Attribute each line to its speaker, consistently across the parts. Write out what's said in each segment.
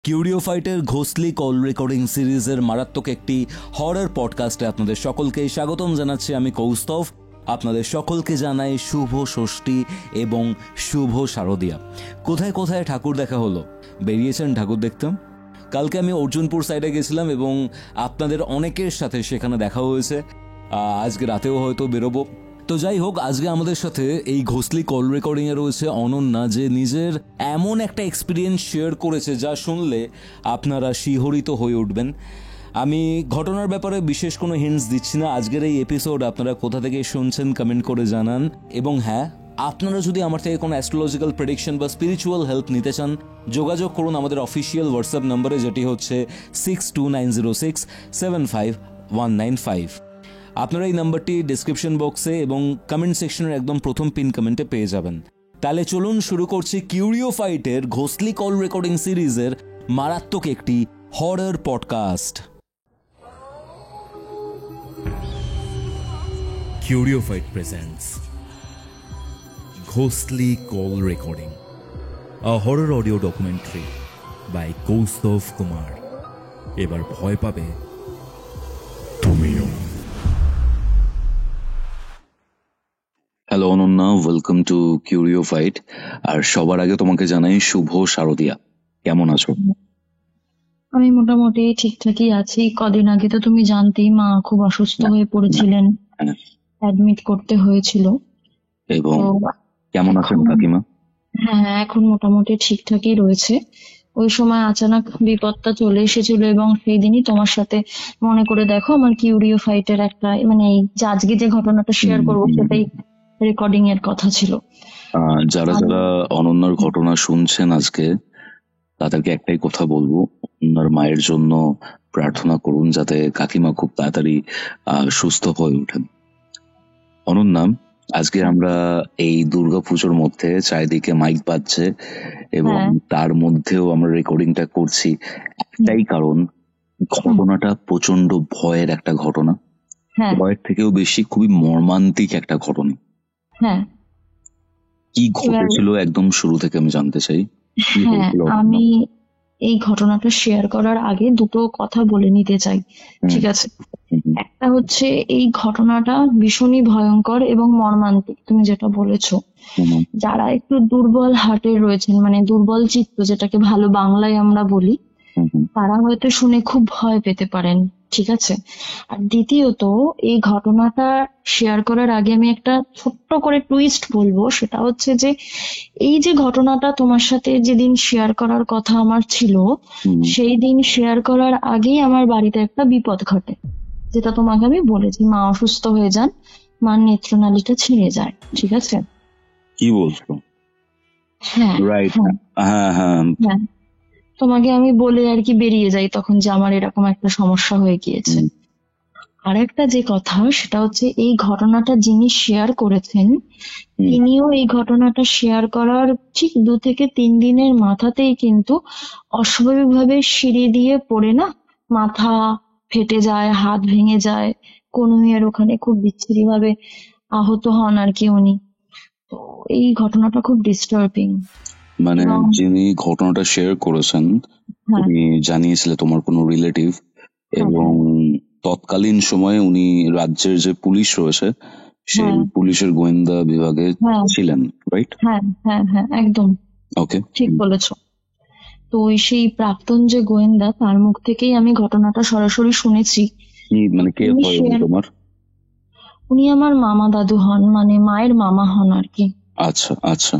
Speaker 1: কিউরিও ফাইটের ঘোষলি call recording সিরিজের মারাত্মক একটি হরর পডকাস্টে আপনাদের সকলকে স্বাগতম জানাচ্ছি আমি কৌস্তভ। আপনাদের সকলকে জানাই শুভ ষষ্ঠী এবং শুভ শারদিয়া। কোথায় কোথায় ঠাকুর দেখা হলো? বেরিয়েছেন ঠাকুর দেখতে? কালকে আমি অর্জুনপুর সাইডে গেছিলাম এবং আপনাদের অনেকের সাথে সেখানে দেখা হয়েছে। আজকে রাতেও হয়তো বেরোবো। তো যাই হোক, আজকে আমাদের সাথে এই ঘোষলি কল রেকর্ডিংয়ে রয়েছে অনন্যা, যে নিজের এমন একটা এক্সপিরিয়েন্স শেয়ার করেছে যা শুনলে আপনারা শিহরিত হয়ে উঠবেন। আমি ঘটনার ব্যাপারে বিশেষ কোনো হিন্টস দিচ্ছি না। আজকের এই এপিসোড আপনারা কোথা থেকে শুনছেন কমেন্ট করে জানান। এবং হ্যাঁ, আপনারা যদি আমার থেকে কোনো অ্যাস্ট্রোলজিক্যাল প্রেডিকশন বা স্পিরিচুয়াল হেল্প নিতে চান, যোগাযোগ করুন আমাদের অফিসিয়াল হোয়াটসঅ্যাপ নম্বরে, যেটি হচ্ছে 6290675195। আপনারা এই নাম্বারটি ডিসক্রিপশন বক্সে এবং কমেন্ট সেকশনের একদম প্রথম পিন কমেন্টে পেয়ে যাবেন। তাহলে চলুন শুরু করছি কিউরিও ফাইটের ঘোষলি কল রেকর্ডিং সিরিজের মারাত্মক একটি horror podcast.
Speaker 2: Curio Fight presents Ghostly Call Recording, a horror audio documentary by Kaustav Kumar. এবার ভয় পাবে তুমিও।
Speaker 3: Hello Ananya, welcome to curio fight. আর সবার আগে তোমাকে জানাই শুভ শারদিয়া। কেমন আছো?
Speaker 4: আমি মোটামুটি ঠিকঠাকই আছি। কদিন আগে তো তুমি জানতেই, মা খুব অসুস্থ হয়ে পড়েছিলেন, অ্যাডমিট করতে হয়েছিল।
Speaker 3: এবং
Speaker 4: তো
Speaker 3: কেমন আছেন কাকিমা?
Speaker 4: হ্যাঁ, এখন মোটামুটি ঠিকঠাকই রয়েছে। ওই সময় আচানক বিপদটা চলে এসেছিল এবং সেই দিনই তোমার সাথে মনে করে দেখো আমার কিউরিও ফাইটের একটা এই যে আজকে যে ঘটনাটা শেয়ার করবো সেটাই রেকর্ডিং এর কথা ছিল।
Speaker 3: যারা যারা অনন্যার ঘটনা শুনছেন আজকে, তাদেরকে একটাই কথা বলবো, অনন্যার মায়ের জন্য প্রার্থনা করুন যাতে কাকিমা খুব তাড়াতাড়ি সুস্থ হয়ে ওঠেন। অনন্যা, আজকে আমরা এই দুর্গাপুজোর মধ্যে চারিদিকে মাইক বাজছে এবং তার মধ্যেও আমরা রেকর্ডিংটা করছি একটাই কারণ, ঘটনাটা প্রচন্ড ভয়ের একটা ঘটনা। ভয়ের থেকেও বেশি খুবই মর্মান্তিক একটা ঘটনা। কি ঘটেছিল একদম শুরু থেকে আমি জানতে চাই।
Speaker 4: আমি এই ঘটনাটা শেয়ার করার আগে দুটো কথা বলে নিতে চাই, ঠিক আছে? একটা হচ্ছে, এই ঘটনাটা ভীষণই ভয়ঙ্কর এবং মর্মান্তিক। তুমি যেটা বলেছো, যারা একটু দুর্বল হার্টের রয়েছেন, দুর্বল চিত্ত যেটাকে ভালো বাংলায় আমরা বলি, তারা হয়তো শুনে খুব ভয় পেতে পারেন, ঠিক আছে? আর দ্বিতীয়ত, এই ঘটনাটা শেয়ার করার আগে আমি একটা ছোট্ট করে টুইস্ট বলবো। সেটা হচ্ছে যে, এই যে ঘটনাটা তোমার সাথে যেদিন শেয়ার করার কথা আমার ছিল, সেই দিন শেয়ার করার আগেই আমার বাড়িতে একটা বিপদ ঘটে, যেটা তোমাকে আমি বলেছি। মা অসুস্থ হয়ে যান, মার নেত্রনালীটা ছিঁড়ে যায়, ঠিক আছে?
Speaker 3: কি বলছো?
Speaker 4: হ্যাঁ, তোমাকে আমি বলে আর কি বেরিয়ে যাই তখন যে আমার এরকম একটা সমস্যা হয়ে গিয়েছে। আর একটা যে কথা, সেটা হচ্ছে এই ঘটনাটা যিনি শেয়ার করেছেন, তিনিও এই ঘটনাটা শেয়ার করার ঠিক 2 থেকে 3 দিনের মাথাতেই কিন্তু অস্বাভাবিকভাবে সিঁড়ি দিয়ে পড়ে না মাথা ফেটে যায়, হাত ভেঙে যায়, কনুইয়ের ওখানে খুব বিচ্ছিরি ভাবে আহত হন আর কি উনি। তো এই ঘটনাটা খুব ডিস্টার্বিং।
Speaker 3: যিনি ঘটনাটা শেয়ার করেছেন, তুমি জানিয়েছিলে তোমার কোনো রিলেটিভ, এবং তৎকালীন সময়ে উনি রাজ্যের যে পুলিশ রয়েছে সেই পুলিশের গোয়েন্দা বিভাগে ছিলেন, রাইট?
Speaker 4: হ্যাঁ, একদম
Speaker 3: ওকে,
Speaker 4: ঠিক বলেছো। তো সেই প্রাক্তন যে গোয়েন্দা, তার মুখ থেকেই আমি ঘটনাটা সরাসরি শুনেছি।
Speaker 3: কে হয় তোমার?
Speaker 4: উনি আমার মামা দাদু হন, মায়ের মামা হন আর কি।
Speaker 3: আচ্ছা।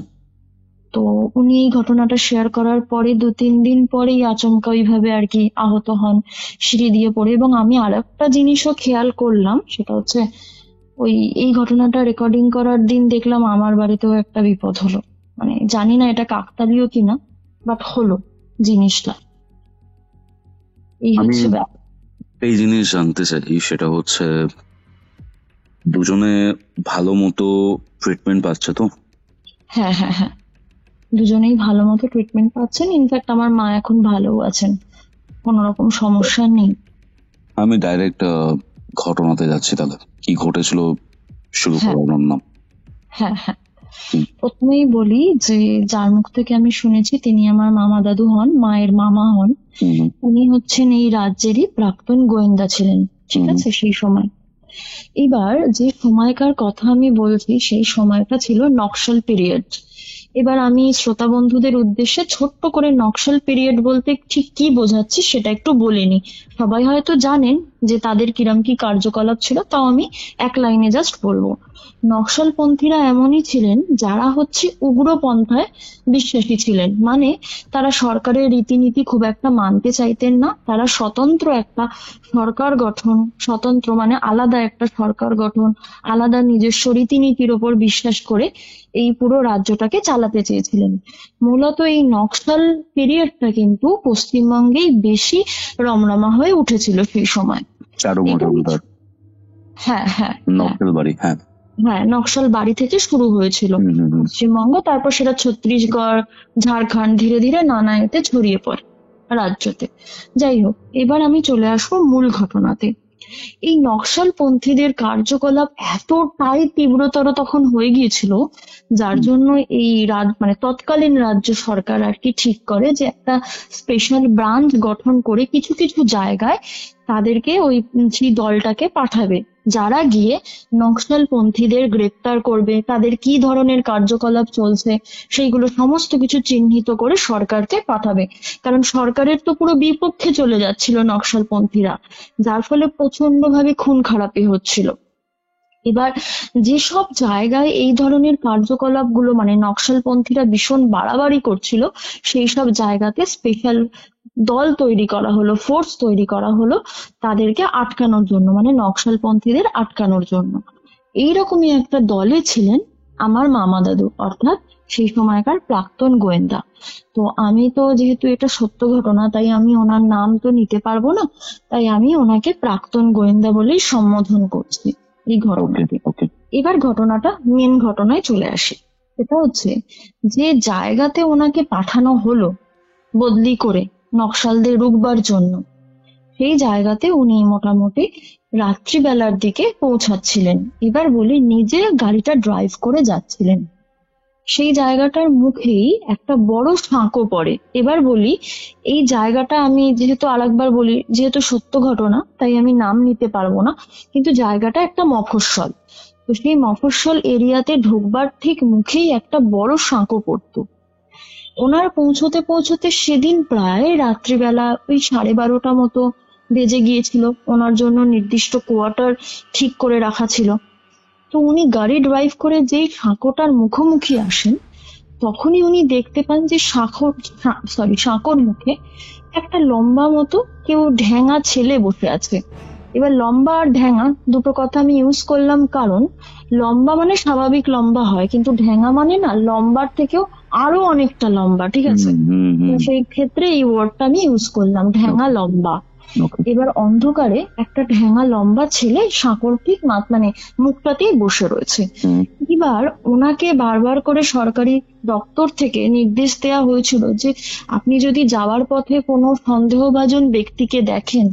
Speaker 4: তো উনি এই ঘটনাটা শেয়ার করার পরে 2-3 দিন পরেই আচমকা ওইভাবে আর কি আহত হন সিঁড়ি দিয়ে পড়ে। এবং আমি আর একটা জিনিসও খেয়াল করলাম, সেটা হচ্ছে এই ঘটনাটা রেকর্ডিং করার দিন দেখলাম আমার বাড়িতেও একটা বিপদ হলো। জানি না এটা কাকতালীয় কিনা, বাট হলো জিনিসটা।
Speaker 3: এই জিনিস জানতে চাই, সেটা হচ্ছে দুজনে ভালো মতো ট্রিটমেন্ট পাচ্ছে তো?
Speaker 4: হ্যাঁ, দুজনেই ভালো মতো ট্রিটমেন্ট পাচ্ছেন। ইনফ্যাক্ট আমার মা এখন ভালো আছেন, কোন রকম সমস্যা নেই।
Speaker 3: আমি ডাইরেক্ট ঘটনাতে যাচ্ছি। তাহলে কি ঘটেছিল শুরু করার নাম?
Speaker 4: হ্যাঁ, প্রথমেই বলি যে যার মুখ থেকে আমি শুনেছি তিনি আমার মামা দাদু হন, মায়ের মামা হন। উনি হচ্ছেন এই রাজ্যেরই প্রাক্তন গোয়েন্দা ছিলেন, ঠিক আছে, সেই সময়। এবার যে সময়কার কথা আমি বলছি সেই সময়টা ছিল নকশাল পিরিয়ড। এবার আমি শ্রোতা বন্ধুদের উদ্দেশ্যে ছোট্ট করে নকশাল পিরিয়ড বলতে ঠিক কি বোঝাচ্ছি সেটা একটু বলিনি। সবাই হয়তো জানেন যে তাদের কিরম কি কার্যকলাপ ছিল, তাও আমি এক লাইনে জাস্ট বলবো। নকশালপন্থীরা এমনই ছিলেন যারা হচ্ছে উগ্রপন্থায় বিশ্বাসী ছিলেন, মানে তারা সরকারের রীতিনীতি খুব একটা মানতে চাইতেন না। তারা স্বতন্ত্র একটা সরকার গঠন, স্বতন্ত্র মানে আলাদা একটা সরকার গঠন, আলাদা নিজস্ব রীতিনীতির ওপর বিশ্বাস করে এই পুরো রাজ্যটাকে চালাতে চেয়েছিলেন। মূলত এই নকশাল পিরিয়ডটা কিন্তু পশ্চিমবঙ্গেই বেশি রমরমা হয়ে উঠেছিল সেই সময়। হ্যাঁ হ্যাঁ
Speaker 3: নকশাল বাড়ি, হ্যাঁ
Speaker 4: হ্যাঁ নকশাল বাড়ি থেকে শুরু হয়েছিল পশ্চিমবঙ্গ, তারপর সেটা ছত্তিশগড়, ঝাড়খণ্ড, ধীরে ধীরে নানা এতে ছড়িয়ে পড়ে রাজ্যতে। যাই হোক, এবার আমি চলে আসবো মূল ঘটনাতে। এই নকশালপন্থীদের কার্যকলাপ এতটাই তীব্রতর তখন হয়ে গিয়েছিল, যার জন্য এই মানে তৎকালীন রাজ্য সরকার আর কি ঠিক করে যে একটা স্পেশাল ব্রাঞ্চ গঠন করে কিছু কিছু জায়গায় তাদেরকে ওই সেই দলটাকে পাঠাবে, যারা গিয়ে নকশালপন্থীদের গ্রেপ্তার করবে, তাদের কি ধরনের কার্যকলাপ চলছে সেইগুলো সমস্ত কিছু চিহ্নিত করে সরকারকে পাঠাবে। কারণ সরকারের তো পুরো বিপক্ষে চলে যাচ্ছিল নকশালপন্থীরা, যার ফলে প্রচন্ড ভাবে খুন খারাপি হচ্ছিল। এবার যেসব জায়গায় এই ধরনের কার্যকলাপ গুলো মানে নকশালপন্থীরা ভীষণ বাড়াবাড়ি করছিল, সেই সব জায়গাতে স্পেশাল দল তৈরি করা হলো, ফোর্স তৈরি করা হলো তাদেরকে আটকানোর জন্য, মানে নকশালপন্থীদের আটকানোর জন্য। এইরকমই একটা দলে ছিলেন আমার মামা দাদু, অর্থাৎ সেই সময়কার প্রাক্তন গোয়েন্দা। তো আমি তো যেহেতু এটা সত্য ঘটনা, তাই আমি ওনার নাম তো নিতে পারবো না, তাই আমি ওনাকে প্রাক্তন গোয়েন্দা বলেই সম্বোধন করছি এই ঘটনাকে। এবার ঘটনাটা মেন ঘটনায় চলে আসে। এটা হচ্ছে যে জায়গাতে ওনাকে পাঠানো হলো বদলি করে নকশালদের রুখবার জন্য, সেই জায়গাতে উনি মোটামুটি রাত্রিবেলার দিকে পৌঁছাচ্ছিলেন। এবার বলি নিজে গাড়িটা ড্রাইভ করে যাচ্ছিলেন, সেই জায়গাটার মুখেই একটা বড় সাঁকো পড়ে। এবার বলি এই জায়গাটা আমি যেহেতু আরেকবার বলি, যেহেতু সত্য ঘটনা তাই আমি নাম নিতে পারবো না, কিন্তু জায়গাটা একটা মফস্বল। তো সেই মফস্বল এরিয়াতে ঢুকবার ঠিক মুখেই একটা বড় সাঁকো পড়তো। ওনার পৌঁছতে পৌঁছতে সেদিন প্রায় রাত্রিবেলা ওই 12:30 মতো বেজে গিয়েছিল। ওনার জন্য নির্দিষ্ট কোয়ার্টার ঠিক করে রাখা ছিল। তো উনি গাড়ি ড্রাইভ করে যেই সাঁকোটার মুখোমুখি আসেন, তখনই উনি দেখতে পান যে সাঁকোর মুখে একটা লম্বা মতো কেউ ঢ্যাঙা ছেলে বসে আছে। এবার লম্বা আর ঢ্যাঙা দুটো কথা আমি ইউজ করলাম, কারণ লম্বা মানে স্বাভাবিক লম্বা হয়, কিন্তু ঢ্যাঙা মানে না, লম্বার থেকেও আরো অনেকটা লম্বা, ঠিক আছে। সেই ক্ষেত্রে এই ওয়ার্ডটা আমি ইউজ করলাম, ঢ্যাঙা লম্বা। এবার অন্ধকারে একটা ঢ্যাঙা লম্বা ছেলে সাঁকোর ঠিক মানে মুখটাতেই বসে রয়েছে। এবার ওনাকে বারবার করে সরকারি দপ্তর থেকে নির্দেশ দেওয়া হয়েছিল যে আপনি যদি যাওয়ার পথে কোনো সন্দেহভাজন ব্যক্তিকে দেখেন,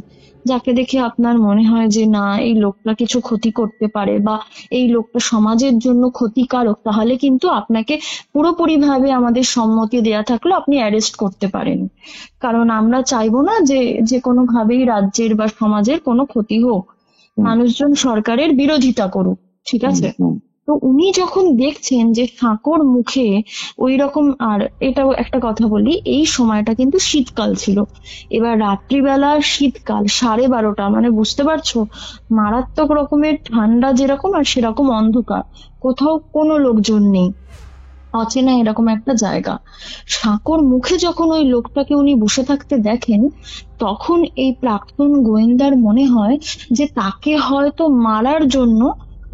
Speaker 4: যাকে দেখে আপনার মনে হয় যে না এই লোকটা কিছু ক্ষতি করতে পারে বা এই লোকটা সমাজের জন্য ক্ষতিকারক, তাহলে কিন্তু আপনাকে পুরোপুরি ভাবে আমাদের সম্মতি দেয়া থাকলে আপনি অ্যারেস্ট করতে পারেন। কারণ আমরা চাইবো না যে কোনো ভাবেই রাজ্যের বা সমাজের কোনো ক্ষতি হোক, মানুষজন সরকারের বিরোধিতা করুক, ঠিক আছে। তো উনি যখন দেখছেন যে সাঁকোর মুখে ওই রকম, আর এটাও একটা কথা বলি, এই সময়টা কিন্তু শীতকাল ছিল। এবার রাত্রিবেলা শীতকাল 12:30, মানে বুঝতে পারছো মারাত্মক রকমের ঠান্ডা যেরকম, আর সেরকম অন্ধকার, কোথাও কোনো লোকজন নেই, অচেনা এরকম একটা জায়গা। সাঁকোর মুখে যখন ওই লোকটাকে উনি বসে থাকতে দেখেন, তখন এই প্রাক্তন গোয়েন্দার মনে হয় যে তাকে হয়তো মারার জন্য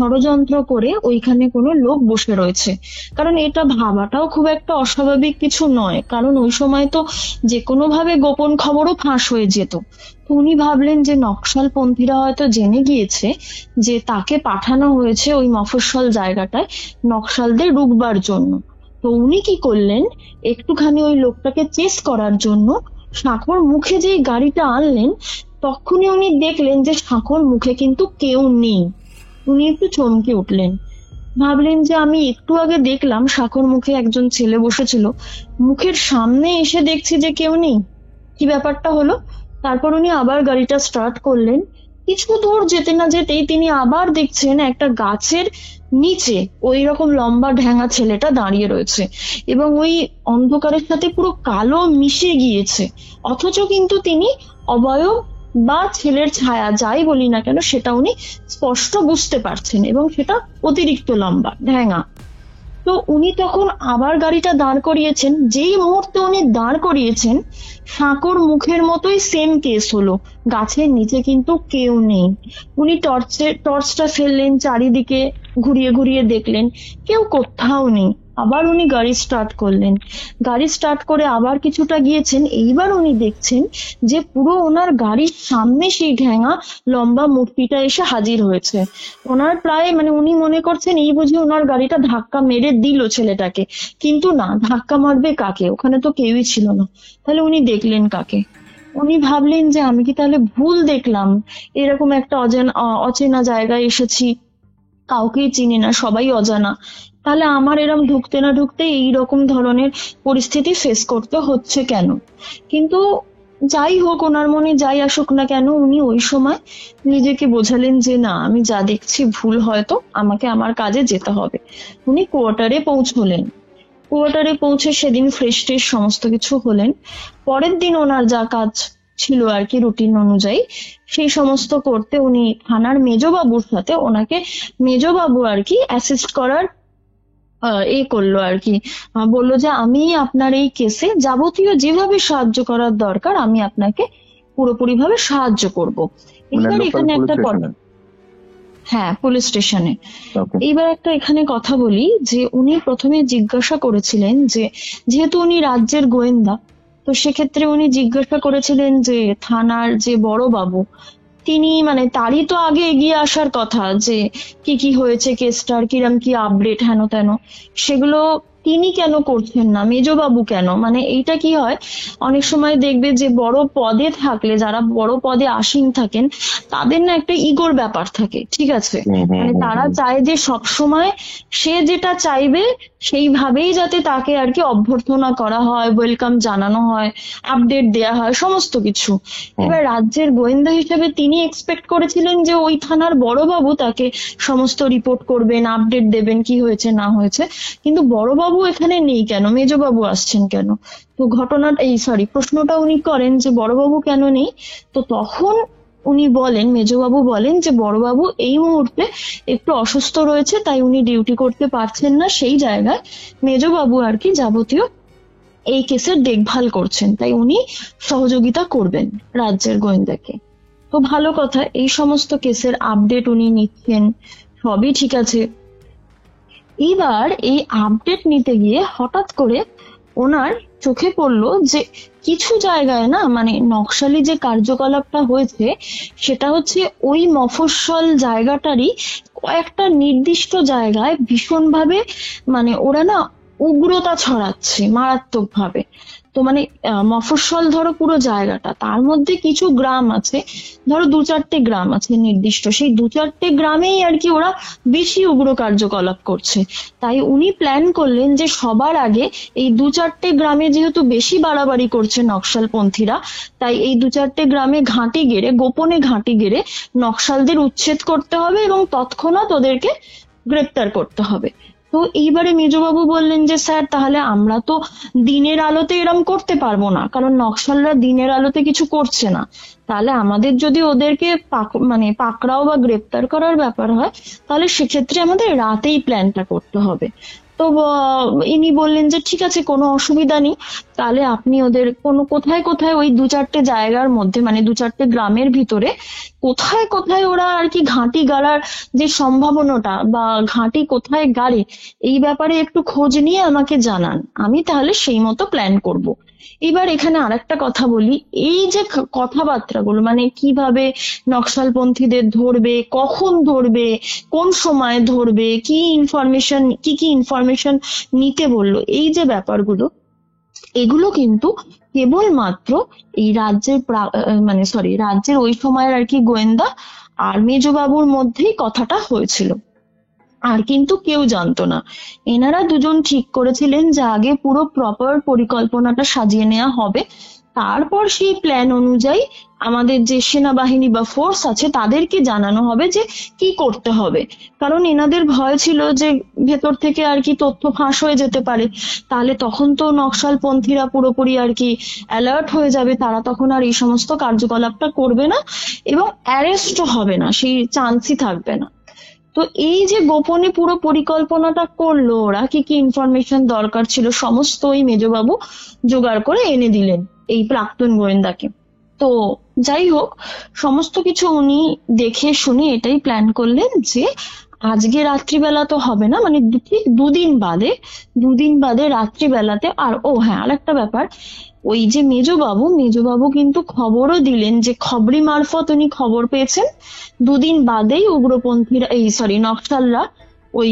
Speaker 4: ষড়যন্ত্র করে ওইখানে কোনো লোক বসে রয়েছে। কারণ এটা ভাবাটাও খুব একটা অস্বাভাবিক কিছু নয়, কারণ ওই সময় তো যে কোনো ভাবে গোপন খবরও ফাঁস হয়ে যেত। তো উনি ভাবলেন যে নকশালপন্থীরা হয়তো জেনে গিয়েছে যে তাকে পাঠানো হয়েছে ওই মফস্বল জায়গাটায় নকশালদের রুখবার জন্য। তো উনি কি করলেন, একটুখানি ওই লোকটাকে চেস করার জন্য সাঁকোর মুখে যেই গাড়িটা আনলেন, তখনই উনি দেখলেন যে সাঁকোর মুখে কিন্তু কেউ নেই। উনি একটু চমকে উঠলেন ভাবলেন যে আমি একটু আগে দেখলাম সাঁকোর মুখে একজন ছেলে বসেছিল, মুখের সামনে এসে দেখছি যে কেউ নেই, কি ব্যাপারটা হলো। তারপর উনি আবার গাড়িটা স্টার্ট করলেন। কিছু দূর যেতে না যেতেই তিনি আবার দেখছেন একটা গাছের নিচে ওই রকম লম্বা ঢ্যাঙা ছেলেটা দাঁড়িয়ে রয়েছে, এবং ওই অন্ধকারের সাথে পুরো কালো মিশে গিয়েছে, অথচ কিন্তু তিনি অবয়ব বা ছেলের ছায়া যাই বলি না কেন সেটা উনি স্পষ্ট বুঝতে পারছেন, এবং সেটা অতিরিক্ত লম্বা ঢ্যাঙা। তো উনি তখন আবার গাড়িটা দাঁড় করিয়েছেন। যেই মুহূর্তে উনি দাঁড় করিয়েছেন, সাঁকোর মুখের মতোই সেম কেস হলো, গাছের নিচে কিন্তু কেউ নেই। উনি টর্চটা ফেললেন, চারিদিকে ঘুরিয়ে ঘুরিয়ে দেখলেন, কেউ কোথাও নেই। আবার উনি গাড়ি স্টার্ট করলেন, গাড়ি স্টার্ট করে আবার কিছুটা গিয়েছেন। এইবার উনি দেখছেন যে পুরো ওনার গাড়ির সামনে সেই ঢ্যাঙা লম্বা মূর্তিটা এসে হাজির হয়েছে। ওনার প্রায় উনি মনে করছেন এই বুঝি ওনার গাড়িটা ধাক্কা মেরে দিল ছেলেটাকে, কিন্তু না, ধাক্কা মারবে কাকে, ওখানে তো কেউই ছিল না। তাহলে উনি দেখলেন কাকে? উনি ভাবলেন যে আমি কি তাহলে ভুল দেখলাম, এরকম একটা অচেনা জায়গায় এসেছি, কাউকেই চিনি না, সবাই অজানা, তাহলে আমার এরম ঢুকতে না ঢুকতে এইরকম ধরনের পরিস্থিতি ফেস করতে হচ্ছে কেন? কিন্তু যাই হোক, ওনার মনে যাই আসুক না কেন, উনি ওই সময় নিজেকে বোঝালেন যে না, আমি যা দেখছি ভুল, হয়তো আমাকে আমার কাজে যেতে হবে। উনি কোয়ার্টারে পৌঁছলেন। কোয়ার্টারে পৌঁছে সেদিন ফ্রেশ ট্রেশ সমস্ত কিছু হলেন। পরের দিন ওনার যা কাজ ছিল আর কি রুটিন অনুযায়ী, সেই সমস্ত করতে উনি থানার মেজবাবুর সাথে, ওনাকে মেজবাবু আর কি অ্যাসিস্ট করার করলো আর কি, বললো যে আমি আপনার এই কেসে যাবতীয় যেভাবে সাহায্য করার দরকার আমি আপনাকে পুরোপুরি ভাবে সাহায্য করব। এবার এখানে একটা হ্যাঁ, পুলিশ স্টেশনে। এইবার একটা এখানে কথা বলি যে উনি প্রথমে জিজ্ঞাসা করেছিলেন যে, যেহেতু উনি রাজ্যের গোয়েন্দা, তো সেক্ষেত্রে উনি জিজ্ঞাসা করেছিলেন যে থানার যে বড় বাবু, তিনি তারই তো আগে এগিয়ে আসার কথা যে কি কি হয়েছে কেসটার, কিরম কি আপডেট হেন তেন, সেগুলো তিনি কেন করছেন না, মেজবাবু কেন? এইটা কি হয়, অনেক সময় দেখবে যে বড় পদে থাকলে, যারা বড় পদে আসীন থাকেন, তাদের না একটা ইগোর ব্যাপার থাকে, ঠিক আছে? তারা চায় যে সব সময় সে যেটা চাইবে সেইভাবেই যাতে তাকে আর কি অভ্যর্থনা করা হয়, ওয়েলকাম জানানো হয়, আপডেট দেয়া হয়, সমস্ত কিছু। এবার রাজ্যের গোয়েন্দা হিসেবে তিনি এক্সপেক্ট করেছিলেন যে ওই থানার বড়বাবু তাকে সমস্ত রিপোর্ট করবেন, আপডেট দেবেন কি হয়েছে না হয়েছে। কিন্তু বড়বাবু এখানে নেই কেন, মেজবাবু আসছেন কেন? তো প্রশ্নটা উনি করেন যে বড়বাবু কেন নেই। তো তখন উনি বলেন, মেজবাবু বলেন যে বড়বাবু এই মুহূর্তে একটু অসুস্থ রয়েছে, তাই উনি ডিউটি করতে পারছেন না, সেই জায়গায় মেজবাবু আর কি যাবতীয় এই কেসের দেখভাল করছেন, তাই উনি সহযোগিতা করবেন রাজ্যের গোয়েন্দাকে। তো ভালো কথা, এই সমস্ত কেসের আপডেট উনি নিচ্ছেন, সবই ঠিক আছে। এবার এই আপডেট নিতে গিয়ে হঠাৎ করে ওনার চোখে পড়লো যে কিছু জায়গায় না নকশালি যে কার্যকলাপটা হয়েছে সেটা হচ্ছে ওই মফস্বল জায়গাটারই কয়েকটা নির্দিষ্ট জায়গায় ভীষণভাবে ওরা না উগ্রতা ছড়াচ্ছে মারাত্মক ভাবে। তো মফস্বল ধরো পুরো জায়গাটা, তার মধ্যে কিছু গ্রাম আছে, ধরো 2-4টে গ্রাম আছে নির্দিষ্ট, সেই 2-4টে গ্রামেই আর কি ওরা বেশি উগ্র কার্যকলাপ করছে। তাই উনি প্ল্যান করলেন যে সবার আগে এই 2-4টে গ্রামে যেহেতু বেশি বাড়াবাড়ি করছে নকশালপন্থীরা, তাই এই 2-4টে গ্রামে ঘাঁটি গেড়ে, গোপনে ঘাঁটি গেড়ে নকশালদের উচ্ছেদ করতে হবে এবং তৎক্ষণাৎ ওদেরকে গ্রেপ্তার করতে হবে। তো এইবারে মেজবাবু বললেন যে স্যার, তাহলে আমরা তো দিনের আলোতে এরম করতে পারবো না, কারণ নকশালরা দিনের আলোতে কিছু করছে না। তাহলে আমাদের যদি ওদেরকে পাকড়াও বা গ্রেপ্তার করার ব্যাপার হয়, তাহলে সেক্ষেত্রে আমাদের রাতেই প্ল্যানটা করতে হবে। তো ইনি বললেন যে ঠিক আছে, কোনো অসুবিধা নেই, তাহলে আপনি ওদের কোথায় কোথায় ওই 2-4টে জায়গার মধ্যে 2-4টে গ্রামের ভিতরে কোথায় কোথায় ওরা আর কি ঘাঁটি গাড়ার যে সম্ভাবনাটা, বা ঘাঁটি কোথায় গাড়ে, এই ব্যাপারে একটু খোঁজ নিয়ে আমাকে জানান, আমি তাহলে সেই মতো প্ল্যান করব। এবার এখানে আরেকটা কথা বলি, এই যে কথাবার্তাগুলো কিভাবে নকশালপন্থীদের ধরবে, কখন ধরবে, কোন সময় ধরবে, কি ইনফরমেশন নিতে বললো, এই যে ব্যাপারগুলো, এগুলো কিন্তু কেবলমাত্র এই রাজ্যের ওই সময়ের আর কি গোয়েন্দা আর মেজবাবুর মধ্যেই কথাটা হয়েছিল। আর কিন্তু কেউ জানতো না। এনারা দুজন ঠিক করেছিলেন যে আগে পুরো প্রপার পরিকল্পনাটা সাজিয়ে নেওয়া হবে, তারপর সেই প্ল্যান অনুযায়ী আমাদের যে সেনাবাহিনী বা ফোর্স আছে তাদেরকে জানানো হবে যে কি করতে হবে। কারণ এনাদের ভয় ছিল যে ভেতর থেকে আর কি তথ্য ফাঁস হয়ে যেতে পারে, তাহলে তখন তো নকশাল পন্থীরা পুরোপুরি আর কি অ্যালার্ট হয়ে যাবে, তারা তখন আর এই সমস্ত কার্যকলাপটা করবে না এবং অ্যারেস্টও হবে না, সেই চান্সই থাকবে না। তো এই যে গোপনে পুরো পরিকল্পনাটা করলো ওরা, কি কি ইনফরমেশন দরকার ছিল সমস্ত ওই মেজবাবু জোগাড় করে এনে দিলেন এই প্রাক্তন গোয়েন্দাকে। তো যাই হোক, সমস্ত কিছু উনি দেখে শুনে এটাই প্ল্যান করলেন যে আজকে রাত্রিবেলা তো হবে না, মানে ঠিক দুদিন বাদে রাত্রিবেলাতে। আর ও হ্যাঁ, আরেকটা ব্যাপার, ওই যে মেজবাবু কিন্তু খবরও দিলেন যে খবরি মারফত উনি খবর পেয়েছেন দুদিন বাদেই উগ্রপন্থীরা নকশালরা ওই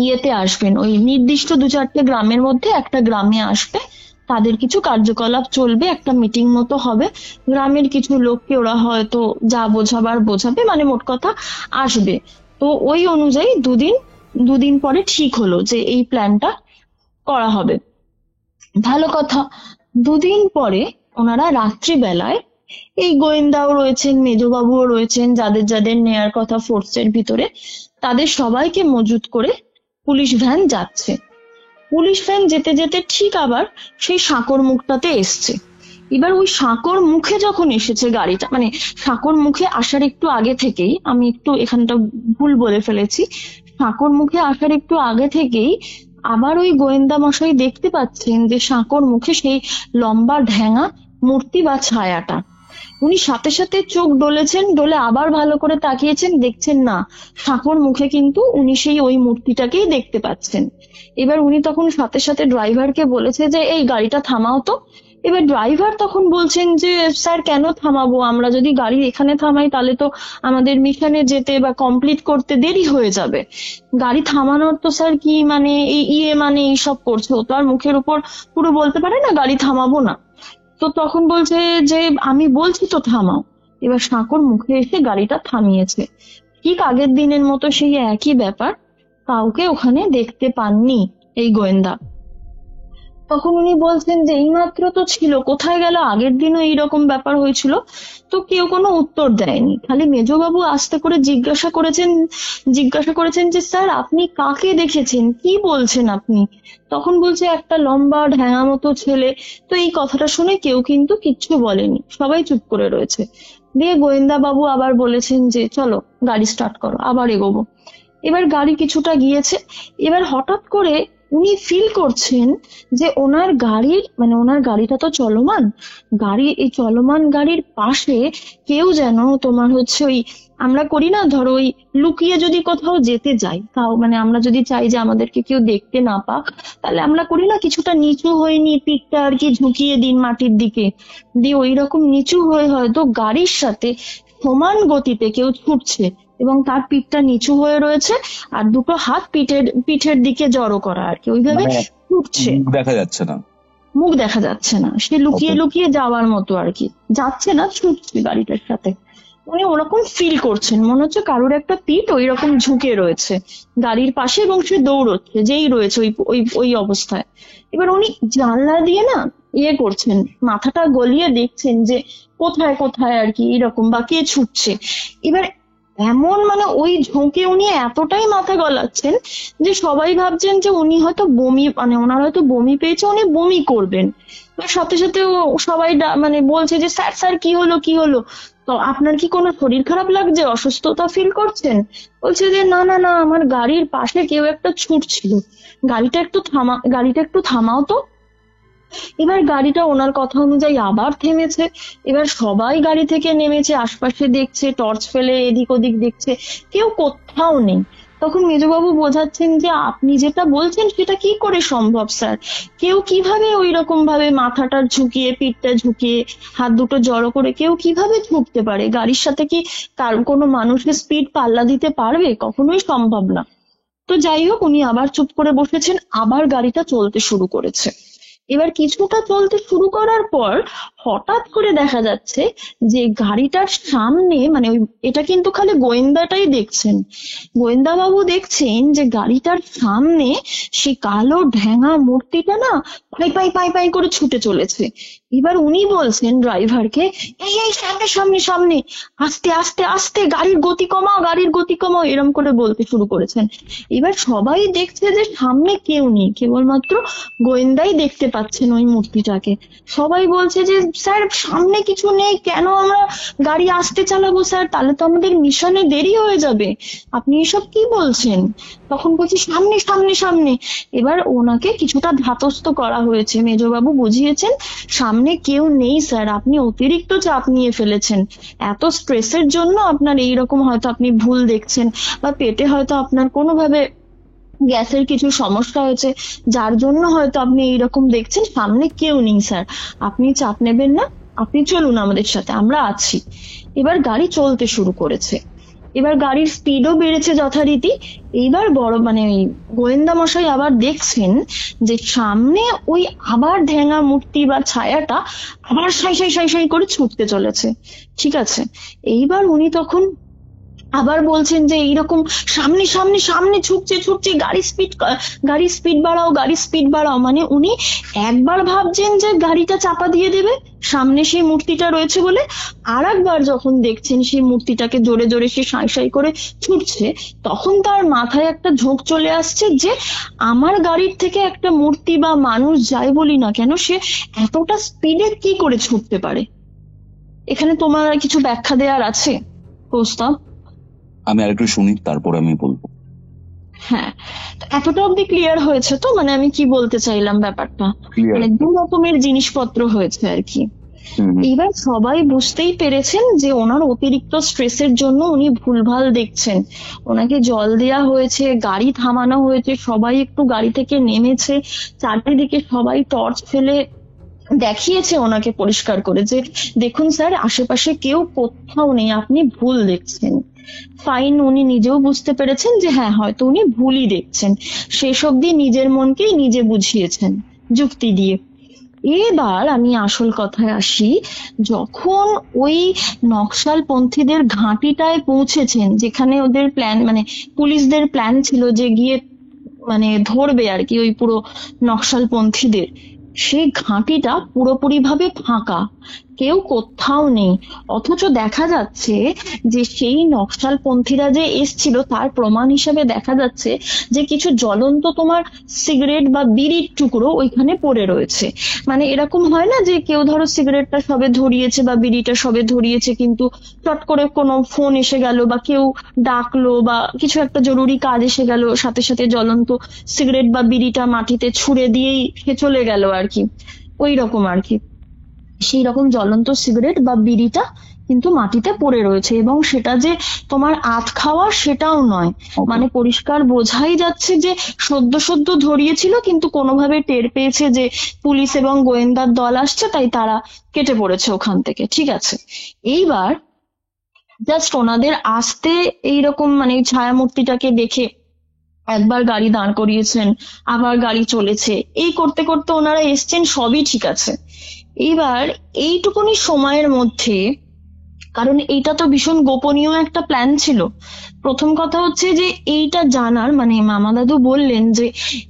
Speaker 4: ইয়েতে আসবেন, ওই নির্দিষ্ট 2-4টে গ্রামের মধ্যে একটা গ্রামে আসবে, তাদের কিছু কার্যকলাপ চলবে, একটা মিটিং মতো হবে, গ্রামের কিছু লোককে ওরা হয়তো যা বোঝাবার বোঝাবে, মানে মোট কথা আসবে। তো ওই অনুযায়ী দুদিন পরে ঠিক হলো যে এই প্ল্যানটা করা হবে। ভালো কথা। দুদিন পরে ওনারা রাত্রিবেলায়, এই গোয়েন্দাও রয়েছেন, মেজবাবুও রয়েছেন, যাদের যাদের নেয়ার কথা ফোর্সের ভিতরে, তাদের সবাইকে মজুত করে পুলিশ ভ্যান যাচ্ছে। পুলিশ ভ্যান যেতে যেতে ঠিক আবার সেই সাঁকর মুখটাতে এসছে। এবার ওই সাঁকর মুখে যখন এসেছে গাড়িটা, মানে সাঁকর মুখে আসার একটু আগে থেকেই, আমি একটু এখানটা ভুল বলে ফেলেছি, সাঁকর মুখে আসার একটু আগে থেকেই আবার ওই গোয়েন্দা মশাই দেখতে পাচ্ছেন যে সাঁকর মুখে সেই লম্বা ঢ্যাঙা মূর্তি বা ছায়াটা। উনি সাথে সাথে চোখ ডলেছেন, ডলে আবার ভালো করে তাকিয়েছেন, দেখছেন না, সাঁকর মুখে কিন্তু উনি সেই ওই মূর্তিটাকেই দেখতে পাচ্ছেন। এবার উনি তখন সাথে সাথে ড্রাইভারকে বলেছে যে এই গাড়িটা থামাও তো। এবার ড্রাইভার তখন বলছেন যে স্যার কেন থামাবো, আমরা যদি গাড়ি এখানে থামাই তাহলে তো আমাদের মিশনে যেতে বা কমপ্লিট করতে দেরি হয়ে যাবে, গাড়ি থামানোর তো স্যার কি মানে মানে এইসব করছে, ও তো আর মুখের উপর পুরো বলতে পারে না গাড়ি থামাবো না। তো তখন বলছে যে আমি বলছি তো থামাও। এবার সাঁকর মুখে এসে গাড়িটা থামিয়েছে। ঠিক আগের দিনের মতো সেই একই ব্যাপার, কাউকে ওখানে দেখতে পাননি এই গোয়েন্দা। তখন উনি বলছেন যে এইমাত্র তো ছিল, কোথায় গেল, আগের দিনও এইরকম ব্যাপার হয়েছিল। তো কেউ কোনো উত্তর দেয়নি, খালি মেজবাবু আস্তে করে জিজ্ঞাসা করেছেন যে স্যার আপনি কাকে দেখেছেন, কি বলছেন আপনি। তখন বলছে একটা লম্বা ঢ্যাঙা মতো ছেলে। তো এই কথাটা শুনে কেউ কিন্তু কিচ্ছু বলেনি, সবাই চুপ করে রয়েছে। দিয়ে গোয়েন্দা বাবু আবার বলেছেন যে চলো গাড়ি স্টার্ট করো, আবার এগোবো। এবার গাড়ি কিছুটা গিয়েছে, এবার হঠাৎ করে উনি ফিল করছেন যে ওনার গাড়িটা তো চলমান, এই চলমান গাড়ির পাশে কেউ যেন তোমার হচ্ছে ওই আমরা করি না, ধরো ওই লুকিয়ে যদি কোথাও যেতে যাই, তাও মানে আমরা যদি চাই যে আমাদেরকে কেউ দেখতে না পাক, তাহলে আমরা করি না কিছুটা নিচু হয়ে নিয়ে পিঠটা আর কি ঝুঁকিয়ে দিন মাটির দিকে, দিয়ে ওই রকম নিচু হয়ে হয়তো গাড়ির সাথে সমান গতিতে কেউ ছুটছে এবং তার পিঠটা নিচু হয়ে রয়েছে আর দুটো হাত পিঠের দিকে জড়ো করা আর কি, ওইভাবে ছুটছে।
Speaker 3: দেখা যাচ্ছে না,
Speaker 4: মুখ দেখা যাচ্ছে না, সে লুকিয়ে লুকিয়ে যাওয়ার মতো আর কি, যাচ্ছে না, ছুটছে গাড়িটার সাথে। উনি ওরকম ফিল করছেন, মনে হচ্ছে কারোর একটা পিঠ ওই রকম ঝুঁকে রয়েছে গাড়ির পাশে এবং সে দৌড়চ্ছে, যেই রয়েছে ওই অবস্থায়। এবার উনি জানলা দিয়ে না করছেন, মাথাটা গলিয়ে দেখছেন যে কোথায় কোথায় আর কি এরকম বা কে ছুটছে। এবার এমন মানে ওই ঝোঁকে উনি এতটাই মাথা গলাচ্ছেন যে সবাই ভাবছেন যে উনি হয়তো ওনার হয়তো বমি পেয়েছে, উনি বমি করবেন। সাথে সাথে সবাই মানে বলছে যে স্যার স্যার কি হলো, তো আপনার কি কোনো শরীর খারাপ লাগছে, অসুস্থতা ফিল করছেন? বলছে যে না না না, আমার গাড়ির পাশে কেউ একটা ছুটছিল, গাড়িটা একটু থামাও তো। এবার গাড়িটা ওনার কথা অনুযায়ী আবার থেমেছে। এবার সবাই গাড়ি থেকে নেমেছে, আশপাশে দেখছে, টর্চ ফেলে এদিক ওদিক দেখছে, কেউ কোথাও নেই। তখন মেজবাবু বোঝাচ্ছেন যে আপনি যেটা বলছেন সেটা কি করে সম্ভব স্যার, কেউ কিভাবে ওই রকম ভাবে মাথাটা ঝুঁকিয়ে পিঠটা ঝুঁকিয়ে হাত দুটো জড়ো করে কেউ কিভাবে ছুটতে পারে, গাড়ির সাথে কি কোনো মানুষের স্পিড পাল্লা দিতে পারবে, কখনোই সম্ভব না। তো যাই হোক, উনি আবার চুপ করে বসেছেন, আবার গাড়িটা চলতে শুরু করেছে। এবার কিছুটা চলতে শুরু করার পর হঠাৎ করে দেখা যাচ্ছে যে গাড়িটার সামনে, মানে ওই, এটা কিন্তু খালি গোয়েন্দাটাই দেখছেন, গোয়েন্দা বাবু দেখছেন যে গাড়িটার সামনে সে কালো ঢ্যাঙা মূর্তিটা না পাই পাই পাই পাই করে ছুটে চলেছে। এবার উনি বলছেন ড্রাইভারকে, এই এই সামনে সামনে সামনে, আস্তে আস্তে আস্তে, গাড়ির গতি কমাও, গাড়ির গতি কমাও, এরম করে বলতে শুরু করেছেন। এবার সবাই দেখছে যে সামনে কেউ নেই, কেবলমাত্র গোয়েন্দাই দেখতে পাচ্ছেন ওই মূর্তিটাকে। সবাই বলছে যে স্যার সামনে কিছু নেই, কেন আমরা গাড়ি আস্তে চালাবো স্যার, তাহলে তো আমাদের মিশনে দেরি হয়ে যাবে, আপনি এসব কি বলছেন? তখন বলছি সামনে সামনে সামনে। এবার ওনাকে কিছুটা ধাতস্থ করা হয়েছে, মেজবাবু বুঝিয়েছেন সামনে কেউ নেই স্যার, আপনি অতিরিক্ত চাপ নিয়ে ফেলেছেন, এত স্ট্রেসের জন্য আপনার এইরকম, হয়তো আপনি ভুল দেখছেন, বা পেটে হয়তো আপনার কোনোভাবে গ্যাসের কিছু সমস্যা হয়েছে, যার জন্য হয়তো আপনি এইরকম দেখছেন, সামনে কেউ নেই স্যার, আপনি চাপ নেবেন না, আপনি চলুন আমাদের সাথে, আমরা আছি। এবার গাড়ি চলতে শুরু করেছে, এবার গাড়ির স্পিডও বেড়েছে যথারীতি। এইবার বড় মানে ওই গোয়েন্দা মশাই আবার দেখছেন যে সামনে ওই আবার ঢেঙা মূর্তি বা ছায়াটা আবার সাই সাই সাই সাই করে ছুটতে চলেছে, ঠিক আছে। এইবার উনি তখন আবার বলছেন যে এইরকম সামনে সামনে সামনে ছুটছে ছুটছে, গাড়ি স্পিড বাড়াও, গাড়ি স্পিড বাড়াও, মানে উনি একবার ভাবছেন যে গাড়িটা চাপা দিয়ে দেবে সামনে সেই মূর্তিটা রয়েছে বলে, আর একবার যখন দেখছেন সেই মূর্তিটাকে জোরে জোরে সে সাই সাই করে ছুটছে, তখন তার মাথায় একটা ঝোঁক চলে আসছে যে আমার গাড়ির থেকে একটা মূর্তি বা মানুষ যাই বলি না কেন, সে এতটা স্পিডে কি করে ছুটতে পারে। এখানে তোমার আর কিছু ব্যাখ্যা দেওয়ার আছে প্রস্তাব?
Speaker 3: আমি আরেকটু শুনি, তারপর আমি বলবো।
Speaker 4: হ্যাঁ, তো এতটা অব্দি ক্লিয়ার হয়েছে তো, মানে আমি কি বলতে চাইলাম ব্যাপারটা,
Speaker 3: Clear.
Speaker 4: মানে দু রকমের জিনিসপত্র হয়েছে আর কি। এবার সবাই বুঝতেই পেরেছেন যে ওনার অতিরিক্ত স্ট্রেসের জন্য উনি ভুলভাল দেখছেন, ওনাকে জল দেওয়া হয়েছে, গাড়ি থামানো হয়েছে, সবাই একটু গাড়ি থেকে নেমেছে, চারিদিকে সবাই টর্চ ফেলে দেখিয়েছে ওনাকে পরিষ্কার করে যে দেখুন স্যার আশেপাশে কেউ কোথাও নেই, আপনি ভুল দেখছেন। ফাইন, উনি নিজেও বুঝতে পেরেছেন যে হ্যাঁ হয়তো উনি ভুলই দেখছেন, শেষ অব্দি নিজের মনকেই নিজে বুঝিয়েছেন যুক্তি দিয়ে। এবার আমি আসল কথায় আসি, যখন ওই নকশাল পন্থীদের ঘাঁটিটায় পৌঁছেছেন, যেখানে ওদের প্ল্যান, মানে পুলিশদের প্ল্যান ছিল যে গিয়ে মানে ধরবে আর কি ওই পুরো নকশাল পন্থীদের, সেই ঘাঁটিটা পুরোপুরি ভাবে ফাঁকা, কেউ কোথাও নেই, অথচ দেখা যাচ্ছে যে সেই নকশাল পন্থীরা যে এসছিল তার প্রমাণ হিসেবে দেখা যাচ্ছে যে কিছু জ্বলন্ত তোমার সিগারেট বা বিড়ির টুকরো ওইখানে পড়ে রয়েছে। মানে এরকম হয় না যে কেউ ধরো সিগারেটটা সবে ধরিয়েছে বা বিড়িটা সবে ধরিয়েছে, কিন্তু চট করে কোনো ফোন এসে গেল বা কেউ ডাকলো বা কিছু একটা জরুরি কাজ এসে গেল, সাথে সাথে জ্বলন্ত সিগারেট বা বিড়িটা মাটিতে ছুঁড়ে দিয়েই সে চলে গেল আর কি, ওই রকম আর কি। সেই রকম জ্বলন্ত সিগারেট বা বিড়িটা কিন্তু মাটিতে পড়ে রয়েছে, এবং সেটা যে তোমার আধ খাওয়া সেটাও নয়, মানে পরিষ্কার বোঝাই যাচ্ছে যে সদ্য সদ্য ধরিয়েছিল, কিন্তু কোনোভাবে টের পেয়েছে যে পুলিশ এবং গোয়েন্দার দল আসছে, তাই তারা কেটে পড়েছে ওখান থেকে, ঠিক আছে। এইবার জাস্ট ওনাদের আসতে এইরকম মানে ছায়া মূর্তিটাকে দেখে একবার গাড়ি দাঁড় করিয়েছেন, আবার গাড়ি চলেছে, এই করতে করতে ওনারা এসছেন, সবই ঠিক আছে। এইবার এইটুকুনি সময়ের মধ্যে, কারণ এইটা তো ভীষণ গোপনীয় একটা প্ল্যান ছিল, প্রথম কথা হচ্ছে যে এইটা জানার, মানে মামা দাদু বললেন যে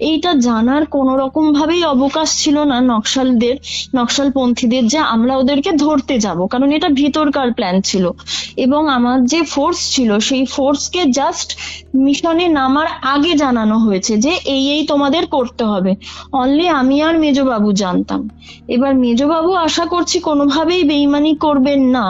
Speaker 4: এইটা জানার কোন রকম ভাবেই অবকাশ ছিল না নকশালপন্থীদের যে আমরা ওদেরকে ধরতে যাব, কারণ এটা ভিতরকার প্ল্যান ছিল, এবং আমার যে ফোর্স ছিল সেই ফোর্সকে জাস্ট মিশনে নামার আগে জানানো হয়েছে যে এই এই তোমাদের করতে হবে, অনলি আমি আর মেজবাবু জানতাম। এবার মেজবাবু আশা করছি কোনোভাবেই বেইমানি করবেন না,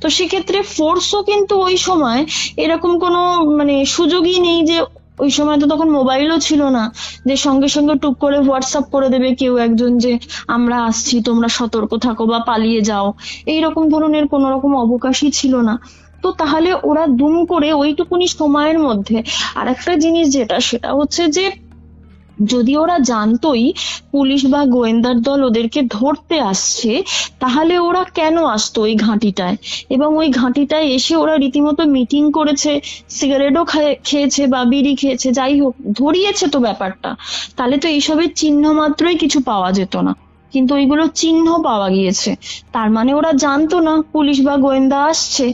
Speaker 4: তো সেক্ষেত্রে ফোর্সও কিন্তু ওই সময় এরকম কোনো মানে সুযোগই নেই যে, ওই সময় তো তখন মোবাইলও ছিল না যে সঙ্গে সঙ্গে টুক করে হোয়াটসঅ্যাপ করে দেবে কেউ একজন যে আমরা আসছি তোমরা সতর্ক থাকো বা পালিয়ে যাও, এইরকম ধরনের কোন রকম অবকাশই ছিল না। তো তাহলে ওরা দুম করে ওইটুকুনি সময়ের মধ্যে, আর একটা জিনিস যেটা সেটা হচ্ছে যে যদি ওরা জানতোই পুলিশ বা গোয়েন্দার দল ওদেরকে ধরতে আসছে, তাহলে ওরা কেন আসতো ওই ঘাঁটিটায়, এবং ওই ঘাঁটিটায় এসে ওরা রীতিমতো মিটিং করেছে, সিগারেটও খেয়েছে বা বিড়ি খেয়েছে, যাই হোক ধরিয়েছে তো ব্যাপারটা, তাহলে তো এইসবের চিহ্ন মাত্রই কিছু পাওয়া যেত না। কিন্তু ওইগুলো চিহ্ন পাওয়া গিয়েছে। তার মানে ওরা জানতো না পুলিশ বা গোয়েন্দা আসছে,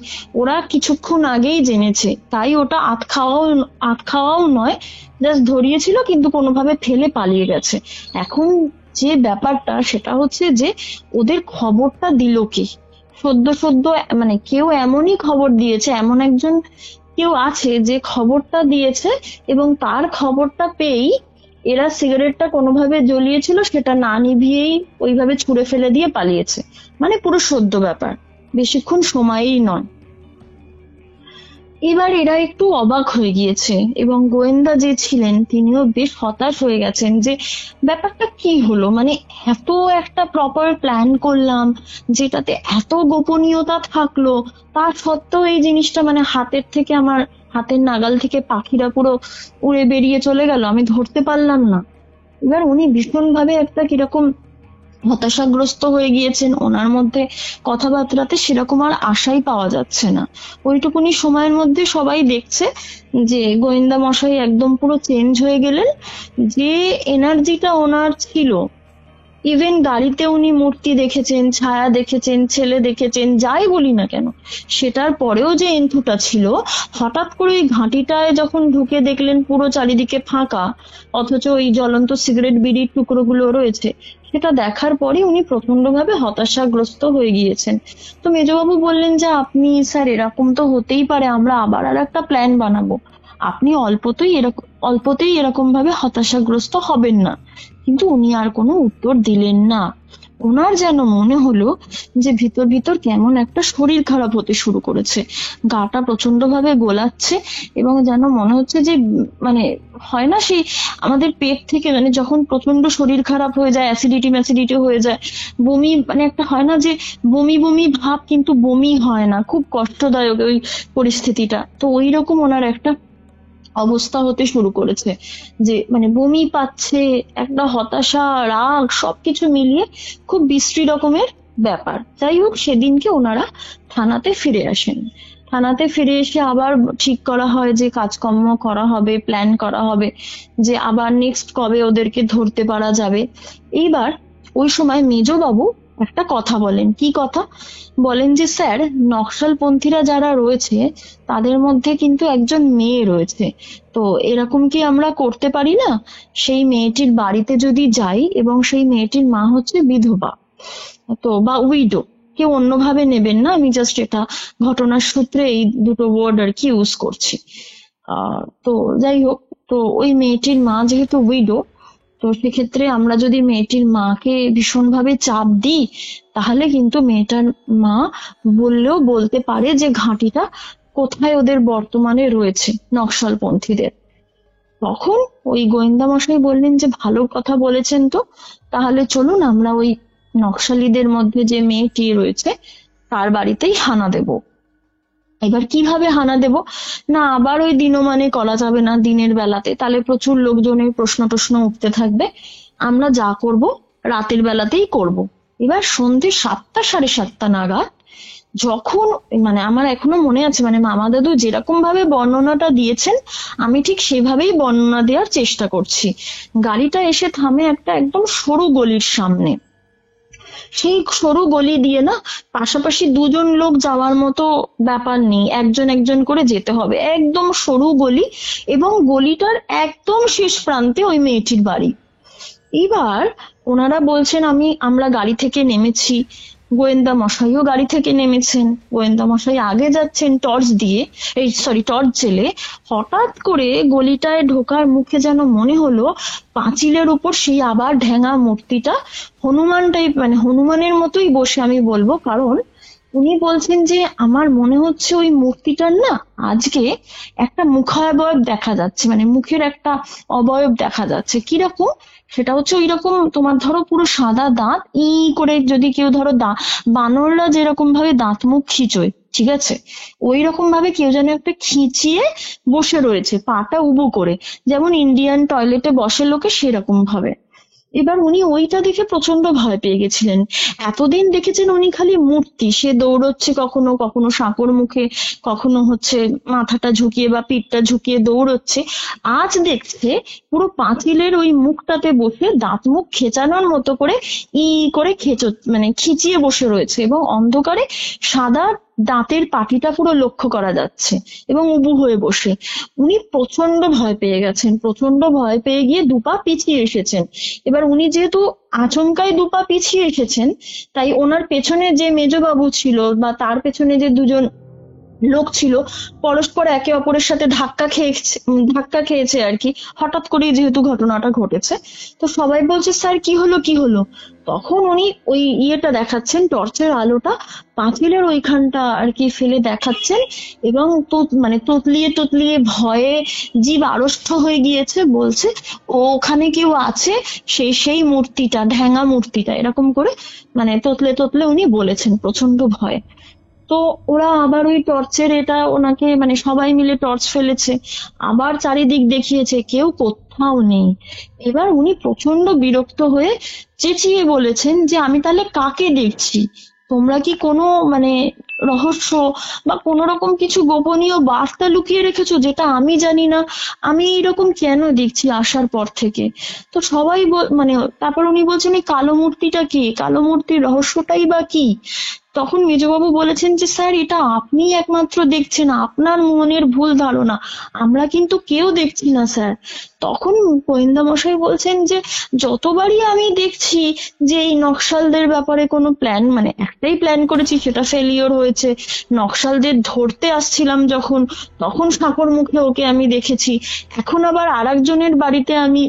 Speaker 4: ওরা কিছুক্ষণ আগেই জেনেছে, তাই ওটা আট খাওয়াও নয়, জাস্ট ধরিয়েছিল কিন্তু কোনোভাবে ফেলে পালিয়ে গেছে। এখন যে ব্যাপারটা সেটা হচ্ছে যে ওদের খবরটা দিল কে? সদ্য সদ্য মানে কেউ এমনই খবর দিয়েছে, এমন একজন কেউ আছে যে খবরটা দিয়েছে এবং তার খবরটা পেয়েই এরা সিগারেটটা কোনোভাবে জ্বলিয়েছিল, সেটা না নিভিয়েই ওইভাবে ছুঁড়ে ফেলে দিয়ে পালিয়েছে। মানে পুরো সদ্য ব্যাপার, বেশিক্ষণ সময়ই নয়। এবার এরা একটু অবাক হয়ে গিয়েছে এবং গোয়েন্দা যে ছিলেন তিনিও বেশ হতাশ হয়ে গেছেন যে ব্যাপারটা কি হলো, মানে এত একটা প্রপার প্ল্যান করলাম যেটাতে এত গোপনীয়তা থাকলো, তা সত্ত্বেও এই জিনিসটা মানে আমার হাতের নাগাল থেকে পাখিরা পুরো উড়ে বেরিয়ে চলে গেল, আমি ধরতে পারলাম না। এবার উনি ভীষণভাবে একটা কিরকম হতাশাগ্রস্ত হয়ে গিয়েছেন, ওনার মধ্যে কথাবার্তাতে সেরকম আর আশাই পাওয়া যাচ্ছে না। ওইটুকুনি সময়ের মধ্যে সবাই দেখছে যে গোয়েন্দা মশাই একদম পুরো চেঞ্জ হয়ে গেলেন, যে এনার্জিটা ওনার ছিল, ইভেন গাড়িতে উনি মূর্তি দেখেছেন, ছায়া দেখেছেন, ছেলে দেখেছেন, যাই বলি না কেন, সেটার পরেও যে এন্থুটা ছিল, হঠাৎ করে ওই ঘাঁটিটায় যখন ঢুকে দেখলেন পুরো চারিদিকে ফাঁকা, অথচ ওই জ্বলন্ত সিগারেট বিড়ির টুকরোগুলো রয়েছে, সেটা দেখার পরে উনি প্রচন্ডভাবে হতাশাগ্রস্ত হয়ে গিয়েছেন। তো মেজবাবু বললেন যে আপনি স্যার, এরকম তো হতেই পারে, আমরা আবার আর একটা প্ল্যান বানাবো, আপনি অল্পতেই এরকম ভাবে হতাশাগ্রস্ত হবেন না। কিন্তু উনি আর কোনো উত্তর দিলেন না। ওনার যেন মনে হলো যে ভিতর ভিতর কেমন একটা শরীর খারাপ হতে শুরু করেছে, গাটা প্রচন্ড ভাবে গোলাচ্ছে এবং যেন মনে হচ্ছে যে মানে হয় না সেই আমাদের পেট থেকে মানে যখন প্রচন্ড শরীর খারাপ হয়ে যায়, অ্যাসিডিটি হয়ে যায়, বমি মানে একটা হয় না যে বমি বমি ভাব, কিন্তু বমি হয় না, খুব কষ্টদায়ক ওই পরিস্থিতিটা। তো ওই রকম ওনার একটা অবস্থা হতে শুরু করেছে, যে মানে বমি পাচ্ছে, একটা হতাশা, রাগ, সবকিছু মিলিয়ে খুব বিশ্রী রকমের ব্যাপার। যাই হোক, সেদিনকে ওনারা থানাতে ফিরে আসেন। থানাতে ফিরে এসে আবার ঠিক করা হয় যে কাজকর্ম করা হবে, প্ল্যান করা হবে যে আবার নেক্সট কবে ওদেরকে ধরতে পারা যাবে। এইবার ওই সময় মেজবাবু একটা কথা বলেন। কি কথা বলেন? যে স্যার, নকশালপন্থীরা যারা রয়েছে তাদের মধ্যে কিন্তু একজন মেয়ে রয়েছে, তো এরকম কি আমরা করতে পারি না, সেই মেয়েটির বাড়িতে যদি যাই, এবং সেই মেয়েটির মা হচ্ছে বিধবা, তো বা উইডো, কেউ অন্যভাবে নেবেন না, আমি জাস্ট এটা ঘটনার সূত্রে এই দুটো ওয়ার্ড আর কি ইউজ করছি। তো যাই হোক, তো ওই মেয়েটির মা যেহেতু উইডো, তো সেক্ষেত্রে আমরা যদি মেয়েটির মাকে ভীষণভাবে চাপ দিই, তাহলে কিন্তু মেয়েটার মা বললেও বলতে পারে যে ঘাঁটিটা কোথায় ওদের বর্তমানে রয়েছে নকশালপন্থীদের। তখন ওই গোয়েন্দা মশাই বললেন যে ভালো কথা বলেছেন, তো তাহলে চলুন আমরা ওই নকশালীদের মধ্যে যে মেয়েটি রয়েছে তার বাড়িতেই হানা দেব। এবার কিভাবে হানা দেব না, আবার ওই দিনমানে করা যাবে না, দিনের বেলাতে তাহলে প্রচুর লোকজনের প্রশ্ন উঠতে থাকবে, আমরা যা করব রাতের বেলাতেই করব। এবার সন্ধে 7টা 7:30 নাগাদ, যখন মানে আমার এখনো মনে আছে, মানে মামা দাদু যেরকম ভাবে বর্ণনাটা দিয়েছেন আমি ঠিক সেভাবেই বর্ণনা দেওয়ার চেষ্টা করছি। গাড়িটা এসে থামে একটা একদম সরু গলির সামনে। সেই সরু গলি দিয়ে না পাশাপাশি দুজন লোক যাওয়ার মতো ব্যাপার নেই, একজন একজন করে যেতে হবে, একদম সরু গলি, এবং গলিটার একদম শেষ প্রান্তে ওই মেয়েটির বাড়ি। এবার ওনারা বলছেন আমরা গাড়ি থেকে নেমেছি, গোয়েন্দা মশাইও গাড়ি থেকে নেমেছেন, গোয়েন্দা মশাই আগে যাচ্ছেন টর্চ জেলে। হঠাৎ করে গলিটায় ঢোকার মুখে যেন মনে হলো পাঁচিলের উপর সেই আবার ঢেঙা মূর্তিটা হনুমান টাইপ, মানে হনুমানের মতোই বসে, আমি বলবো, কারণ উনি বলছেন যে আমার মনে হচ্ছে ওই মূর্তিটার না আজকে একটা মুখাবয়ব দেখা যাচ্ছে, মানে মুখের একটা অবয়ব দেখা যাচ্ছে। কিরকম? সেটা হচ্ছে ওই রকম তোমার ধরো পুরো সাদা দাঁত, করে যদি কেউ ধরো বানররা যেরকম ভাবে দাঁত মুখ খিচোয়, ঠিক আছে, ওই রকম ভাবে কেউ যেন একটা খিচিয়ে বসে রয়েছে, পাটা উবু করে, যেমন ইন্ডিয়ান টয়লেটে বসে লোকে সেরকম ভাবে। এবার উনি ওইটা দেখে প্রচন্ড ভয় পেয়ে গেছিলেন। এতদিন দেখেছেন উনি খালি মূর্তি, সে দৌড়চ্ছে কখনো কখনো সাঁকোর মুখে, কখনো হচ্ছে মাথাটা ঝুঁকিয়ে বা পিঠটা ঝুঁকিয়ে দৌড়চ্ছে। আজ দেখছে পুরো পাঁচিলের ওই মুখটাতে বসে দাঁত মুখ খেচানোর মতো করে করে খিচিয়ে বসে রয়েছে, এবং অন্ধকারে সাদা দাঁতের পাটিটা পুরো লক্ষ্য করা যাচ্ছে এবং উবু হয়ে বসে। উনি প্রচন্ড ভয় পেয়ে গেছেন, প্রচন্ড ভয় পেয়ে গিয়ে দুপা পিছিয়ে এসেছেন। এবার উনি যেহেতু আচমকাই দুপা পিছিয়ে এসেছেন, তাই ওনার পেছনে যে মেজবাবু ছিল বা তার পেছনে যে দুজন লোক ছিল, পরস্পর একে অপরের সাথে ধাক্কা খেয়েছে আর কি, হঠাৎ করেই যেহেতু ঘটনাটা ঘটেছে। তো সবাই বলছে স্যার কি হলো কি হলো। তখন উনি ওই ইয়েটা দেখাচ্ছেন, টর্চের আলোটা পাঁচিলের ওইখানটা আর কি ফেলে দেখাচ্ছেন, এবং ততলিয়ে ততলিয়ে ভয়ে জীব আড়ষ্ট হয়ে গিয়েছে, বলছে ওখানে কেউ আছে, সেই মূর্তিটা, ঢ্যাঙা মূর্তিটা, এরকম করে ততলে ততলে উনি বলেছেন প্রচন্ড ভয়ে। তো ওরা আবার ওই টর্চের ওনাকে সবাই মিলে টর্চ ফেলেছে, আবার চারিদিক দেখিয়েছে, কেউ কোথাও নেই। এবার উনি প্রচন্ড বিরক্ত হয়ে চেঁচিয়ে বলেছেন যে আমি তাহলে কাকে দেখছি, তোমরা কি কোনো রহস্য বা কোন রকম কিছু গোপনীয় বার্তা লুকিয়ে রেখেছো যেটা আমি জানি না, আমি এরকম কেন দেখছি আসার পর থেকে। তো সবাই তারপর উনি বলছেন এই কালো মূর্তিটা কি, কালো মূর্তির রহস্যটাই বা কি। তখন মেজবাবু বলেছেন যে স্যার এটা আপনি একমাত্র দেখছেন, আপনার মনের ভুল ধারণা, আমরা কিন্তু কেউ দেখছি না স্যার। তখন গোয়েন্দা মশাই বলছেন যে যতবারই আমি দেখছি যে এই নকশালদের ব্যাপারে কোনো প্ল্যান, একটাই প্ল্যান করেছি, সেটা ফেলিওর হয়েছে। নকশালদের ধরতে আসছিলাম যখন, তখন সাঁকোর মুখে ওকে আমি দেখেছি। এখন আবার আরেকজনের বাড়িতে আমি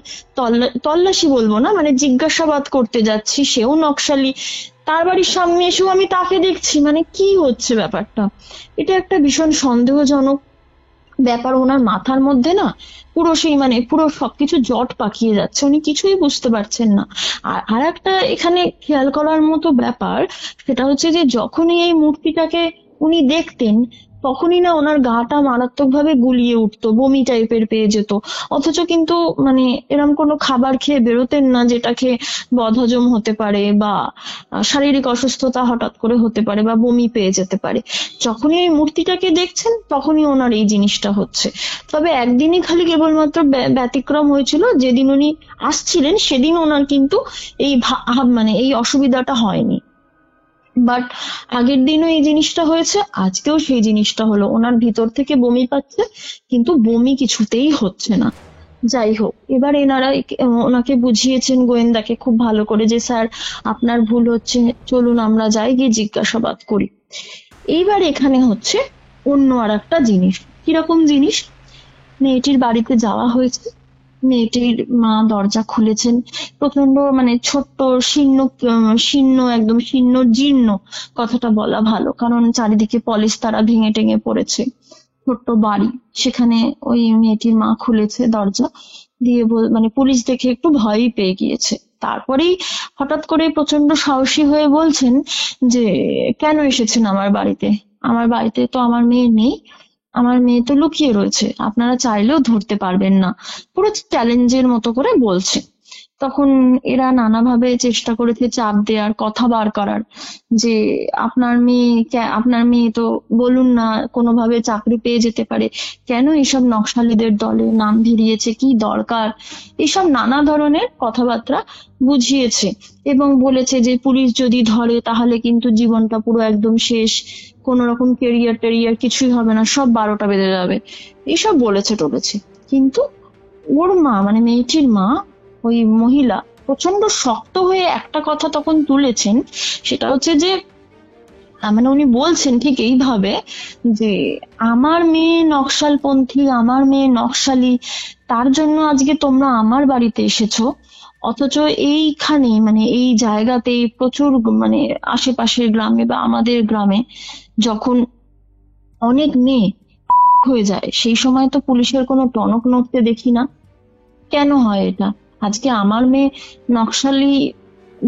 Speaker 4: তল্লাশি বলবো না, জিজ্ঞাসাবাদ করতে যাচ্ছি, সেও নকশালি, তার বাড়ির সামনে এসেও আমি তাকে দেখছি। কি হচ্ছে ব্যাপারটা? এটা একটা ভীষণ সন্দেহজনক ব্যাপার। ওনার মাথার মধ্যে না পুরো সেই পুরো সবকিছু জট পাকিয়ে যাচ্ছে, উনি কিছুই বুঝতে পারছেন না। আর একটা এখানে খেয়াল করার মতো ব্যাপার, সেটা হচ্ছে যে যখনই এই মূর্তিটাকে উনি দেখতেন, তখনই না ওনার গাটা মারাত্মক ভাবে গুলিয়ে উঠতো, বমি টাইপের পেয়ে যেত। অথচ কিন্তু এরম কোনো খাবার খেয়ে বেরোতেন না যেটা খেয়ে বদহজম হতে পারে বা শারীরিক অসুস্থতা হঠাৎ করে হতে পারে বা বমি পেয়ে যেতে পারে। যখনই এই মূর্তিটাকে দেখছেন তখনই ওনার এই জিনিসটা হচ্ছে। তবে একদিনই খালি কেবলমাত্র ব্যতিক্রম হয়েছিল, যেদিন উনি আসছিলেন সেদিন ওনার কিন্তু এই এই অসুবিধাটা হয়নি। বাট আগের দিনও এই জিনিসটা হয়েছে, আজকেও সেই জিনিসটা হলো। ওনার ভিতর থেকে বমি পাচ্ছে, কিন্তু বমি কিছুতেই হচ্ছে না। যাই হোক, এবার এনারা ওনাকে বুঝিয়েছেন, গোয়েন্দাকে খুব ভালো করে, যে স্যার আপনার ভুল হচ্ছে, চলুন আমরা যাই, গিয়ে জিজ্ঞাসাবাদ করি। এইবার এখানে হচ্ছে অন্য আর একটা জিনিস। কিরকম জিনিস? মেয়েটির বাড়িতে যাওয়া হয়েছে, মেয়েটির মা দরজা খুলেছেন, প্রচন্ড ছোট্ট শীর্ণ একদম শীর্ণ জীর্ণ, কথাটা বলা ভালো, কারণ চারিদিকে পলিশ তারা ভেঙে টেঙে পড়েছে, ছোট্ট বাড়ি। সেখানে ওই মেয়েটির মা খুলেছে দরজা দিয়ে, পুলিশ দেখে একটু ভয়ই পেয়ে গিয়েছে। তারপরেই হঠাৎ করে প্রচন্ড সাহসী হয়ে বলছেন যে কেন এসেছেন আমার বাড়িতে? আমার বাড়িতে তো আমার মেয়ে নেই, আমার মেয়ে তো লুকিয়ে রয়েছে, আপনারা চাইলেও ধরতে পারবেন না, পুরো চ্যালেঞ্জের মতো করে বলছে। তখন এরা নানাভাবে চেষ্টা করেছে চাপ দেওয়ার, কথা বার করার, যে আপনার মেয়ে তো বলুন না, কোনোভাবে চাকরি পেয়ে যেতে পারে, কেন এইসব নকশালীদের দলে নাম ভিড়িয়েছে, কি দরকার, এইসব নানা ধরনের কথাবার্তা বুঝিয়েছে, এবং বলেছে যে পুলিশ যদি ধরে তাহলে কিন্তু জীবনটা পুরো একদম শেষ, কোন রকম কেরিয়ার কিছুই হবে না, সব 12টা বেজে যাবে, এইসব বলেছে টলেছে। কিন্তু ওর মা, মেয়েটির মা, ওই মহিলা প্রচন্ড শক্ত হয়ে একটা কথা তখন তুলেছেন, সেটা হচ্ছে যে উনি বলছেন ঠিক এইভাবে যে আমার মেয়ে নকশালপন্থী, আমার মেয়ে নকশালি, তার জন্য আজকে তোমরা আমার বাড়িতে এসেছো, অথচ এইখানে এই জায়গাতে প্রচুর আশেপাশের গ্রামে বা আমাদের গ্রামে যখন অনেক মেয়ে হয়ে যায়, সেই সময় তো পুলিশের কোনো টনক নড়তে দেখি না। কেন হয় এটা? আজকে আমার মেয়ে নকশালি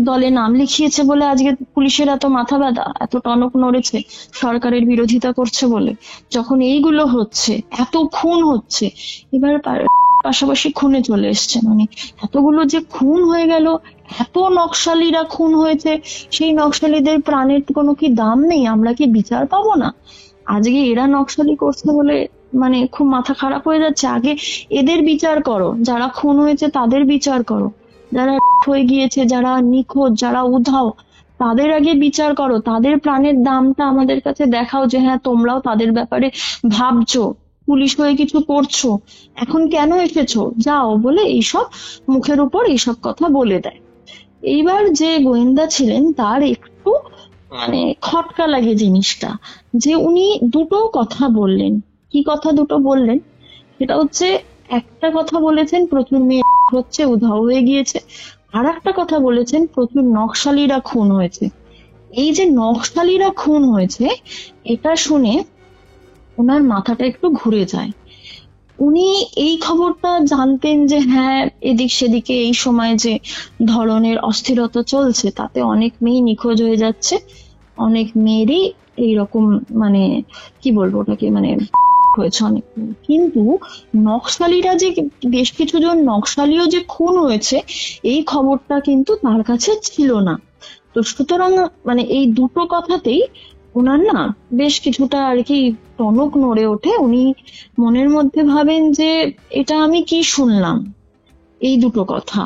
Speaker 4: দলে নাম লিখিয়েছে বলে আজকে পুলিশের এত মাথা ব্যথা, এত টনক নড়েছে, সরকারের বিরোধিতা করছে বলে। যখন এইগুলো হচ্ছে, এত খুন হচ্ছে, এবার পাশাপাশি খুনে চলে এসছেন উনি। এতগুলো যে খুন হয়ে গেল, এত নকশালীরা খুন হয়েছে, সেই নকশালীদের প্রাণের কোনো কি দাম নেই? আমরা কি বিচার পাবো না? আজকে এরা নকশালি করছে বলে মানে খুব মাথা খারাপ হয়ে যাচ্ছে। আগে এদের বিচার করো, যারা খুন হয়েছে তাদের বিচার করো, যারা হয়ে গিয়েছে, যারা নিখোঁজ, যারা উধাও, তাদের আগে বিচার করো, তাদের প্রাণের দামটা আমাদের কাছে দেখাও যে হ্যাঁ তোমরাও তাদের ব্যাপারে ভাবছো, পুলিশ হয়ে কিছু করছো, এখন কেন এসেছো, যাও বলে এইসব মুখের উপর এইসব কথা বলে দেয়। এইবার যে গোয়েন্দা ছিলেন তার একটু মানে খটকা লাগে জিনিসটা, যে উনি দুটো কথা বললেন। কি কথা দুটো বললেন সেটা হচ্ছে, একটা কথা বলেছেন প্রচুর মেয়ে হচ্ছে, উধাও হয়ে গিয়েছে, আর একটা কথা বলেছেন প্রচুর নকশালীরা খুন হয়েছে। এই যে নকশালীরা খুন হয়েছে এটা শুনে ওনার মাথাটা একটু ঘুরে যায়। উনি এই খবরটা জানতেন যে হ্যাঁ এদিক সেদিকে এই সময় যে ধরনের অস্থিরতা চলছে তাতে অনেক মেয়ে নিখোঁজ হয়ে যাচ্ছে, অনেক মেয়েরই এইরকম মানে কি বলবো ওটাকে মানে হয়েছে অনেক মেয়ে। কিন্তু নকশালীরা যে বেশ কিছু জন নকশালীও যে খুন হয়েছে এই খবরটা কিন্তু তার কাছে ছিল না। তো সুতরাং মানে এই দুটো কথাতেই ওনার না বেশ কিছুটা আর কি টনক নড়ে ওঠে। উনি মনের মধ্যে ভাবেন যে এটা আমি কি শুনলাম, এই দুটো কথা।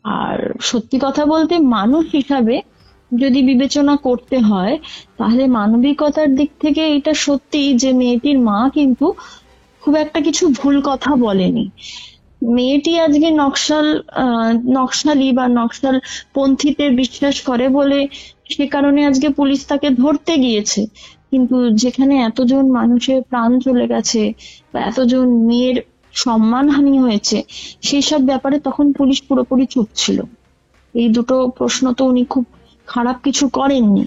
Speaker 4: আর সত্যি কথা বলতে মানুষ হিসাবে যদি বিবেচনা করতে হয় তাহলে মানবিকতার দিক থেকে এটা সত্যি যে মেয়েটির মা কিন্তু খুব একটা কিছু ভুল কথা বলেনি। মেয়েটি আজকে নকশালি বা নকশাল পন্থীতে বিশ্বাস করে বলে সে কারণে আজকে পুলিশ তাকে ধরতে গিয়েছে, কিন্তু যেখানে এতজন মানুষের প্রাণ চলে গেছে বা এতজন মেয়ের সম্মানহানি হয়েছে সেই সব ব্যাপারে তখন পুলিশ পুরোপুরি চুপ ছিল। এই দুটো প্রশ্ন তো উনি খুব খারাপ কিছু করেননি।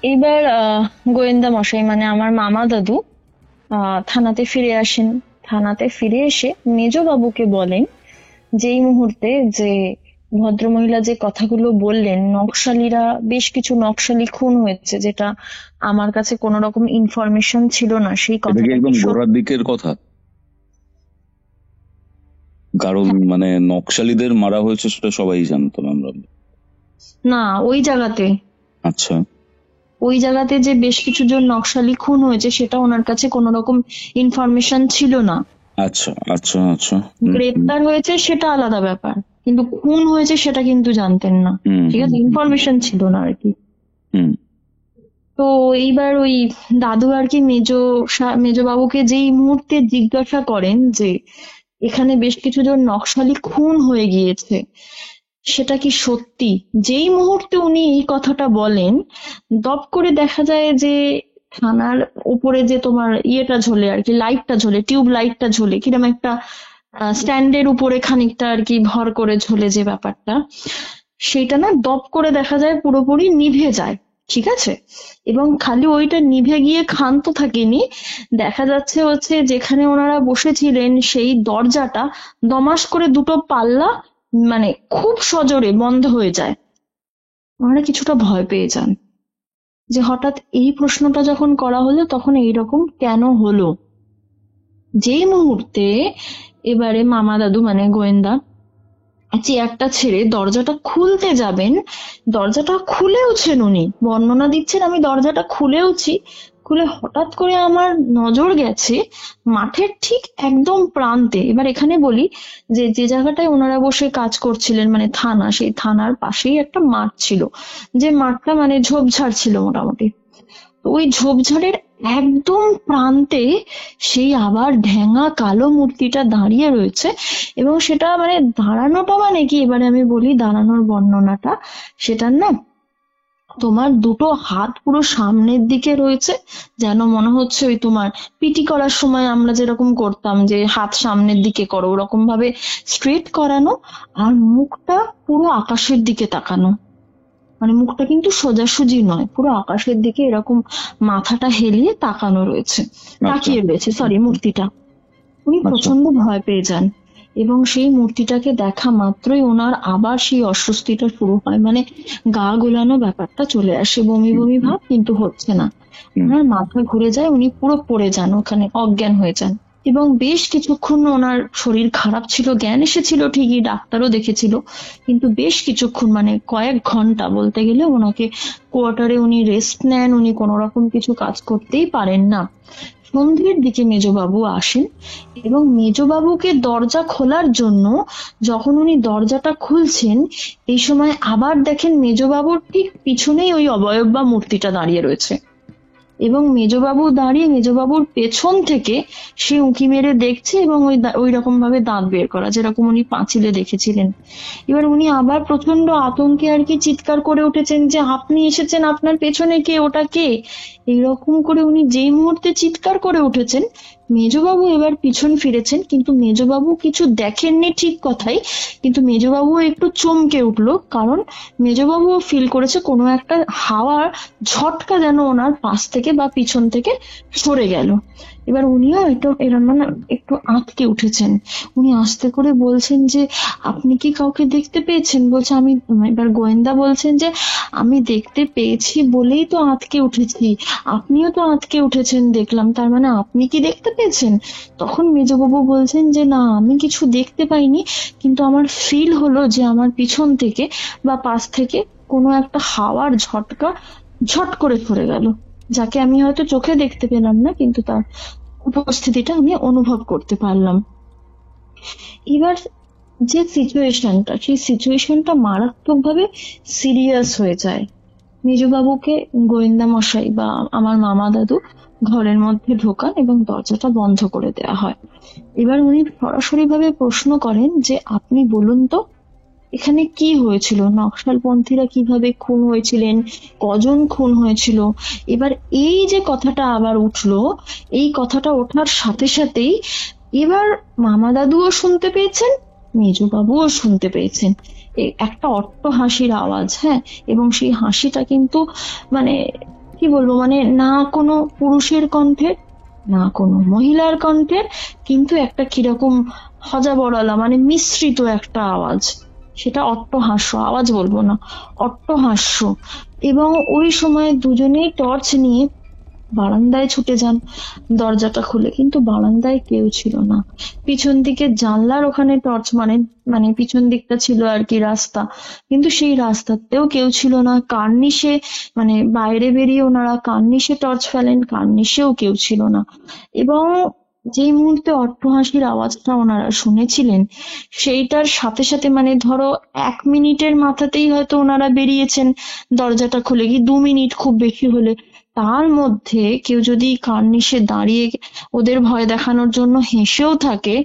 Speaker 4: এবার গোয়েন্দা মশাই মানে আমার মামা দাদু থানাতে ফিরে আসেন। থানাতে ফিরে এসে মেজবাবুকে বলেন যেই মুহূর্তে যে ভদ্রমহিলা যে কথাগুলো বললেন, নকশালীরা বেশ কিছু নকশালি খুন হয়েছে, যেটা আমার কাছে কোনো রকম ইনফরমেশন ছিল না, সেই
Speaker 3: এটা কি
Speaker 4: কথাটা
Speaker 3: একদম গোড়ার দিকের কথা? কারণ মানে নকশালীদের মারা হয়েছে সেটা সবাই জানতাম আমরা।
Speaker 4: না, ওই জায়গাতে
Speaker 3: আচ্ছা,
Speaker 4: ওই জায়গাতে যে বেশ কিছু জন নকশালি খুন হয়েছে সেটা ওনার কাছে কোনো রকম ইনফরমেশন ছিল না।
Speaker 3: আচ্ছা, আচ্ছা, আচ্ছা।
Speaker 4: গ্রেপ্তার হয়েছে সেটা আলাদা ব্যাপার, কিন্তু খুন হয়েছে সেটা কিন্তু জানতেন না। ঠিক আছে, ইনফরমেশন ছিল না আর কি। তো এইবার ওই দাদু আর কি মেজবাবুকে যেই মুহূর্তে জিজ্ঞাসা করেন যে এখানে বেশ কিছু জন নকশালি খুন হয়ে গিয়েছে সেটা কি সত্যি, যেই মুহূর্তে উনি এই কথাটা বলেন দপ করে দেখা যায় যে থানার উপরে যে তোমার ইয়েটা ঝোলে আর কি, লাইটটা ঝোলে, টিউব লাইটটা ঝোলে, কিরকম একটা স্ট্যান্ডের উপরে খানিকটা আর কি ভর করে ঝোলে যে ব্যাপারটা, সেটা না দপ করে দেখা যায় পুরোপুরি নিভে যায়। ঠিক আছে, এবং খালি ওইটা নিভে গিয়ে ক্ষান্ত থাকেনি, দেখা যাচ্ছে হচ্ছে যেখানে ওনারা বসেছিলেন সেই দরজাটা দমাস করে দুটো পাল্লা মানে খুব সজোরে বন্ধ হয়ে যায়। ওনারা কিছুটা ভয় পেয়ে যান যে হঠাৎ এই প্রশ্নটা যখন করা হলো তখন এইরকম কেন হলো। যেই মুহূর্তে এবারে মামা দাদু মানে গোয়েন্দা চেয়ারটা ছেড়ে দরজাটা খুলতে যাবেন, দরজাটা খুলেওছেন, উনি বর্ণনা দিচ্ছেন আমি দরজাটা খুলেওছি, খুলে হঠাৎ করে আমার নজর গেছে মাঠের ঠিক একদম প্রান্তে। এবার এখানে বলি যে যে জায়গাটায় ওনারা বসে কাজ করছিলেন মানে থানা, সেই থানার পাশেই একটা মাঠ ছিল, যে মাঠটা মানে ঝোপঝাড় ছিল মোটামুটি। ওই ঝোপঝাড়ের একদম প্রান্তে সেই আবার ঢ্যাঙা কালো মূর্তিটা দাঁড়িয়ে রয়েছে, এবং সেটা মানে দাঁড়ানোটা মানে কি, এবারে আমি বলি দাঁড়ানোর বর্ণনাটা, সেটার না তোমার দুটো হাত পুরো সামনের দিকে রয়েছে, যেন মনে হচ্ছে ওই তোমার পিটি করার সময় আমরা যেরকম করতাম যে হাত সামনের দিকে করো ওরকম ভাবে স্ট্রেট করানো, আর মুখটা পুরো আকাশের দিকে তাকানো, মানে মুখটা কিন্তু সোজাসুজি নয়, পুরো আকাশের দিকে এরকম মাথাটা হেলিয়ে তাকানো রয়েছে, তাকিয়ে রয়েছে সরি মূর্তিটা। উনি প্রচন্ড ভয় পেয়ে যান এবং সেই মূর্তিটাকে দেখা মাত্রই ওনার আবার সেই অস্বস্তিটা শুরু হয়, মানে গা গোলানো ব্যাপারটা চলে আসে, বমি বমি ভাব কিন্তু হচ্ছে না, ওনার মাথা ঘুরে যায়, উনি পুরো পড়ে যান, ওখানে অজ্ঞান হয়ে যান। এবং বেশ কিছুক্ষণ ওনার শরীর খারাপ ছিল, জ্ঞান এসেছিল ঠিকই, ডাক্তারও দেখেছিল, কিন্তু বেশ কিছুক্ষণ মানে কয়েক ঘন্টা বলতে গেলে ওনাকে কোয়ার্টারে উনি রেস্ট নেন, উনি কোনো রকম কিছু কাজ করতেই পারেন না। সন্ধ্যের দিকে মেজবাবু আসেন এবং মেজবাবুকে দরজা খোলার জন্য যখন উনি দরজাটা খুলছেন, এই সময় আবার দেখেন মেজবাবুর ঠিক পিছনেই ওই অবয়ব বা মূর্তিটা দাঁড়িয়ে রয়েছে এবং মেজবাবু দাঁড়িয়ে মেজবাবুর পেছন থেকে সে উঁকি মেরে দেখছে এবং ওই রকম ভাবে দাঁত বের করা, যেরকম উনি পাঁচিলে দেখেছিলেন। এবার উনি আবার প্রচন্ড আতঙ্কে আর কি চিৎকার করে উঠেছেন যে আপনি এসেছেন, আপনার পেছনে কে, ওটা কে? এইরকম করে উনি যেই মুহূর্তে চিৎকার করে উঠেছেন, মেজবাবু এবার পিছন ফিরেছেন, কিন্তু মেজবাবু কিছু দেখেননি ঠিক কথাই, কিন্তু মেজবাবু একটু চমকে উঠলো, কারণ মেজবাবু ফিল করেছে কোনো একটা হাওয়ার ঝটকা যেন ওনার পাশ থেকে বা পিছন থেকে সরে গেল। এবার উনিও একটু এরম মানে একটু আঁতকে উঠেছেন। উনি আস্তে করে বলছেন যে আপনি কি কাউকে দেখতে পেয়েছেন? বলছে আমি। এবার গোয়েন্দা বলছেন যে আমি দেখতে পেয়েছি বলেই তো আঁতকে উঠেছি, আপনিও তো আঁতকে উঠেছেন দেখলাম, তার মানে আপনি কি দেখতে পেয়েছেন? তখন মেজবাবু বলছেন যে না, আমি কিছু দেখতে পাইনি, কিন্তু আমার ফিল হলো যে আমার পিছন থেকে বা পাশ থেকে কোনো একটা হাওয়ার ঝটকা ঝট করে সরে গেল, যাকে আমি হয়তো চোখে দেখতে পেলাম না, কিন্তু তার উপস্থিতিটা আমি অনুভব করতে পারলাম। এবার যে সিচুয়েশনটা, সেই সিচুয়েশনটা মারাত্মকভাবে সিরিয়াস হয়ে যায়। মেজবাবুকে গোয়েন্দা মশাই বা আমার মামা দাদু ঘরের মধ্যে ঢোকান এবং দরজাটা বন্ধ করে দেওয়া হয়। এবার উনি সরাসরি ভাবে প্রশ্ন করেন যে আপনি বলুন তো, এখানে কি হয়েছিল? নকশালপন্থীরা কিভাবে খুন হয়েছিলেন, কজন খুন হয়েছিল? এবার এই যে কথাটা আবার উঠলো, এই কথাটা ওঠার সাথে সাথেই এবার মামা দাদুও শুনতে পেয়েছেন, মেজবাবুও শুনতে পেয়েছেন একটা অট্ট হাসির আওয়াজ। হ্যাঁ, এবং সেই হাসিটা কিন্তু মানে কি বলবো, মানে না কোনো পুরুষের কণ্ঠের, না কোনো মহিলার কণ্ঠের, কিন্তু একটা কিরকম হজাবড়ালা মানে মিশ্রিত একটা আওয়াজ। সেটা অট্টহাস্য, আওয়াজ বলবো না, অট্টহাস্য। এবং ওই সময় দুজনেই টর্চ নিয়ে বারান্দায় ছুটে যান দরজাটা খুলে, কিন্তু বারান্দায় কেউ ছিল না। পিছন দিকে জানলার ওখানে টর্চ মানে মানে পিছন দিকটা ছিল আর কি রাস্তা, কিন্তু সেই রাস্তাতেও কেউ ছিল না। কার্নিশে মানে বাইরে বেরিয়ে ওনারা কার্নিশে টর্চ ফেলেন, কার্নিশেও কেউ ছিল না। এবং যেই মুহূর্তে অট্টহাসির আওয়াজটা ওনারা শুনেছিলেন, সেইটার সাথে সাথে মানে ধরো 1 মিনিটের মাথাতেই হয়তো ওনারা বেরিয়েছেন দরজাটা খুলে, কি 2 মিনিট খুব বেশি হলে। তার মধ্যে কেউ যদি কার্নিশে দাঁড়িয়ে ওদের ভয় দেখানোর জন্য হেসেও থাকে,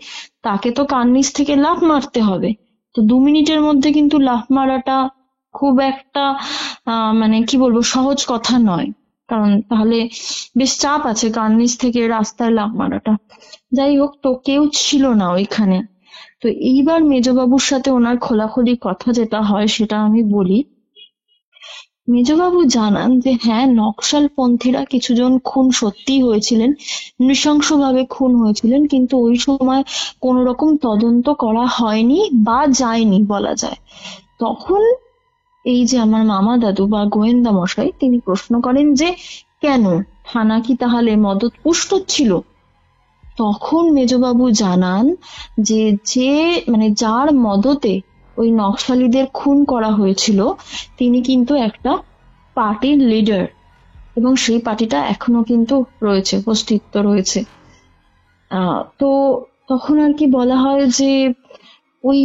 Speaker 4: তাকে তো কার্নিশ থেকে লাফ মারতে হবে। তো 2 মিনিটের মধ্যে কিন্তু লাফ মারাটা খুব একটা মানে কি বলবো, সহজ কথা নয়, কারণ তাহলে বেশ চাপ আছে কার্নিশ থেকে রাস্তায় লাফ মারাটা। যাই হোক, তো কেউ ছিল না ওইখানে। তো এইবার মেজবাবুর সাথে ওনার খোলাখুলি কথা যেটা হয় সেটা আমি বলি। মেজবাবু জানান যে হ্যাঁ, নকশালপন্থীরা কিছুজন খুন সত্যিই হয়েছিলেন, নৃশংসভাবে খুন হয়েছিলেন, কিন্তু ওই সময় কোনো রকম তদন্ত করা হয়নি বা যায়নি বলা যায়। তখন এই যে আমার মামা দাদু বা গোয়েন্দা মশাই, তিনি প্রশ্ন করেন যে কেন, থানা কি তাহলে মদতপুষ্ট ছিল? তখন মেজবাবু জানান যে যে মানে যার মদতে ওই নকশালীদের খুন করা হয়েছিল, তিনি কিন্তু একটা পার্টির লিডার, এবং সেই পার্টিটা এখনো কিন্তু রয়েছে, অস্তিত্ব রয়েছে। তো তখন আর কি বলা হয় যে ওই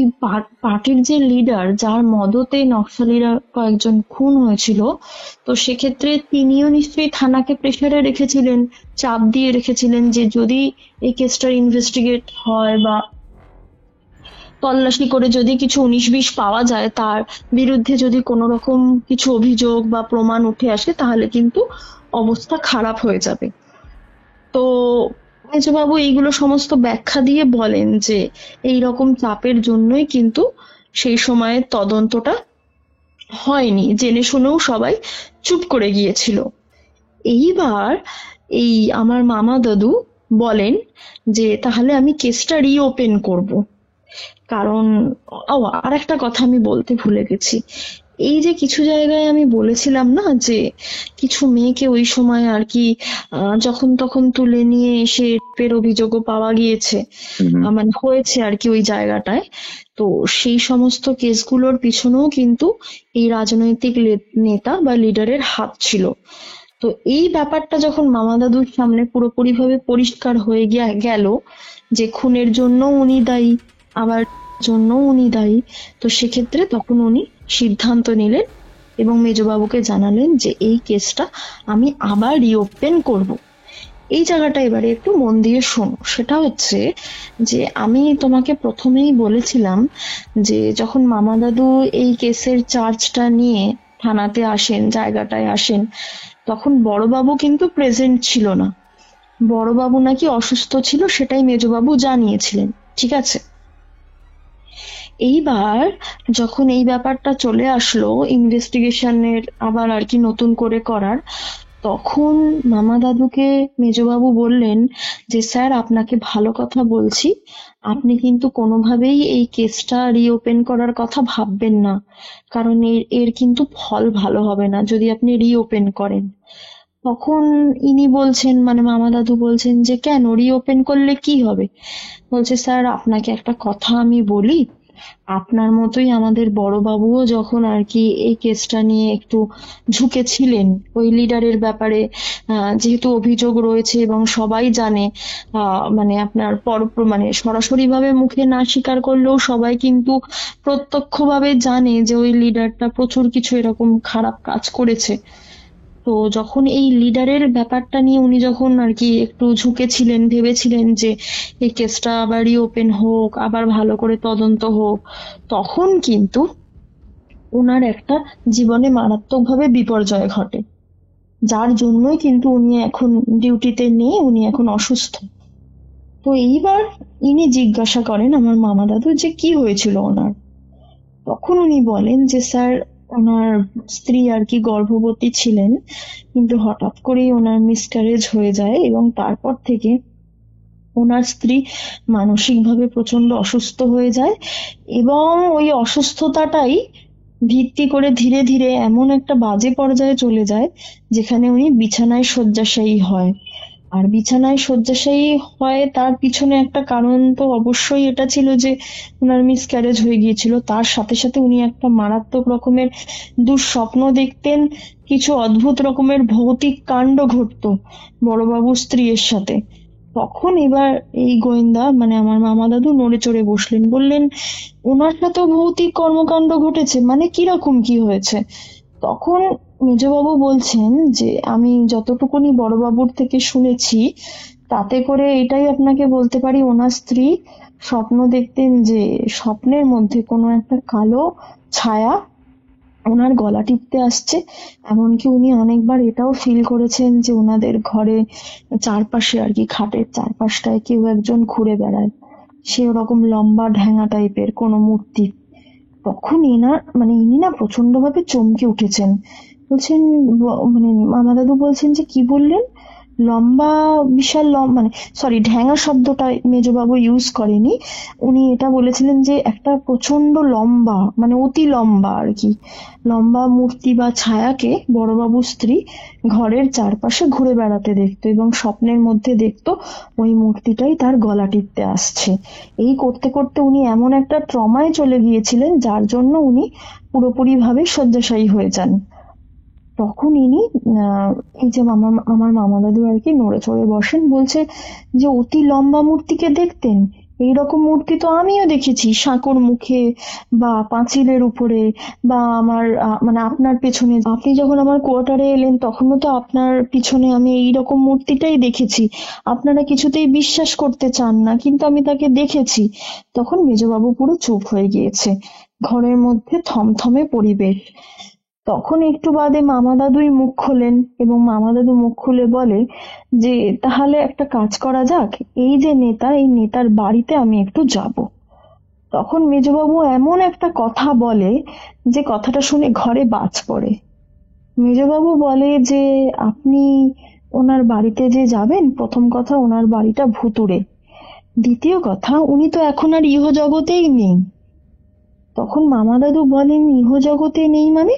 Speaker 4: পার্টির যে লিডার, যার মদতে নকশালীরা কয়েকজন খুন হয়েছিল, তো সেক্ষেত্রে তিনিও নিশ্চয়ই থানাকে প্রেসারে রেখেছিলেন, চাপ দিয়ে রেখেছিলেন যে যদি এই কেসটার ইনভেস্টিগেট হয় বা তল্লাশি করে যদি কিছু 19-20 পাওয়া যায়, তার বিরুদ্ধে যদি কোনো রকম কিছু অভিযোগ বা প্রমাণ উঠে আসে, তাহলে কিন্তু অবস্থা খারাপ হয়ে যাবে। তো মেজবাবু এইগুলো সমস্ত ব্যাখ্যা দিয়ে বলেন যে এই রকম চাপের জন্যই কিন্তু সেই সময়ে তদন্তটা হয়নি, জেনে শুনেও সবাই চুপ করে গিয়েছিল। এইবার এই আমার মামা দাদু বলেন যে তাহলে আমি কেসটা রিওপেন করব, কারণ আর একটা কথা আমি বলতে ভুলে গেছি। এই যে কিছু জায়গায় আমি বলেছিলাম না যে কিছু মেয়েকে ওই সময় আর কি যখন তখন তুলে নিয়ে এসে রেপের অভিযোগও পাওয়া গিয়েছে, মানে হয়েছে আর কি ওই জায়গাটায়। তো সেই সমস্ত কেসগুলোর পিছনেও কিন্তু এই রাজনৈতিক নেতা বা লিডারের হাত ছিল। তো এই ব্যাপারটা যখন মামা দাদুর সামনে পুরোপুরিভাবে পরিষ্কার হয়ে গেল যে খুনের জন্য উনি দায়ী, আবার জন্য উনি দায়ী, তো সেক্ষেত্রে তখন উনি সিদ্ধান্ত নিলেন এবং মেজবাবুকে জানালেন যে এই কেসটা আমি আবার রিওপেন করব। এই জায়গাটা এবারে একটু মন দিয়ে শোনো। সেটা হচ্ছে যে আমি তোমাকে প্রথমেই বলেছিলাম যে যখন মামা দাদু এই কেসের চার্জটা নিয়ে থানাতে আসেন, জায়গাটায় আসেন, তখন বড়বাবু কিন্তু প্রেজেন্ট ছিল না। বড়বাবু নাকি অসুস্থ ছিল, সেটাই মেজবাবু জানিয়েছিলেন, ঠিক আছে? এইবার যখন এই ব্যাপারটা চলে আসলো ইনভেস্টিগেশনের আবার আর কি নতুন করে করার, তখন মামা দাদুকে মেজবাবু বললেন যে স্যার আপনাকে ভালো কথা বলছি, আপনি কিন্তু কোনোভাবেই এই কেসটা রিওপেন করার কথা ভাববেন না, কারণ এর কিন্তু ফল ভালো হবে না যদি আপনি রিওপেন করেন। তখন ইনি বলছেন, মানে মামা দাদু বলছেন যে কেন রিওপেন করলে কি হবে? বলছে স্যার আপনাকে একটা কথা আমি বলি, আপনার মতোই আমাদের বড়বাবুও যখন আর কি এই কেসটা নিয়ে একটু ঝুঁকেছিলেন ওই লিডারের ব্যাপারে, যেহেতু অভিযোগ রয়েছে এবং সবাই জানে, মানে আপনার মানে সরাসরি ভাবে মুখে না স্বীকার করলেও সবাই কিন্তু প্রত্যক্ষভাবে জানে যে ওই লিডারটা প্রচুর কিছু এরকম খারাপ কাজ করেছে। তো যখন এই লিডারের ব্যাপারটা নিয়ে উনি যখন আর কি একটু ঝুঁকেছিলেন, ভেবেছিলেন যে এই কেসটা আবার রিওপেন হোক, আবার ভালো করে তদন্ত হোক, তখন কিন্তু ওনার একটা জীবনে মারাত্মকভাবে বিপর্যয় ঘটে, যার জন্যই কিন্তু উনি এখন ডিউটিতে নেই, উনি এখন অসুস্থ। তো এইবার ইনি জিজ্ঞাসা করেন আমার মামা দাদু যে কি হয়েছিল ওনার। তখন উনি বলেন যে স্যার ওনার স্ত্রী আর কি গর্ভবতী ছিলেন, কিন্তু হঠাৎ করেই ওনার মিসক্যারেজ হয়ে যায় এবং তারপর থেকে ওনার স্ত্রী মানসিকভাবে প্রচন্ড অসুস্থ হয়ে যায় এবং ওই অসুস্থতাটাই ভিত্তি করে ধীরে ধীরে এমন একটা বাজে পর্যায়ে চলে যায় যেখানে উনি বিছানায় শয্যাশায়ী হয়। আর বিছানায় শয্যাশায়ী হয় তার পিছনে একটা কারণ তো অবশ্যই এটা ছিল যে ওনার মিসক্যারেজ হয়ে গিয়েছিল, তার সাথে সাথে উনি একটা মারাত্মক রকমের দুঃস্বপ্ন দেখতেন, কিছু অদ্ভুত রকমের ভৌতিক কাণ্ড ঘটতো বড়বাবুর স্ত্রীর সাথে। তখন এবার এই গোয়েন্দা মানে আমার মামা দাদু নড়ে চড়ে বসলেন, বললেন ওনার সাথেও ভৌতিক কর্মকাণ্ড ঘটেছে, মানে কিরকম কি হয়েছে? তখন মেজবাবু বলছেন যে আমি যতটুকুনি বড়বাবুর থেকে শুনেছি তাতে করে এটাই আপনাকে বলতে পারি, ওনার স্ত্রী স্বপ্ন দেখতেন যে স্বপ্নের মধ্যে কোনো একটা কালো ছায়া ওনার গলা টিপতে আসছে। এমনকি উনি অনেকবার এটাও ফিল করেছেন যে ওনাদের ঘরে চারপাশে আর কি খাটের চারপাশটায় কেউ একজন ঘুরে বেড়ায়, সে ওরকম লম্বা ঢ্যাঙা টাইপের কোনো মূর্তি। তখন ইনি না প্রচন্ড ভাবে চমকে উঠেছেন, বলছেন মানে মামা দাদু বলছেন যে কি বললেন? লম্বা বিশাল মানে সরি, ঢ্যাঙা শব্দটা মেজবাবু ইউজ করেনি, উনি এটা বলেছিলেন যে একটা প্রচন্ড লম্বা মানে অতি লম্বা আর কি লম্বা মূর্তি বা ছায়াকে বড়বাবুর স্ত্রী ঘরের চারপাশে ঘুরে বেড়াতে দেখতো এবং স্বপ্নের মধ্যে দেখতো ওই মূর্তিটাই তার গলা টিপতে আসছে। এই করতে করতে উনি এমন একটা ট্রমায় চলে গিয়েছিলেন যার জন্য উনি পুরোপুরি ভাবে শয্যাশায়ী হয়ে যান। তখন ইনি এই যে আমার মামা দাদু আর কি নড়ে চড়ে বসেন, বলছে যে অতি লম্বা মূর্তিকে দেখতেন, এইরকম মূর্তি তো আমিও দেখেছি সাঁকোর মুখে বা পাঁচিলের উপরে বা আমার মানে আপনার পেছনে, আপনি যখন আমার কোয়ার্টারে এলেন তখনও তো আপনার পিছনে আমি এইরকম মূর্তিটাই দেখেছি, আপনারা কিছুতেই বিশ্বাস করতে চান না, কিন্তু আমি তাকে দেখেছি। তখন মেজবাবু পুরো চুপ হয়ে গিয়েছে, ঘরের মধ্যে থমথমে পরিবেশ। তখন একটু বাদে মামা দাদুই মুখ খোলেন এবং মামা দাদু মুখ খুলে বলে যে তাহলে একটা কাজ করা যাক, এই যে নেতা, এই নেতার বাড়িতে আমি একটু যাব। তখন মেজবাবু এমন একটা কথা বলে যে কথাটা শুনে ঘরে বাজ পড়ে। মেজবাবু বলে যে আপনি ওনার বাড়িতে যে যাবেন, প্রথম কথা ওনার বাড়িটা ভুতুড়ে, দ্বিতীয় কথা উনি তো এখন আর ইহজগতেই নেই। তখন মামা দাদু বলেন, ইহজগতে নেই মানে?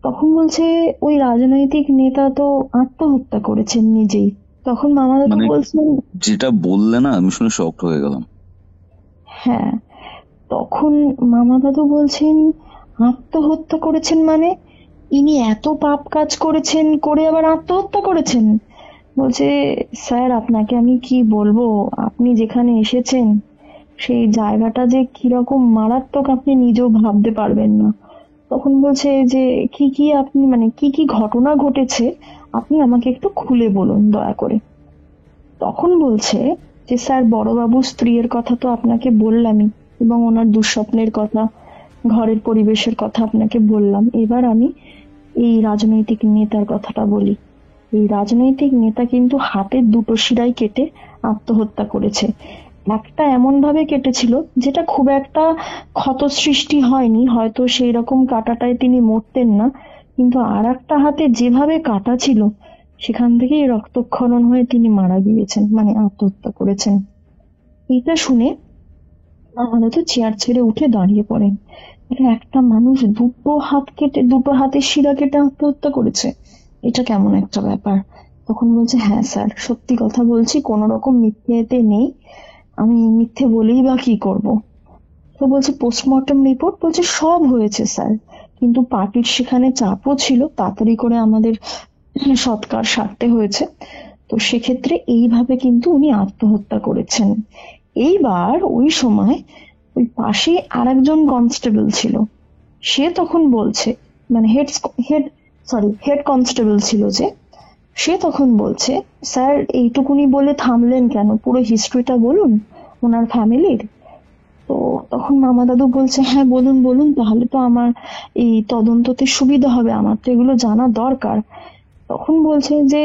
Speaker 4: তখন বলছে, ওই রাজনৈতিক নেতা তো আত্মহত্যা করেছেন নিজেই। তখন মামা দাদু
Speaker 3: মানে
Speaker 4: বলছেন,
Speaker 3: যেটা বললে না, আমি শুনে শকড হয়ে গেলাম।
Speaker 4: হ্যাঁ। তখন মামা দাদু বলছেন, আত্মহত্যা করেছেন মানে? ইনি এত পাপ কাজ করেছেন, করে আবার আত্মহত্যা করেছেন? বলছে, স্যার আপনাকে আমি কি বলবো, আপনি যেখানে এসেছেন সেই জায়গাটা যে কিরকম মারাত্মক আপনি নিজেও ভাবতে পারবেন না। তখন বলছে যে, কি কি আপনি মানে কি কি ঘটনা ঘটেছে আপনি আমাকে একটু খুলে বলুন দয়া করে। তখন বলছে যে, স্যার বড়বাবুর স্ত্রীর কথা তো আপনাকে বললামই, এবং ওনার দুঃস্বপ্নের কথা, ঘরের পরিবেশের কথা আপনাকে বললাম। এবার আমি এই রাজনৈতিক নেতার কথাটা বলি। এই রাজনৈতিক নেতা কিন্তু হাতের দুটো শিরাই কেটে আত্মহত্যা করেছে। একটা এমন ভাবে কেটেছিল যেটা খুব একটা ক্ষত সৃষ্টি হয়নি, হয়তো সেই রকম কাটাটায় তিনি মরতেন না, কিন্তু আর একটা হাতে যেভাবে কাটা ছিল সেখান থেকেই রক্তক্ষরণ হয়ে তিনি মারা গিয়েছেন, মানে আত্মহত্যা করেছেন। এটা শুনে আমরা তো চেয়ার ছেড়ে উঠে দাঁড়িয়ে পড়েন। এটা একটা মানুষ দুটো হাত কেটে, দুটো হাতের শিরা কেটে আত্মহত্যা করেছে, এটা কেমন একটা ব্যাপার? তখন বলছে, হ্যাঁ স্যার সত্যি কথা বলছি, কোনো রকম মিথ্যেতে নেই, আমি মিথ্যে বলেই বা কি করব। তো বলছে, পোস্টমর্টম রিপোর্ট? বলছে সব হয়েছে স্যার, কিন্তু পার্টির সেখানে চাপও ছিল, তাড়াতাড়ি করে আমাদের সৎকার সারতে হয়েছে, তো সেক্ষেত্রে এইভাবে কিন্তু উনি আত্মহত্যা করেছেন। এইবার ওই সময় ওই পাশে আরেকজন কনস্টেবল ছিল, সে তখন বলছে, মানে হেড কনস্টেবল ছিল যে, সে তখন বলছে, স্যার এইটুকুনি বলে থামলেন কেন, পুরো হিস্ট্রিটা বলুন ওনার ফ্যামিলির। তো তখন মামা দাদু বলছে, হ্যাঁ বলুন বলুন, তাহলে তো আমার এই তদন্ততে সুবিধা হবে, আমার তো এগুলো জানা দরকার। তখন বলছে যে,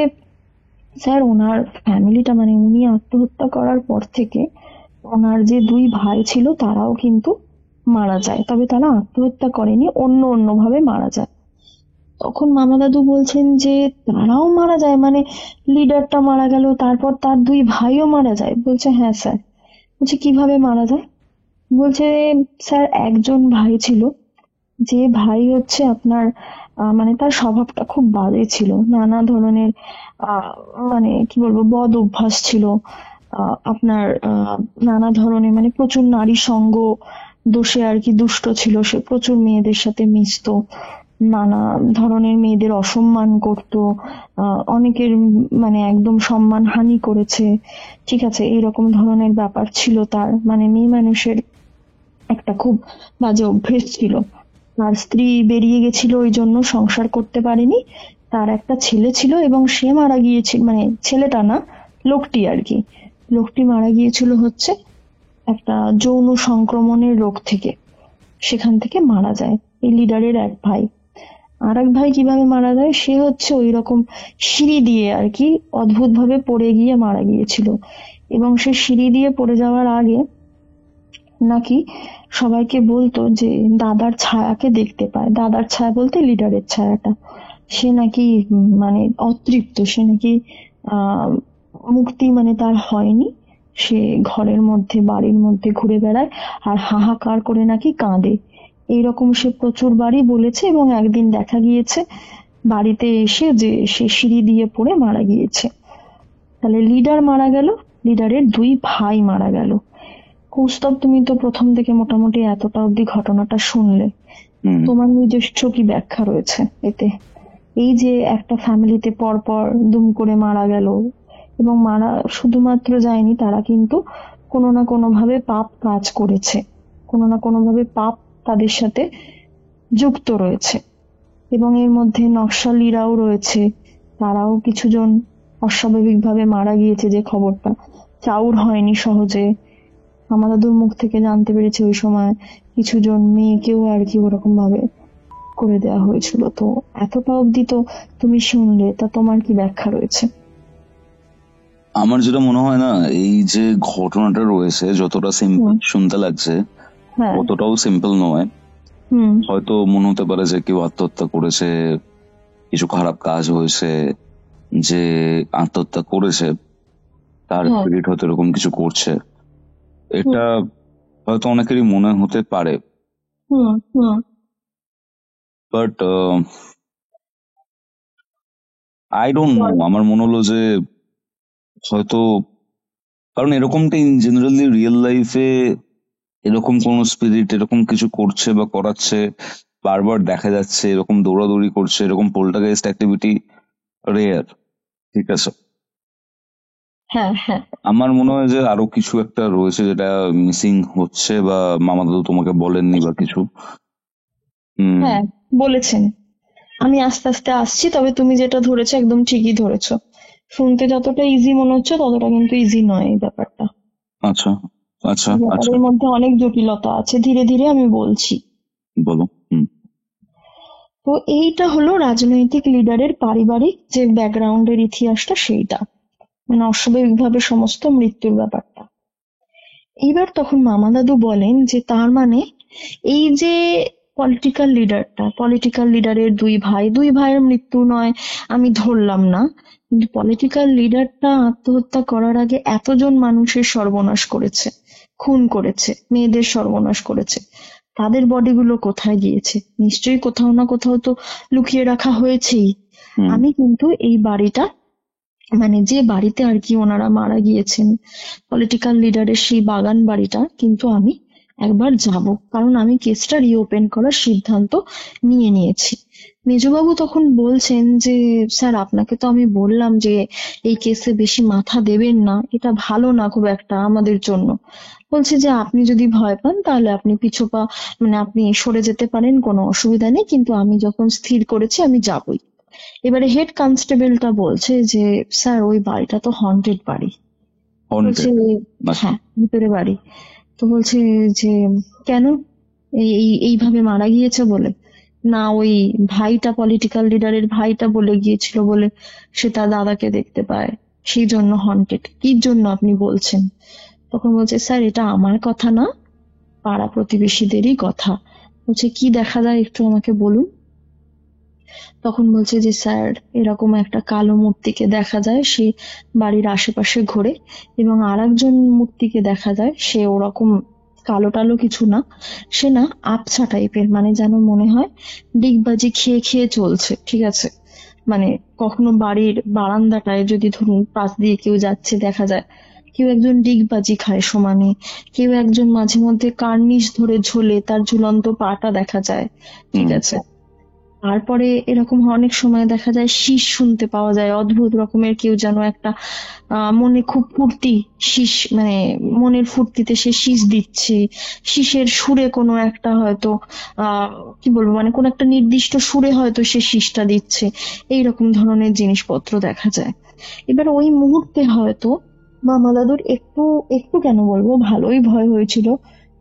Speaker 4: স্যার ওনার ফ্যামিলিটা, মানে উনি আত্মহত্যা করার পর থেকে ওনার যে দুই ভাই ছিল তারাও কিন্তু মারা যায়, তবে তারা আত্মহত্যা করেনি, অন্য অন্য ভাবে মারা যায়। তখন মামা দাদু বলছেন যে, তারাও মারা যায় মানে লিডারটা মারা গেল, তারপর তার দুই ভাইও মারা যায়? বলছে, হ্যাঁ স্যার। বলছে, কিভাবে মারা যায়? বলছে, স্যার একজন ভাই ছিল, যে ভাই হচ্ছে আপনার মানে তার স্বভাবটা খুব বাজে ছিল, নানা ধরনের আহ মানে কি বলবো, বদ অভ্যাস ছিল, আপনার নানা ধরনের, মানে প্রচুর নারী সঙ্গ দোষে আর কি দুষ্ট ছিল, সে প্রচুর মেয়েদের সাথে মিশতো, নানা ধরনের মেয়েদের অসম্মান করত, অনেকের মানে একদম সম্মান হানি করেছে, ঠিক আছে, এইরকম ধরনের ব্যাপার ছিল তার, মানে মেয়ে মানুষের একটা খুব বাজে অভ্যেস ছিল। তার স্ত্রী বেরিয়ে গেছিল, ওই জন্য সংসার করতে পারেনি, তার একটা ছেলে ছিল এবং সে মারা গিয়েছিল, মানে ছেলেটা না, লোকটি আর কি, লোকটি মারা গিয়েছিল হচ্ছে একটা যৌন সংক্রমণের রোগ থেকে, সেখান থেকে মারা যায় এই লিডারের এক ভাই। আর এক ভাই কিভাবে মারা যায়, সে হচ্ছে ওই রকম সিঁড়ি দিয়ে আর কি অদ্ভুত ভাবে পড়ে গিয়ে মারা গিয়েছিল, এবং সে সিঁড়ি দিয়ে পড়ে যাওয়ার আগে নাকি সবাইকে বলতো যে দাদার ছায়াকে দেখতে পায়, দাদার ছায়া বলতে লিডারের ছায়াটা। সে নাকি মানে অতৃপ্ত, সে নাকি আহ মুক্তি মানে তার হয়নি, সে ঘরের মধ্যে বাড়ির মধ্যে ঘুরে বেড়ায় আর হাহাকার করে নাকি কাঁদে। এইরকম সে প্রচুর বারই বলেছে, এবং একদিন দেখা গিয়েছে বাড়িতে এসে যে সে সিঁড়ি দিয়ে পড়ে মারা গিয়েছে। তাহলে লিডার মারা গেল, লিডারের দুই ভাই মারা গেল। কৌস্তব, তুমি তো প্রথম থেকে মোটামুটি এতটা অব্দি ঘটনাটা শুনলে, তোমার নিজস্ব কি ব্যাখ্যা রয়েছে এতে? এই যে একটা ফ্যামিলিতে পরপর দুম করে মারা গেল, এবং মারা শুধুমাত্র যায়নি, তারা কিন্তু কোনো না কোনো ভাবে পাপ কাজ করেছে, কোনো না কোনো ভাবে পাপ তাদের সাথে যুক্ত রয়েছে, এবং এর মধ্যে নকশালিরাও রয়েছে, তারাও কিছুজন অস্বাভাবিক ভাবে মারা গিয়েছে, যে খবরটা চাউর হয়নি সহজে। আমার দাদুর মুখ থেকে জানতে পেরেছে ওই সময় কিছুজন মেয়েকেও আর কি ওরকম ভাবে করে দেওয়া হয়েছিল। তো এতটা অবধি তো তুমি শুনলে, তা তোমার কি ব্যাখ্যা রয়েছে?
Speaker 3: আমার যেটা মনে হয় না, এই যে ঘটনাটা রয়েছে, যতটা সিম্পল শুনতে লাগছে
Speaker 4: হ্যাঁ,
Speaker 3: অতটাও সিম্পল নয়। হয়তো মনে হতে পারে যে কেউ আত্মহত্যা করেছে, কিছু খারাপ কাজ হয়েছে, যে আত্মহত্যা করেছে তার
Speaker 4: হ্যাঁ,
Speaker 3: স্পিরিট হয়তো এরকম কিছু করছে, এটা হয়তো অনেকেরই মনে হতে পারে।
Speaker 4: হুম হুম
Speaker 3: বাট আই ডোন্ট নো, আমার মনে হলো যে হয়তো, কারণ এরকমটা ইন জেনারেলি রিয়েল লাইফে এরকম কোন স্পিরিট এরকম কিছু করছে বা করাচ্ছে বারবার দেখা যাচ্ছে, এরকম দৌড়াদৌড়ি করছে, এরকম পোল্টারগাইস্ট অ্যাক্টিভিটি রেয়ার, ঠিক আছে।
Speaker 4: হ্যাঁ হ্যাঁ
Speaker 3: আমার মনে হয় যে আরো কিছু একটা রয়েছে যেটা মিসিং হচ্ছে, বা মামা দাদু তোমাকে বলেননি বা কিছু। হুম।
Speaker 4: হ্যাঁ বলেছেন। আমি আস্তে আস্তে আসছি, তবে তুমি যেটা ধরেছো একদম ঠিকই ধরেছো। শুনতে যতটা ইজি মনে হচ্ছে ততটা কিন্তু ইজি নয় এই ব্যাপারটা।
Speaker 3: আচ্ছা আচ্ছা
Speaker 4: এই
Speaker 3: আচ্ছা,
Speaker 4: ব্যাপারের মধ্যে অনেক জটিলতা আছে, ধীরে ধীরে আমি বলছি।
Speaker 3: বলো। হুম
Speaker 4: তো এইটা হলো রাজনৈতিক লিডারের পারিবারিক যে ব্যাকগ্রাউন্ডের ইতিহাসটা, সেইটা মানে অস্বাভাবিকভাবে সমস্ত মৃত্যুর ব্যাপারটা। এইবার তখন মামা দাদু বলেন যে তার মানে এই যে পলিটিক্যাল লিডারের দুই ভাইয়ের মৃত্যু নয় আমি ধরলাম না, কিন্তু পলিটিক্যাল লিডারটা আত্মহত্যা করার আগে এতজন মানুষের সর্বনাশ করেছে, খুন করেছে, মেয়েদের সর্বনাশ করেছে, তাদের বডিগুলো কোথায় গিয়েছে? নিশ্চয়ই কোথাও না কোথাও তো লুকিয়ে রাখা হয়েছেই।
Speaker 3: হুম
Speaker 4: আমি কিন্তু এই বাড়িটা, মানে যে বাড়িতে আর কি ওনারা মারা গিয়েছেন, পলিটিক্যাল লিডারের সেই বাগান বাড়িটা কিন্তু আমি একবার যাব, কারণ আমি কেসটা রিওপেন করার সিদ্ধান্ত নিয়ে নিয়েছি। মেজবাবু তখন বলছেন যে স্যার আপনাকে তো আমি বললাম যে এই কেসে বেশি মাথা দেবেন না, এটা ভালো না খুব একটা আমাদের জন্য। বলছে যে আপনি যদি ভয় পান তাহলে আপনি পিছপা, মানে আপনি সরে যেতে পারেন, কোনো অসুবিধা নেই, কিন্তু আমি যখন স্থির করেছি আমি যাবই। এবারে হেড কনস্টেবলটা বলছে যে স্যার ওই বাড়িটা তো হন্টেড বাড়ি। বলছে
Speaker 3: Haunted?
Speaker 4: হ্যাঁ ভিতরে বাড়ি। তো বলছে যে কেন, এইভাবে মারা গিয়েছে বলে? না ওই ভাইটা, পলিটিক্যাল লিডারের ভাইটা বলে গিয়েছিল বলে সে তার দাদাকে দেখতে পায়, সেই জন্য হন্টেড। কি জন্য আপনি বলছেন? তখন বলছে স্যার এটা আমার কথা না, পাড়া প্রতিবেশীদেরই কথা। বলছে কি দেখা যায় একটু আমাকে বলুন। তখন বলছে যে স্যার এরকম একটা কালো মূর্তিকে দেখা যায়, সে বাড়ির আশেপাশে ঘোরে, এবং আর একজন মূর্তিকে দেখা যায়, সে ওরকম কালো টালো কিছু না, সে না আবছা টাইপের, মানে যেন মনে হয় ডিগবাজি খেয়ে খেয়ে চলছে, ঠিক আছে। মানে কখনো বাড়ির বারান্দাটায় যদি ধরুন পাশ দিয়ে কেউ যাচ্ছে দেখা যায় কেউ একজন ডিগবাজি খায় সমানে, কেউ একজন মাঝে মধ্যে কার্নিশ ধরে ঝোলে, তার ঝুলন্ত পাটা দেখা যায়, ঠিক
Speaker 3: হুম
Speaker 4: আছে। তারপরে এরকম অনেক সময় দেখা যায় শীষ শুনতে পাওয়া যায়, অদ্ভুত রকমের কেউ যেন একটা মনে খুব ফুর্তি, শীষ মানে মনের ফুর্তিতে সে শীষ দিচ্ছে, শীষের সুরে কোনো একটা হয়তো আহ কি বলবো, মানে কোন একটা নির্দিষ্ট সুরে হয়তো সে শীষটা দিচ্ছে, এইরকম ধরনের জিনিসপত্র দেখা যায়। এবার ওই মুহূর্তে হয়তো মামা দাদুর একটু, একটু কেন বলবো, ভালোই ভয় হয়েছিল।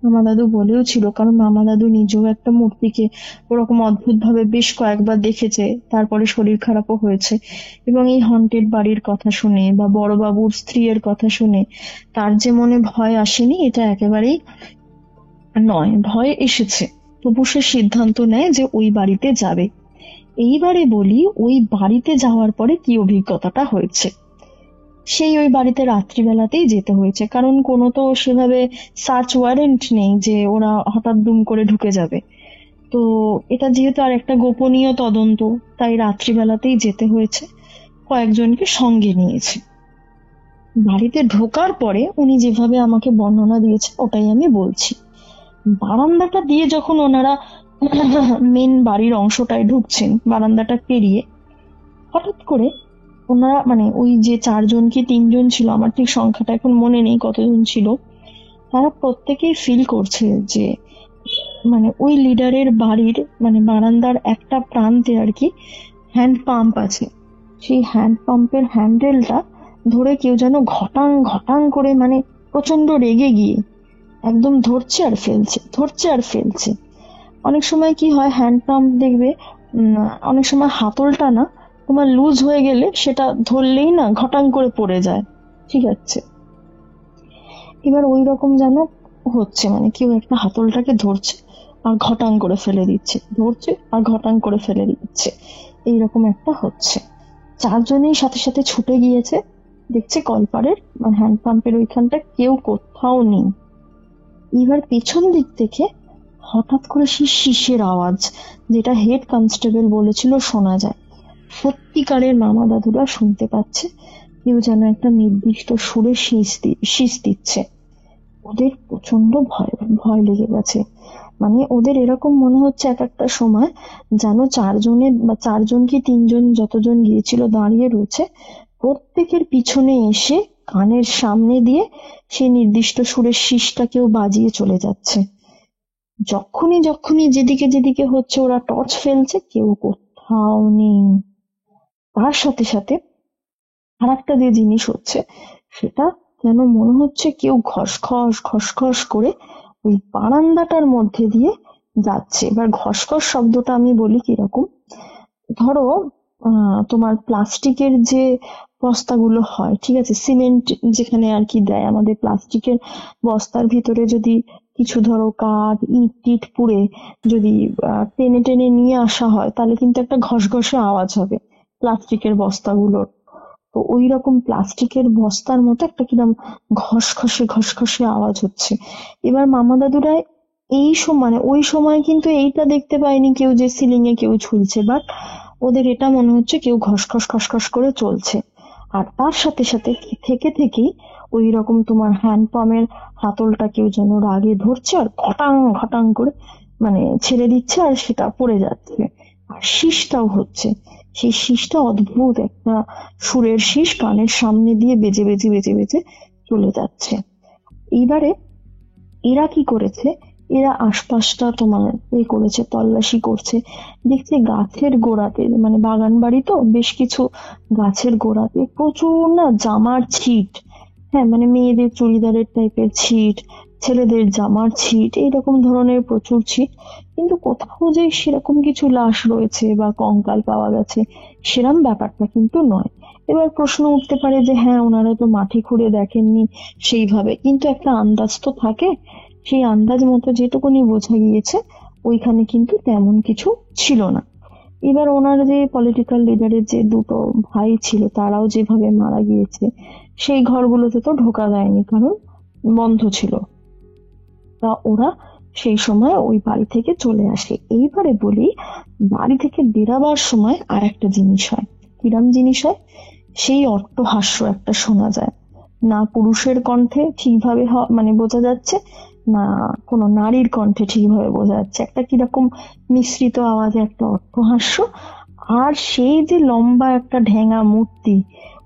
Speaker 4: মামা দাদু বলেও ছিল, কারণ মামা দাদু নিজেও একটা মূর্তিকে ওরকম অদ্ভুত ভাবে বেশ কয়েকবার দেখেছে, তারপরে শরীর খারাপও হয়েছে। এবং এই হন্টেড বাড়ির কথা শুনে বা বড়বাবুর স্ত্রীর কথা শুনে তার যে মনে ভয় আসেনি এটা একেবারেই নয়, ভয় এসেছে। তবু সে সিদ্ধান্ত নেয় যে ওই বাড়িতে যাবে। এইবারে বলি ওই বাড়িতে যাওয়ার পরে কি অভিজ্ঞতাটা হয়েছে। সেই ওই বাড়িতে রাত্রিবেলাতেই যেতে হয়েছে, কারণ কোনো তো সেভাবে সার্চ ওয়ারেন্ট নেই যে ওরা হঠাৎ দুম করে ঢুকে যাবে। তো এটা যেহেতু আর একটা গোপনীয় তদন্ত, তাই রাত্রিবেলাতেই যেতে হয়েছে, কয়েকজনকে সঙ্গে নিয়েছে। বাড়িতে ঢোকার পরে উনি যেভাবে আমাকে বর্ণনা দিয়েছে ওটাই আমি বলছি। বারান্দাটা দিয়ে যখন ওনারা মেন বাড়ির অংশটায় ঢুকছেন, বারান্দাটা পেরিয়ে হঠাৎ করে ওনারা, মানে ওই যে 4জন কি 3জন ছিল, আমার ঠিক সংখ্যাটা এখন মনে নেই কতজন ছিল, তারা প্রত্যেকেই ফিল করছে যে মানে ওই লিডারের বাড়ির মানে বারান্দার একটা প্রান্তে আর কি হ্যান্ড পাম্প আছে, সেই হ্যান্ড পাম্পের হ্যান্ডেলটা ধরে কেউ যেন ঘটাং ঘটাং করে, মানে প্রচন্ড রেগে গিয়ে একদম ধরছে আর ফেলছে, ধরছে আর ফেলছে। অনেক সময় কি হয় হ্যান্ড পাম্প দেখবে, অনেক সময় হাতলটা না তোমার লুজ হয়ে গেলে সেটা ধরলেই না ঘটাং করে পড়ে যায়, ঠিক আছে। এবার ওই রকম যেন হচ্ছে, মানে কেউ একটা হাতলটাকে ধরছে আর ঘটাং করে ফেলে দিচ্ছে, ধরছে আর ঘটাং করে ফেলে দিচ্ছে, এইরকম একটা হচ্ছে। 4জনেই সাথে সাথে ছুটে গিয়েছে, দেখছে কলপারের মানে হ্যান্ড পাম্পের ওইখানটা কেউ কোথাও নেই। এবার পেছন দিক থেকে হঠাৎ করে সেই শীষের আওয়াজ, যেটা হেড কনস্টেবল বলেছিল শোনা যায়, সত্যিকারের মামা দাদুরা শুনতে পাচ্ছে কেউ যেন একটা নির্দিষ্ট সুরে শীষ দিচ্ছে। ওদের প্রচন্ড ভয় ভয় লেগে গেছে। মানে ওদের এরকম মনে হচ্ছে এক একটা সময় যেন চারজন কি তিনজন যতজন গিয়েছিল দাঁড়িয়ে রয়েছে, প্রত্যেকের পিছনে এসে কানের সামনে দিয়ে সেই নির্দিষ্ট সুরের শীষটা কেউ বাজিয়ে চলে যাচ্ছে। যখনই যেদিকে যেদিকে হচ্ছে ওরা টর্চ ফেলছে, কেউ কোথাও নেই। তার সাথে সাথে আর একটা যে জিনিস হচ্ছে, সেটা যেন মনে হচ্ছে কেউ ঘসঘস করে ওই বারান্দাটার মধ্যে দিয়ে যাচ্ছে। এবার ঘসঘস শব্দটা আমি বলি কিরকম, ধরো তোমার প্লাস্টিকের যে বস্তাগুলো হয়, ঠিক আছে, সিমেন্ট যেখানে আর কি দেয়, আমাদের প্লাস্টিকের বস্তার ভিতরে যদি কিছু ধরো কাঠ ইট টিট পুড়ে যদি টেনে টেনে নিয়ে আসা হয়, তাহলে কিন্তু একটা ঘসঘসে আওয়াজ হবে প্লাস্টিকের বস্তাগুলোর। তো ওই রকম প্লাস্টিকের বস্তার মতো একটা কিরকম ঘসঘসে আওয়াজ হচ্ছে। এবার মামা দাদুরা এই সময় ওই সময় কিন্তু এইটা দেখতে পায়নি কেউ যে সিলিং এ কেউ ঝুলছে, বাট ওদের এটা মনে হচ্ছে কেউ খসখস করে চলছে। আর তার সাথে সাথে থেকেই ওই রকম তোমার হ্যান্ড পাম্পের হাতলটা কেউ যেন রাগে ধরছে আর ঘটাং করে মানে ছেড়ে দিচ্ছে, আর সেটা পড়ে যাচ্ছে। আর শীষটাও হচ্ছে, সেই শীষটা অদ্ভুত একটা সুরের শীষ কানের সামনে দিয়ে বেজে চলে যাচ্ছে। এইবারে এরা কি করেছে, এরা আশপাশটা তোমার করেছে, তল্লাশি করছে, দেখছে গাছের গোড়াতে, মানে বাগান বাড়ি তো বেশ কিছু গাছের গোড়াতে প্রচুর না জামার ছিট, হ্যাঁ মানে মেয়েদের চুড়িদারের টাইপের ছিট, ছেলেদের জামার ছিট, এইরকম ধরনের প্রচুর ছিট। কিন্তু কোথাও যে সেরকম কিছু লাশ রয়েছে বা কঙ্কাল পাওয়া গেছে সেরম ব্যাপারটা কিন্তু নয়। এবার প্রশ্ন উঠতে পারে যে হ্যাঁ ওনারা তো মাটি খুঁড়ে দেখেননি সেইভাবে, কিন্তু একটা আন্দাজ তো থাকে, সেই আন্দাজ মতো যেটুকুনি বোঝা গিয়েছে ওইখানে কিন্তু তেমন কিছু ছিল না। এবার ওনার যে পলিটিক্যাল লিডারের যে দুটো ভাই ছিল তারাও যেভাবে মারা গিয়েছে, সেই ঘরগুলোতে তো ঢোকা দেয়নি, কারণ বন্ধ ছিল। তা ওরা সেই সময় ওই বাড়ি থেকে চলে আসে। এইবারে বলি, বাড়ি থেকে বেরাবার সময় আর একটা জিনিস হয়। কিরম জিনিস হয়, সেই অট্টহাস্য একটা শোনা যায়। না পুরুষের কণ্ঠে ঠিকভাবে মানে বোঝা যাচ্ছে, না কোনো নারীর কণ্ঠে ঠিকভাবে বোঝা যাচ্ছে, একটা কিরকম মিশ্রিত আওয়াজে একটা অট্টহাস্য। আর সেই যে লম্বা একটা ঢেঙা মূর্তি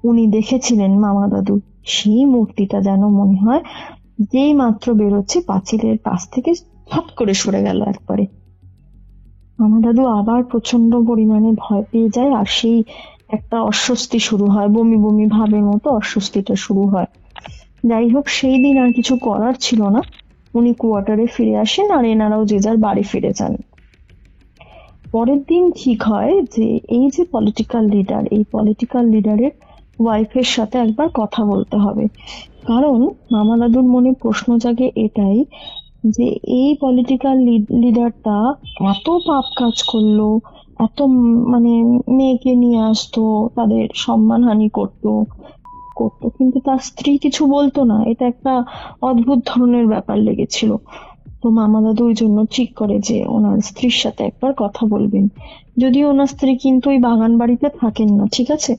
Speaker 4: উনি দেখেছিলেন মামা দাদু, সেই মূর্তিটা যেন মনে হয় যেই মাত্র বেরোচ্ছে পাঁচিলের পাশ থেকে ছট করে সরে গেল একবারে। মামা দাদু আবার প্রচন্ড পরিমাণে ভয় পেয়ে যায়, আর সেই একটা অস্বস্তি শুরু হয়, বমি বমি ভাবের মতো অস্বস্তিটা শুরু হয়। যাই হোক, সেই দিন আর কিছু করার ছিল না, উনি কোয়ার্টারে ফিরে আসেন আর এনারাও যে যার বাড়ি ফিরে যান। পরের দিন ঠিক হয় যে এই যে পলিটিক্যাল লিডার, এই পলিটিক্যাল লিডারের ওয়াইফের সাথে একবার কথা বলতে হবে। কারণ মামা দাদুর মনে প্রশ্ন জাগে এটাই যে এই পলিটিক্যাল লিডারটা এত পাপ কাজ করলো, এত মানে মেয়েকে নিয়ে আসতো, তাদের সম্মানহানি করতো, কিন্তু তার স্ত্রী কিছু বলতো না। এটা একটা অদ্ভুত ধরনের ব্যাপার লেগেছিল। তো মামা দাদু ওই জন্য ঠিক করে যে ওনার স্ত্রীর সাথে একবার কথা বলবেন। যদিও ওনার স্ত্রী কিন্তু ওই বাগান বাড়িতে থাকেন না, ঠিক আছে,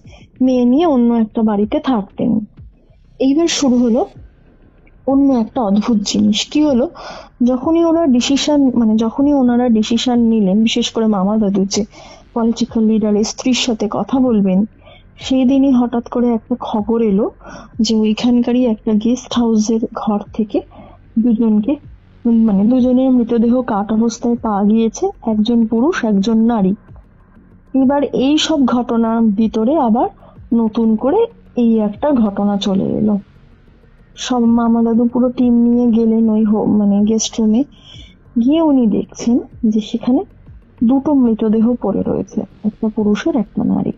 Speaker 4: মেয়ে নিয়ে অন্য একটা বাড়িতে থাকতেন। এইবার শুরু হলো অন্য একটা অদ্ভুত জিনিস। কি হলো, যখনই ওনারা ডিসিশন নিলেন, বিশেষ করে মামা দাদু যে পলিটিক্যাল লিডারের স্ত্রীর সাথে কথা বলবেন, সেই দিনই হঠাৎ করে একটা খবর এলো যে ওইখানকারই একটা গেস্ট হাউসের ঘর থেকে দুজনের মৃতদেহ কাট অবস্থায় পাওয়া গিয়েছে, একজন পুরুষ একজন নারী। এবার এই সব ঘটনার ভিতরে আবার নতুন করে এই একটা ঘটনা চলে এলো। সব মামা দাদু পুরো টিম নিয়ে গেলেন ওই গেস্ট রুমে। গিয়ে উনি দেখছেন যে সেখানে দুটো মৃতদেহ পড়ে রয়েছে, একটা পুরুষের একটা নারী।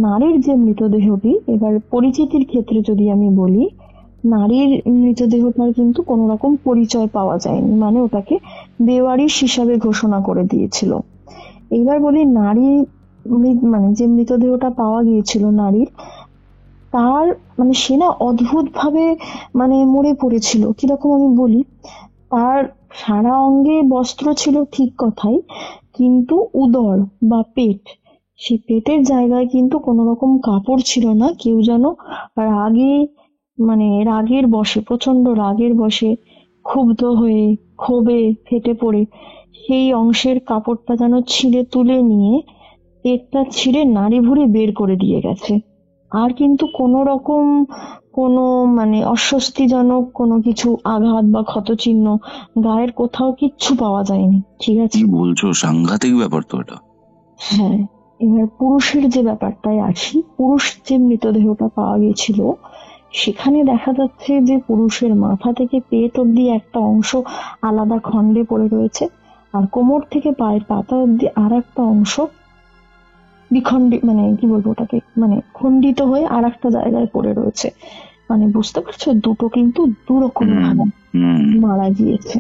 Speaker 4: নারীর যে মৃতদেহটি, এবার পরিচিতির ক্ষেত্রে যদি আমি বলি, নারীর মৃতদেহটার কিন্তু কোন রকম পরিচয় পাওয়া যায়নি, মানে ওটাকে বেওয়ারিশ হিসাবে ঘোষণা করে দিয়েছিল। এইবার বলি, নারী যে মৃতদেহটা পাওয়া গিয়েছিল নারীর, তার সে না অদ্ভুত ভাবে মরে পড়েছিল। কিরকম আমি বলি, তার সারা অঙ্গে বস্ত্র ছিল ঠিক কথাই, কিন্তু উদর বা পেট, সেই পেটের জায়গায় কিন্তু কোনো রকম কাপড় ছিল না। কেউ যেন রাগে, মানে রাগের বশে, প্রচন্ড রাগের বশে ক্ষুব্ধ হয়ে ক্ষোভে ফেটে পড়ে সেই অংশের কাপড়টা যেন ছিঁড়ে তুলে নিয়ে পেটটা ছিঁড়ে নাড়ি ভুড়ি বের করে দিয়ে গেছে। আর কিন্তু কোনো রকম কোনো মানে অস্বস্তিজনক কোনো কিছু আঘাত বা ক্ষতচিহ্ন গায়ের কোথাও কিচ্ছু পাওয়া যায়নি। ঠিক আছে,
Speaker 3: কি বলছো, সাংঘাতিক ব্যাপার তো এটা।
Speaker 4: হ্যাঁ। এবার পুরুষের যে ব্যাপারটায় আসি, পুরুষ যে মৃতদেহটা পাওয়া গেছিল সেখানে দেখা যাচ্ছে যে পুরুষের মাথা থেকে পেট অব্দি একটা অংশ আলাদা খণ্ডে পড়ে রয়েছে, আর কোমর থেকে পায়ের পাতা অব্দি আর একটা অংশ বিখণ্ডিত, মানে কি বলবো ওটাকে, মানে খণ্ডিত হয়ে আর একটা জায়গায় পড়ে রয়েছে। মানে বুঝতে পারছো, দুটো কিন্তু দুরকম ভাবে মারা গিয়েছে।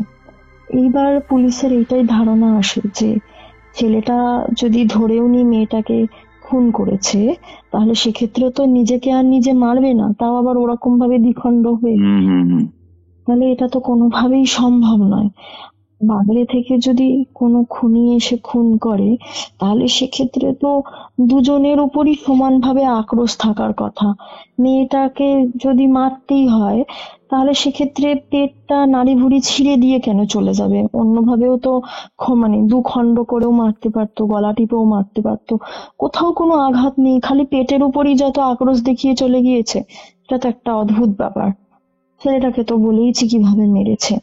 Speaker 4: এইবার পুলিশের এইটাই ধারণা আসে যে ছেলেটা যদি ধরেও নি মেয়েটাকে খুন করেছে, তাহলে সেক্ষেত্রে তো নিজেকে আর নিজে মারবে না, তাও আবার ওরকম ভাবে দ্বিখণ্ড হয়ে, তাহলে এটা তো কোনোভাবেই সম্ভব নয়। বাগড়ে থেকে যদি কোনো খুনি এসে খুন করে, তাহলে সেক্ষেত্রে তো দুজনের উপরই সমানভাবে আক্রোশ থাকার কথা। মেয়েটাকে যদি মারতেই হয়, তাহলে সেক্ষেত্রে পেটটা নাড়ি ভুড়ি ছিঁড়ে দিয়ে কেন চলে যাবে? অন্যভাবেও তো মানে দু খণ্ড করেও মারতে পারতো, গলা টিপেও মারতে পারতো। কোথাও কোনো আঘাত নেই, খালি পেটের উপরই যত আক্রোশ দেখিয়ে চলে গিয়েছে। এটা তো একটা অদ্ভুত ব্যাপার। ছেলেটাকে তো বলেইছি কিভাবে মেরেছে,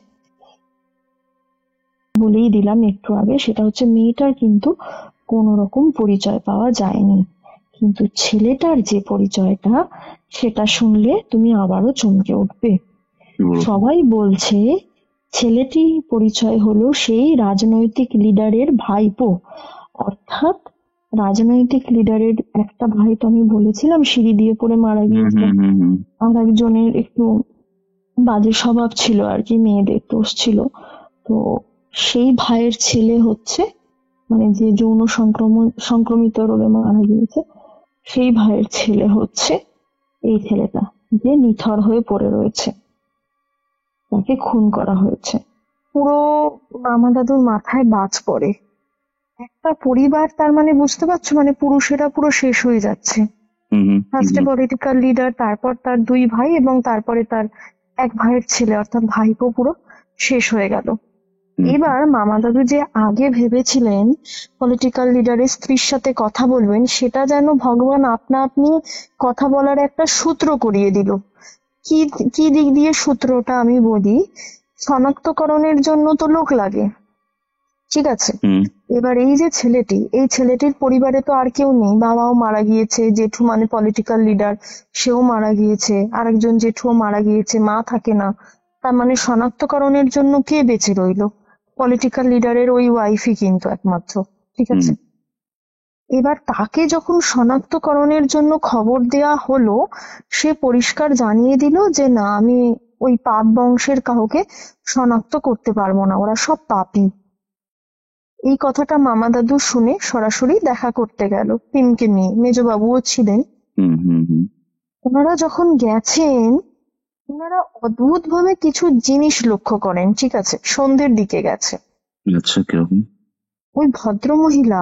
Speaker 4: বলেই দিলাম একটু আগে, সেটা হচ্ছে মেয়েটার কিন্তু কোন রকম পরিচয় পাওয়া যায়নি, কিন্তু ছেলেটার যে পরিচয়টা সেটা শুনলে তুমি আবারও চমকে উঠবে। সবাই বলছে ছেলেটি পরিচয় হলো সেই রাজনৈতিক লিডারের ভাইপো, অর্থাৎ রাজনৈতিক লিডারের একটা ভাই তো আমি বলেছিলাম সিঁড়ি দিয়ে পড়ে মারা গিয়েছে, আর একজনের একটু বাজে স্বভাব ছিল আর কি, মেয়েদের দোষ ছিল। তো সেই ভাইয়ের ছেলে হচ্ছে, মানে যে যৌন সংক্রমিত রোগে মারা গিয়েছে, সেই ভাইয়ের ছেলে হচ্ছে এই ছেলেটা যে নিথর হয়ে পড়ে রয়েছে, তাকে খুন করা হয়েছে। পুরো মামা দাদুর মাথায় বাজ পড়ে। একটা পরিবার, তার মানে বুঝতে পারছো, মানে পুরুষেরা পুরো শেষ হয়ে যাচ্ছে। ফার্স্টে পলিটিক্যাল লিডার, তারপর তার দুই ভাই, এবং তারপরে তার এক ভাইয়ের ছেলে অর্থাৎ ভাইপো পুরো শেষ হয়ে গেল। এবার মামা দাদু যে আগে ভেবেছিলেন পলিটিক্যাল লিডারের স্ত্রীর সাথে কথা বলবেন, সেটা যেন ভগবান আপনা আপনি কথা বলার একটা সূত্র করিয়ে দিল। কি কি দিক দিয়ে সূত্রটা আমি বলি। শনাক্তকরণের জন্য তো লোক লাগে, ঠিক আছে। এবার এই যে ছেলেটি, এই ছেলেটির পরিবারে তো আর কেউ নেই, বাবাও মারা গিয়েছে, জেঠু মানে পলিটিক্যাল লিডার সেও মারা গিয়েছে, আরেকজন জেঠুও মারা গিয়েছে, মা থাকে না। তার মানে শনাক্তকরণের জন্য কে বেঁচে রইল? পলিটিক্যাল লিডারের ওই ওয়াইফই কিন্তু একমাত্র, ঠিক আছে। এবার তাকে যখন শনাক্তকরণের জন্য খবর দেয়া হলো, সে পরিষ্কার জানিয়ে দিল যে না, আমি ওই পাপ বংশের কাউকে শনাক্ত করতে পারবো না, ওরা সব পাপী। এই কথাটা মামা দাদু শুনে সরাসরি দেখা করতে গেল পিমকে নিয়ে, মেজবাবুও ছিলেন। ওনারা যখন গেছেন, ওনারা অদ্ভুত ভাবে কিছু জিনিস লক্ষ্য করেন, ঠিক আছে। সন্ধ্যের দিকে গেছে। ওই ভদ্র মহিলা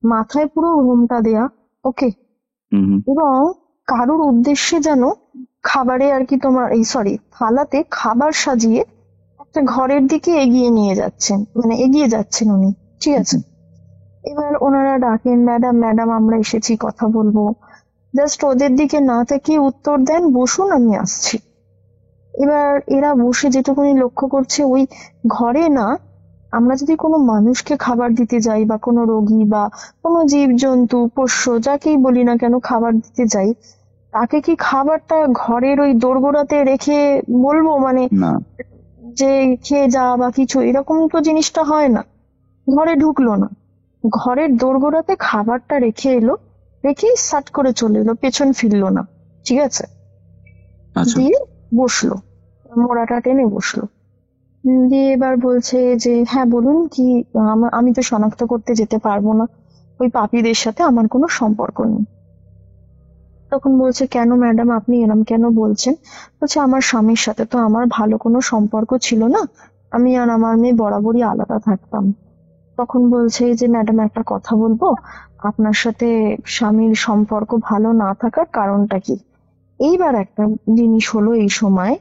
Speaker 4: মাথায় পুরো ঘোমটা দেয়া, ওকে, এবং কারোর উদ্দেশ্যে যেন খাবারে আর কি তোমার এই থালাতে খাবার সাজিয়ে একটা ঘরের দিকে এগিয়ে নিয়ে যাচ্ছেন, মানে এগিয়ে যাচ্ছেন উনি, ঠিক আছে। এবার ওনারা ডাকেন, ম্যাডাম ম্যাডাম আমরা এসেছি, কথা বলবো। জাস্ট ওদের দিকে না তাকিয়ে উত্তর দেন, বসুন আমি আসছি। এবার এরা বসে যেটুকুনি লক্ষ্য করছে, ওই ঘরে না, আমরা যদি কোনো মানুষকে খাবার দিতে যাই বা কোনো রোগী বা কোনো জীব জন্তু পোষ্য যাকেই বলি না কেন খাবার দিতে যাই, তাকে কি খাবারটা ঘরের ওই দোরগোড়াতে রেখে বলবো মানে যে খেয়ে যা বা কিছু, এরকম তো জিনিসটা হয় না। ঘরে ঢুকলো না, ঘরের দোরগোড়াতে খাবারটা রেখে এলো, রেখেই সাট করে চলে এলো, পেছন ফিরলো না, ঠিক আছে। দিয়ে বসলো, মোড়াটা টেনে বসলো, দিয়ে এবার বলছে যে হ্যাঁ বলুন কি, আমি তো শনাক্ত করতে যেতে পারবো না, ওই পাপীদের সাথে আমার কোনো সম্পর্ক নেই। তখন বলছে কেন ম্যাডাম আপনি এরম কেন বলছেন? বলছে আমার স্বামীর সাথে তো আমার ভালো কোনো সম্পর্ক ছিল না, আমি আর আমার মেয়ে বরাবরই আলাদা থাকতাম। তখন বলছে যে ম্যাডাম একটা কথা বলবো, আপনার সাথে স্বামীর সম্পর্ক ভালো না থাকার কারণটা কি। এইবার একটা জিনিস হলো, এই সময়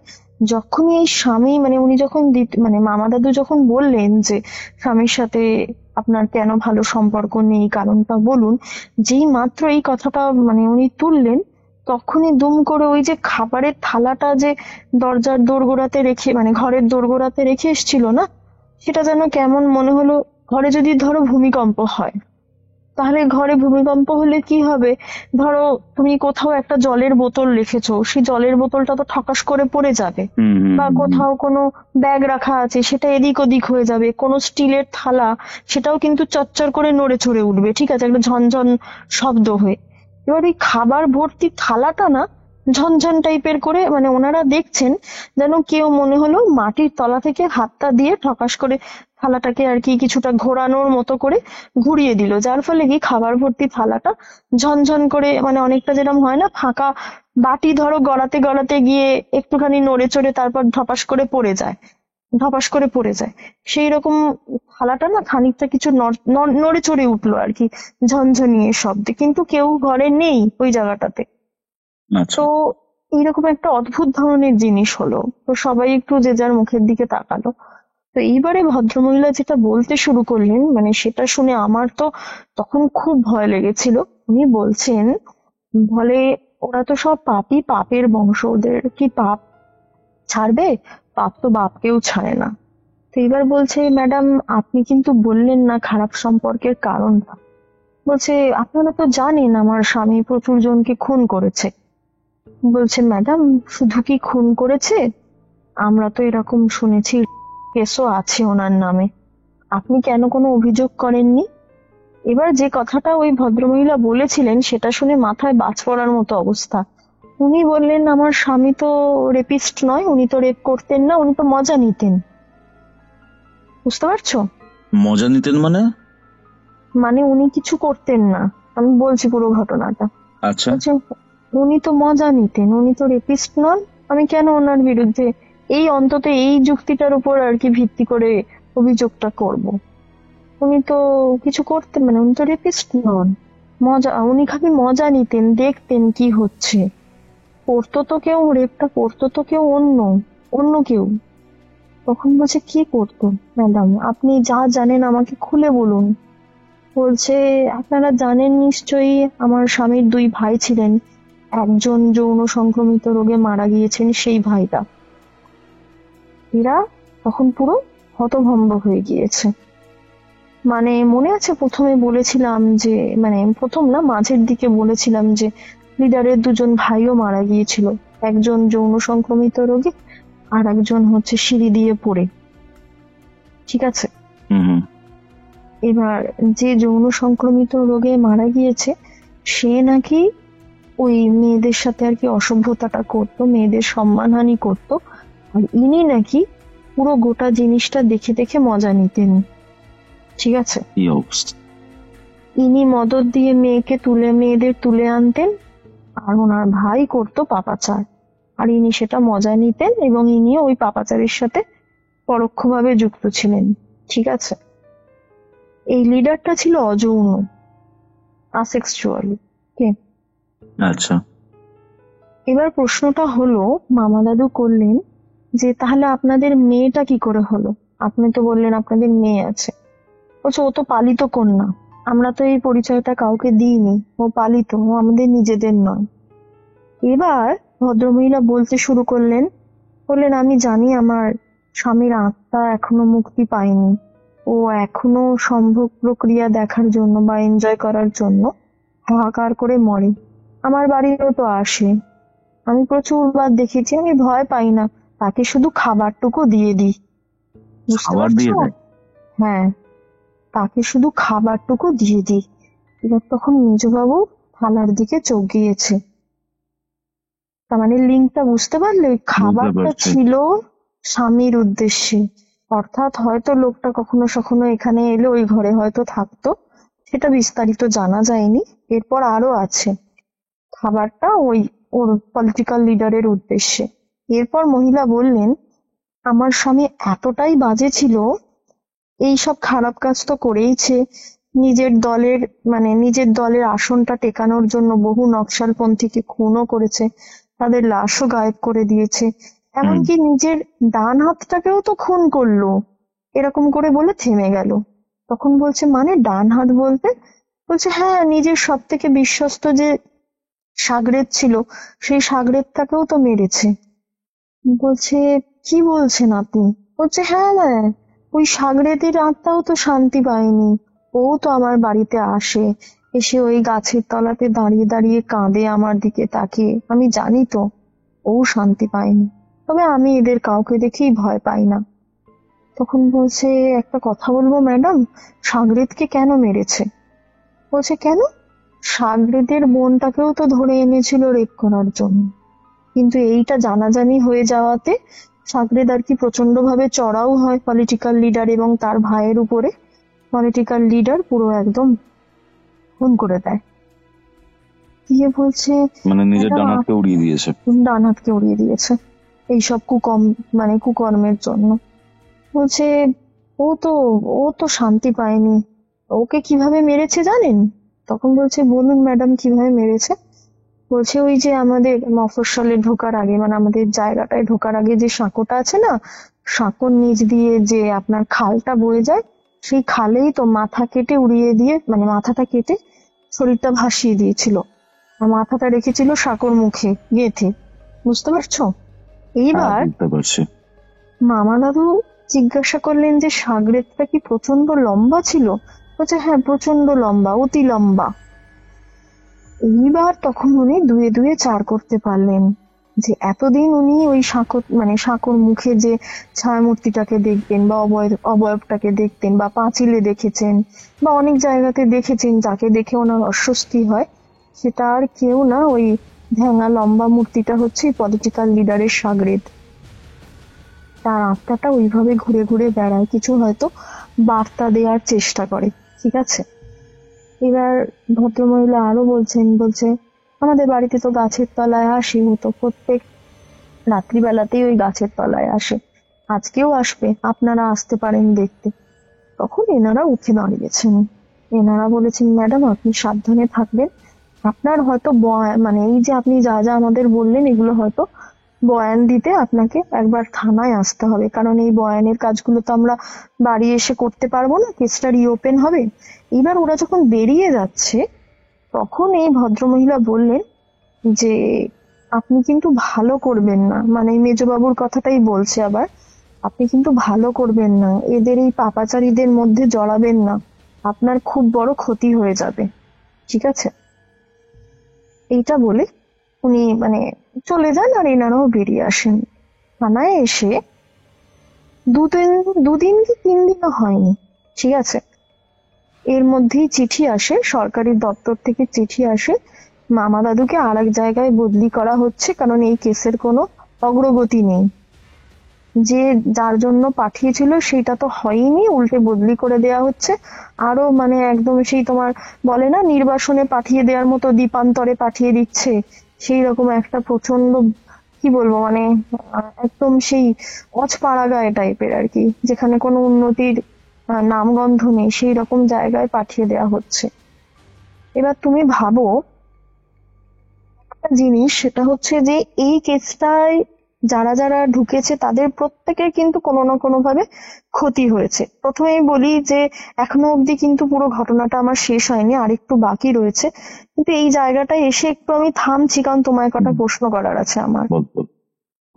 Speaker 4: যখনই এই স্বামী মানে উনি যখন মানে মামা দাদু যখন বললেন যে স্বামীর সাথে আপনার কেন ভালো সম্পর্ক নেই, কারণটা বলুন, যেই মাত্র এই কথাটা মানে উনি তুললেন, তখনই দুম করে ওই যে খাবারের থালাটা যে দরজার দোরগোড়াতে রেখে মানে ঘরের দোরগোড়াতে রেখে এসেছিল না, সেটা যেন কেমন মনে হলো। ঘরে যদি ধরো ভূমিকম্প হয়, তাহলে ঘরে ভূমিকম্প হলে কি হবে, ধরো তুমি কোথাও একটা জলের বোতল রেখেছো, সেই জলের বোতলটা তো ঠকাস করে পড়ে যাবে, বা কোথাও কোনো ব্যাগ রাখা আছে সেটা এদিক ওদিক হয়ে যাবে, কোনো স্টিলের থালা সেটাও কিন্তু চচ্চর করে নড়ে চড়ে উঠবে, ঠিক আছে, একটা ঝনঝন শব্দ হয়ে। এবার এই খাবার ভর্তি থালাটা না ঝনঝন টাইপের করে মানে ওনারা দেখছেন যেন কেউ মনে হলো মাটির তলা থেকে হাতটা দিয়ে ঠকাস করে থালাটাকে আর কি কিছুটা ঘোরানোর মতো করে ঘুরিয়ে দিল, যার ফলে কি খাবার ভর্তি থালাটা ঝনঝন করে মানে অনেকটা যেরকম হয় না ফাঁকা বাটি ধরো গড়াতে গড়াতে গিয়ে একটুখানি নড়ে চড়ে তারপর ধপাস করে পড়ে যায়, ধপাস করে পড়ে যায়, সেই রকম থালাটা না খানিকটা কিছু নড়ে চড়ে উঠলো আর কি ঝনঝনিয়ে শব্দে, কিন্তু কেউ ঘরে নেই ওই জায়গাটাতে।
Speaker 3: আচ্ছা।
Speaker 4: তো এইরকম একটা অদ্ভুত ধরনের জিনিস হলো, তো সবাই একটু যে যার মুখের দিকে তাকালো। তো এইবারে ভদ্রমহিলা যেটা বলতে শুরু করলেন, মানে সেটা শুনে আমার তো তখন খুব ভয় লেগেছিল। উনি বলছেন, বলে ওরা তো সব পাপী, পাপের বংশ, ওদের কি পাপ ছাড়বে, পাপ তো বাপকেও ছাড়ে না। তো এবার বলছে, ম্যাডাম আপনি কিন্তু বললেন না খারাপ সম্পর্কের কারণটা। বলছে আপনারা তো জানেন আমার স্বামী প্রচুর জনকে খুন করেছে। বলছে ম্যাডাম শুধু কি খুন করেছে, আমরা তো এরকম শুনেছি কেসও আছে ওনার নামে, আপনি কেন কোনো অভিযোগ করেননি। এবার যে কথাটা ওই ভদ্রমহিলা বলেছিলেন সেটা শুনে মাথায় বাজ পড়ার মতো অবস্থা। উনি বললেন আমার স্বামী তো রেপিস্ট নয়, উনি তো রেপ করতেন না, উনি তো মজা নিতেন। বুঝতে পারছো?
Speaker 3: মজা নিতেন মানে?
Speaker 4: মানে উনি কিছু করতেন না, আমি বলছি পুরো ঘটনাটা।
Speaker 3: আচ্ছা।
Speaker 4: বলছে উনি তো মজা নিতেন, উনি তো রেপিস্ট নন, আমি কেন ওনার বিরুদ্ধে এই অন্তত এই যুক্তিটার উপর আর কি ভিত্তি করে অভিযোগটা করব। উনি তো কিছু করতেন মানে উনি তো রেপিস্ট নন, মজা উনি খালি মজা নিতেন, দেখতেন কি হচ্ছে, করতো তো কেউ রেপটা, করতো তো কেউ অন্য অন্য কেউ। তখন বলছে কি করতো ম্যাডাম, আপনি যা জানেন আমাকে খুলে বলুন। বলছে আপনারা জানেন নিশ্চয়ই আমার স্বামীর 2 ভাই ছিলেন, একজন যৌন সংক্রমিত রোগে মারা গিয়েছেন, সেই ভাইটা। এরা তখন পুরো হতভম্ব হয়ে গিয়েছে। মানে মনে আছে প্রথমে বলেছিলাম যে মানে প্রথম না মাঝের দিকে বলেছিলাম যে লিডারের 2 ভাইও মারা গিয়েছিল, একজন যৌন সংক্রমিত রোগে আর একজন হচ্ছে সিঁড়ি দিয়ে পড়ে, ঠিক আছে। এবার যে যৌন সংক্রমিত রোগে মারা গিয়েছে সে নাকি ওই মেয়েদের সাথে আর কি অসভ্যতাটা করতো, মেয়েদের সম্মানহানি করতো, আর ইনি নাকি পুরো গোটা জিনিসটা দেখে দেখে মজা নিতেন, ঠিক আছে। ইনি মদত দিয়ে মেয়েদের তুলে আনতেন, আর ওনার ভাই করতো পাপাচার, আর ইনি সেটা মজা নিতেন এবং ইনিও ওই পাপাচারের সাথে পরোক্ষভাবে যুক্ত ছিলেন, ঠিক আছে। এই লিডারটা ছিল অযৌন, আসেক্সুয়াল।
Speaker 3: আচ্ছা।
Speaker 4: এবার প্রশ্নটা হলো, মামা দাদু করলেন যে তাহলে আপনাদের মেয়েটা কি করে হলো, আপনি তো বললেন আপনাদের মেয়ে আছে। বলছে ও তো পালিত কন্যা, আমরা তো এই পরিচয়টা কাউকে দিইনি, ও পালিত, ও আমাদের নিজেদের নয়। এবার ভদ্রমহিলা বলতে শুরু করলেন, বললেন আমি জানি আমার স্বামীর আত্মা এখনো মুক্তি পায়নি, ও এখনো সম্ভোগ প্রক্রিয়া দেখার জন্য বা এনজয় করার জন্য হাহাকার করে মরে, আমার বাড়িও তো আসে, আমি প্রচুরবার দেখেছি, আমি ভয় পাই না, তাকে শুধু খাবারটুকু দিয়ে দিই। বুঝতে পারছো? হ্যাঁ, তাকে শুধু খাবারটুকু দিয়ে দিই। এবার তখন মেজবাবু থালার দিকে চোখ গিয়েছে, তার মানে লিঙ্কটা বুঝতে পারলে, খাবারটা ছিল স্বামীর উদ্দেশ্যে, অর্থাৎ হয়তো লোকটা কখনো সখনো এখানে এলে ওই ঘরে হয়তো থাকতো, সেটা বিস্তারিত জানা যায়নি। এরপর আরো আছে, খাবারটা ওই ওর পলিটিক্যাল লিডারের উদ্দেশ্যে। এরপর মহিলা বললেন আমার স্বামী এতটাই বাজে ছিল, এই সব খারাপ কাজ তো করেইছে, নিজের দলের আসনটা টেকানোর জন্য বহু নকশালপন্থীকে খুনও করেছে, তাদের লাশও গায়েব করে দিয়েছে, এমনকি নিজের ডান হাতটাকেও তো খুন করলো। এরকম করে বলে থেমে গেল। তখন বলছে, মানে ডান হাত বলতে? বলছে, হ্যাঁ, নিজের সব থেকে বিশ্বস্ত যে সাগরেদ ছিল, সেই সাগরেদটাকেও তো মেরেছে। বলছে, কি বলছেন আপনি? বলছে, হ্যাঁ, ওই সাগরেদের আত্মাও তো শান্তি পায়নি। ও তো আমার বাড়িতে আসে, এসে ওই গাছের তলাতে দাঁড়িয়ে দাঁড়িয়ে কাঁদে আমার দিকে তাকিয়ে। আমি জানি তো ও শান্তি পায়নি, তবে আমি এদের কাউকে দেখেই ভয় পাই না। তখন বলছে, একটা কথা বলবো ম্যাডাম, সাগরেদকে কেন মেরেছে? বলছে, কেন? সাগরেদের বোনটাকেও তো ধরে এনেছিল রেপ করার জন্য, কিন্তু এইটা জানাজানি হয়ে যাওয়াতে সাগরেদ আর কি প্রচন্ড ভাবে চড়াও হয় পলিটিক্যাল লিডার এবং তার ভাইয়ের উপরে। পলিটিক্যাল লিডার পুরো একদম খুন করে দেয়। দিয়ে বলছে,
Speaker 3: মানে নিজের
Speaker 4: ম্যাডাম,
Speaker 3: ডান হাতকে উড়িয়ে দিয়েছে।
Speaker 4: ডান হাতকে উড়িয়ে দিয়েছে এইসব কুকর্মের জন্য। বলছে, ও তো শান্তি পায়নি। ওকে কিভাবে মেরেছে জানেন? তখন বলছে, বলুন ম্যাডাম, কিভাবে মেরেছে? বলছে, ওই যে আমাদের মফস্বলে ঢোকার আগে, মানে আমাদের জায়গাটায় ঢোকার আগে যে সাঁকোটা আছে না, সাঁকোর নিচ দিয়ে যে আপনার খালটা বয়ে যায়, সেই খালেই তো মাথা কেটে উড়িয়ে দিয়ে, মানে মাথাটা কেটে শরীরটা ভাসিয়ে দিয়েছিল, আর মাথাটা রেখেছিল সাঁকোর মুখে গেঁথে। বুঝতে পারছো? এইবার
Speaker 3: বুঝতে পারছি।
Speaker 4: মামা দাদু জিজ্ঞাসা করলেন যে সাগরেদটা কি প্রচন্ড লম্বা ছিল? বলছে, হ্যাঁ, প্রচন্ড লম্বা, অতি লম্বা। এইবার তখন উনি দুয়ে দুয়ে চার করতে পারলেন যে এতদিন উনি ওই সাঁকোর মুখে যে ছায়ামূর্তিটাকে দেখতেন বা অবয়বটাকে দেখতেন বা পাঁচিলে দেখেছেন বা অনেক জায়গাতে দেখেছেন, যাকে দেখে ওনার অস্বস্তি হয়, সেটা আর কেউ না, ওই ভেঙা লম্বা মূর্তিটা হচ্ছে পলিটিক্যাল লিডারের সাগরেদ। তার আত্মাটা ওইভাবে ঘুরে ঘুরে বেড়ায়, কিছু হয়তো বার্তা দেওয়ার চেষ্টা করে। ঠিক আছে, এবার ভদ্রমহিলা আরো বলছে, আমাদের বাড়িতে তো গাছের তলায় আসে, ও তো প্রত্যেক রাত্রিবেলাতেই ওই গাছের তলায় আসে, আজকেও আসবে, আপনারা আসতে পারেন দেখতে। তখন এনারা উঠে দাঁড়িয়েছেন। এনারা বলেছেন, ম্যাডাম, আপনি সাবধানে থাকবেন, আপনার হয়তো এই যে আপনি যা যা আমাদের বললেন, এগুলো হয়তো বয়ান দিতে আপনাকে একবার থানায় আসতে হবে, কারণ এই বয়ানের কাজগুলো তো আমরা বাড়ি এসে করতে পারবো না, কেসটা রিওপেন হবে। এবার ওরা যখন বেরিয়ে যাচ্ছে, তখন এই ভদ্রমহিলা বললেন যে আপনি কিন্তু ভালো করবেন না, মানে মেজবাবুর কথাটাই বলছে আবার, আপনি কিন্তু ভালো করবেন না, এদের এই পাপাচারীদের মধ্যে জড়াবেন না, আপনার খুব বড় ক্ষতি হয়ে যাবে। ঠিক আছে, এইটা বলে উনি চলে যান, আর এনারাও বেরিয়ে আসেন। থানায় এসে দুদিন কি 3 দিনও হয়নি, ঠিক আছে, এর মধ্যেই চিঠি আসে, সরকারি দপ্তর থেকে চিঠি আসে, মামা দাদুকে আর এক জায়গায় বদলি করা হচ্ছে, কারণ এই কেসের কোনো অগ্রগতি নেই। যে যার জন্য পাঠিয়েছিল সেটা তো হয়নি, উল্টে বদলি করে দেয়া হচ্ছে। আরো একদম সেই তোমার বলে না, নির্বাসনে পাঠিয়ে দেওয়ার মতো দ্বীপান্তরে পাঠিয়ে দিচ্ছে, সেই রকম একটা প্রচন্ড, কি বলবো, একদম সেই অচপাড়াগায় টাইপের আর কি, যেখানে কোনো উন্নতির নামগন্ধ নেই, সেই রকম জায়গায় পাঠিয়ে দেওয়া হচ্ছে। এবার তুমি ভাবো একটা জিনিস, সেটা হচ্ছে যে এই কেসটায় যারা যারা ঢুকেছে তাদের প্রত্যেকের কিন্তু কোনো না কোনো ভাবে ক্ষতি হয়েছে। প্রথমেই বলি যে এখনো অবধি কিন্তু পুরো ঘটনাটা আমার শেষ হয়নি, আরেকটু বাকি রয়েছে, কিন্তু এই জায়গাটায় এসে একটু আমি থামছি, কারণ তোমায় কটা প্রশ্ন করার আছে আমার।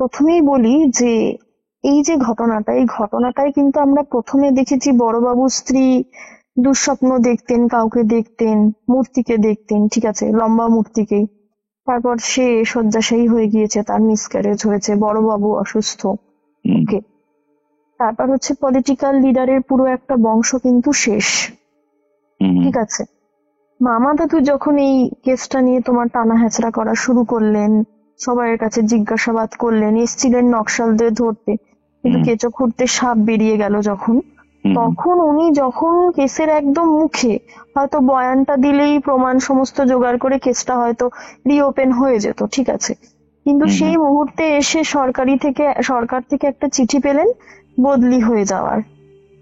Speaker 4: প্রথমেই বলি যে এই যে ঘটনাটা, এই ঘটনাটাই কিন্তু আমরা প্রথমে দেখেছি বড়বাবুর স্ত্রী দুঃস্বপ্ন দেখতেন, কাউকে দেখতেন, মূর্তিকে দেখতেন, ঠিক আছে, লম্বা মূর্তিকেই। তারপর সে শয্যাশায়ী হয়ে গিয়েছে, তার মিসক্যারেজ হয়েছে, বড়বাবু অসুস্থ, ওকে। তারপর হচ্ছে পলিটিক্যাল লিডারের পুরো একটা বংশ কিন্তু শেষ, ঠিক আছে। মামা দাদু যখন এই কেসটা নিয়ে তোমার টানা হেঁচড়া করা শুরু করলেন, সবার কাছে জিজ্ঞাসাবাদ করলেন, এসছিলেন নকশালদের ধরতে, কিন্তু কেঁচো খুঁড়তে সাপ বেরিয়ে গেল যখন, তখন উনি যখন কেসের একদম মুখে, হয়তো বয়ানটা দিলেই প্রমাণ সমস্ত জোগাড় করে কেসটা হয়তো রিওপেন হয়ে যেত, ঠিক আছে, কিন্তু
Speaker 3: হুম,
Speaker 4: সেই মুহূর্তে এসে সরকার থেকে একটা চিঠি পেলেন বদলি হয়ে যাওয়ার।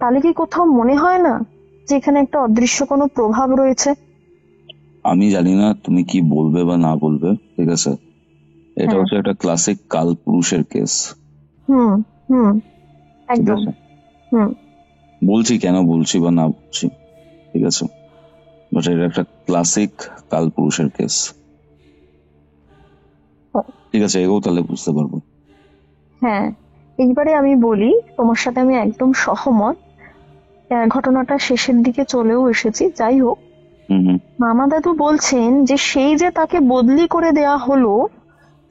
Speaker 4: তাহলে কি কোথাও মনে হয় না যে এখানে একটা অদৃশ্য কোনো প্রভাব রয়েছে?
Speaker 3: আমি জানি না তুমি কি বলবে বা না বলবে, ঠিক আছে, এটা
Speaker 4: হ্যাঁ।
Speaker 3: হচ্ছে একটা ক্লাসিক কালপুরুষের কেস।
Speaker 4: হুম। হুম।
Speaker 3: ঠিক
Speaker 4: একদম।
Speaker 3: আছে,
Speaker 4: হুম।
Speaker 3: বলছি কেন বলছি বা না বলছি, ঠিক আছে, বাট এটা একটা ক্লাসিক কালপুরুষের কেস। ঠিক আছে, এগো, তাহলে বুঝতে পারবো।
Speaker 4: হ্যাঁ, এইবারে আমি বলি, তোমার সাথে আমি একদম সহমত। ঘটনাটা শেষের দিকে চলেও এসেছি, যাই হোক।
Speaker 3: হুম হুম
Speaker 4: মামা দাদু বলছেন যে সেই যে তাকে বদলি করে দেয়া হলো,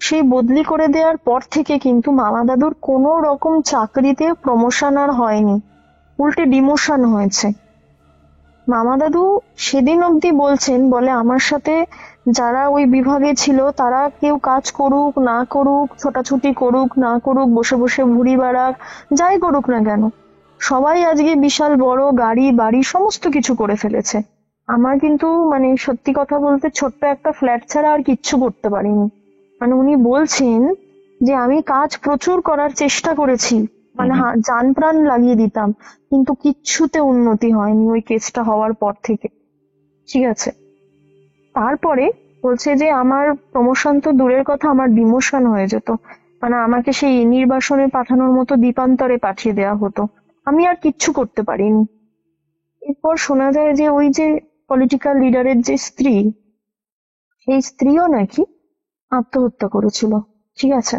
Speaker 4: সেই বদলি করে দেওয়ার পর থেকে কিন্তু মামা দাদুর কোনো রকম চাকরিতে প্রমোশন আর হয়নি, উল্টে ডিমোশন হয়েছে। মামা দাদু সেদিন অবধি বলছেন, বলে আমার সাথে যারা ওই বিভাগে ছিল তারা কেউ কাজ করুক না করুক, ছোটাছুটি করুক না করুক, বসে বসে ঘুরি বেড়াক, যাই করুক না কেন, সবাই আজকে বিশাল বড় গাড়ি বাড়ি সমস্ত কিছু করে ফেলেছে। আমার কিন্তু মানে সত্যি কথা বলতে ছোট্ট একটা ফ্ল্যাট ছাড়া আর কিচ্ছু করতে পারিনি। মানে উনি বলছেন যে আমি কাজ প্রচুর করার চেষ্টা করেছি, মানে জান প্রাণ লাগিয়ে দিতাম, কিন্তু কিচ্ছুতে উন্নতি হয়নি ওই কেসটা হওয়ার পর থেকে। ঠিক আছে, তারপরে বলছে যে আমার প্রমোশন তো দূরের কথা, আমার ডিমোশন হয়ে যেত, মানে আমাকে সেই নির্বাসনে পাঠানোর মতো দ্বীপান্তরে পাঠিয়ে দেওয়া হতো, আমি আর কিচ্ছু করতে পারিনি। এরপর শোনা যায় যে ওই যে পলিটিক্যাল লিডারের যে স্ত্রী, সেই স্ত্রীও নাকি আত্মহত্যা করেছিল। ঠিক আছে,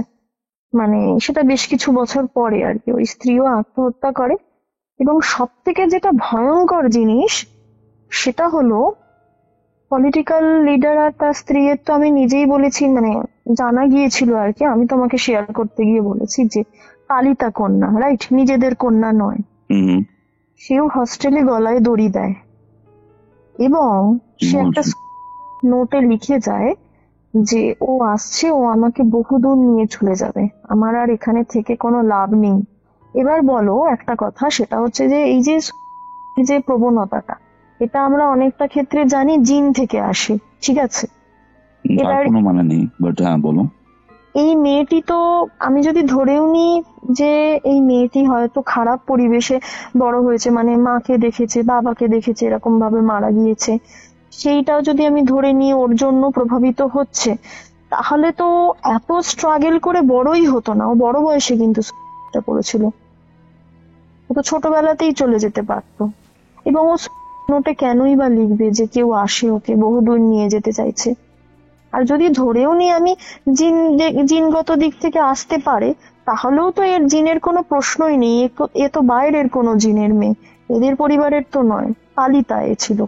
Speaker 4: মানে সেটা বেশ কিছু বছর পরে আর কি ওই স্ত্রীও আত্মহত্যা করে। এবং সব থেকে যেটা ভয়ঙ্কর জিনিস সেটা হলো, পলিটিক্যাল লিডার আর তার স্ত্রীর তো আমি নিজেই বলেছি, মানে জানা গিয়েছিল আর কি, আমি তোমাকে শেয়ার করতে গিয়ে বলেছি যে পালিতা কন্যা, রাইট, নিজেদের কন্যা নয়।
Speaker 3: হুম।
Speaker 4: সেও হস্টেলে গলায় দড়ি দেয় এবং সে একটা
Speaker 3: বলছি,
Speaker 4: নোটে লিখে যায় যে ও আসছে, ও আমাকে বহুদূর নিয়ে চলে যাবে, আমার আর এখানে থেকে কোনো লাভ নেই। এবার বলো একটা কথা, সেটা হচ্ছে যে এই যে প্রবণতাটা, এটা আমরা অনেকটা ক্ষেত্রে জানি জিন থেকে আসে। ঠিক আছে,
Speaker 3: তার
Speaker 4: এবার
Speaker 3: কোনো মানে নেই, বাট হ্যাঁ বলো।
Speaker 4: এই মেয়েটি তো, আমি যদি ধরেও নিই যে এই মেয়েটি হয়তো খারাপ পরিবেশে বড় হয়েছে, মানে মাকে দেখেছে বাবাকে দেখেছে এরকম ভাবে মারা গিয়েছে, সেইটাও যদি আমি ধরে নিই ওর জন্য প্রভাবিত হচ্ছে, তাহলে তো এত স্ট্রাগল করে বড়ই হতো না। ও বড় বয়সে কিন্তু suicide করেছিল, ও তো ছোটবেলাতেই চলে যেতে পারতো। এবং ও নোটে কেনই বা লিখবে যে কেউ আসে ওকে বহুদূর নিয়ে যেতে চাইছে? আর যদি ধরেও নি আমি জিনগত দিক থেকে আসতে পারে, তাহলেও তো এর জিনের কোনো প্রশ্নই নেই, এ তো বাইরের কোনো জিনের মেয়ে, এদের পরিবারের তো নয়, পালিতা এ ছিল।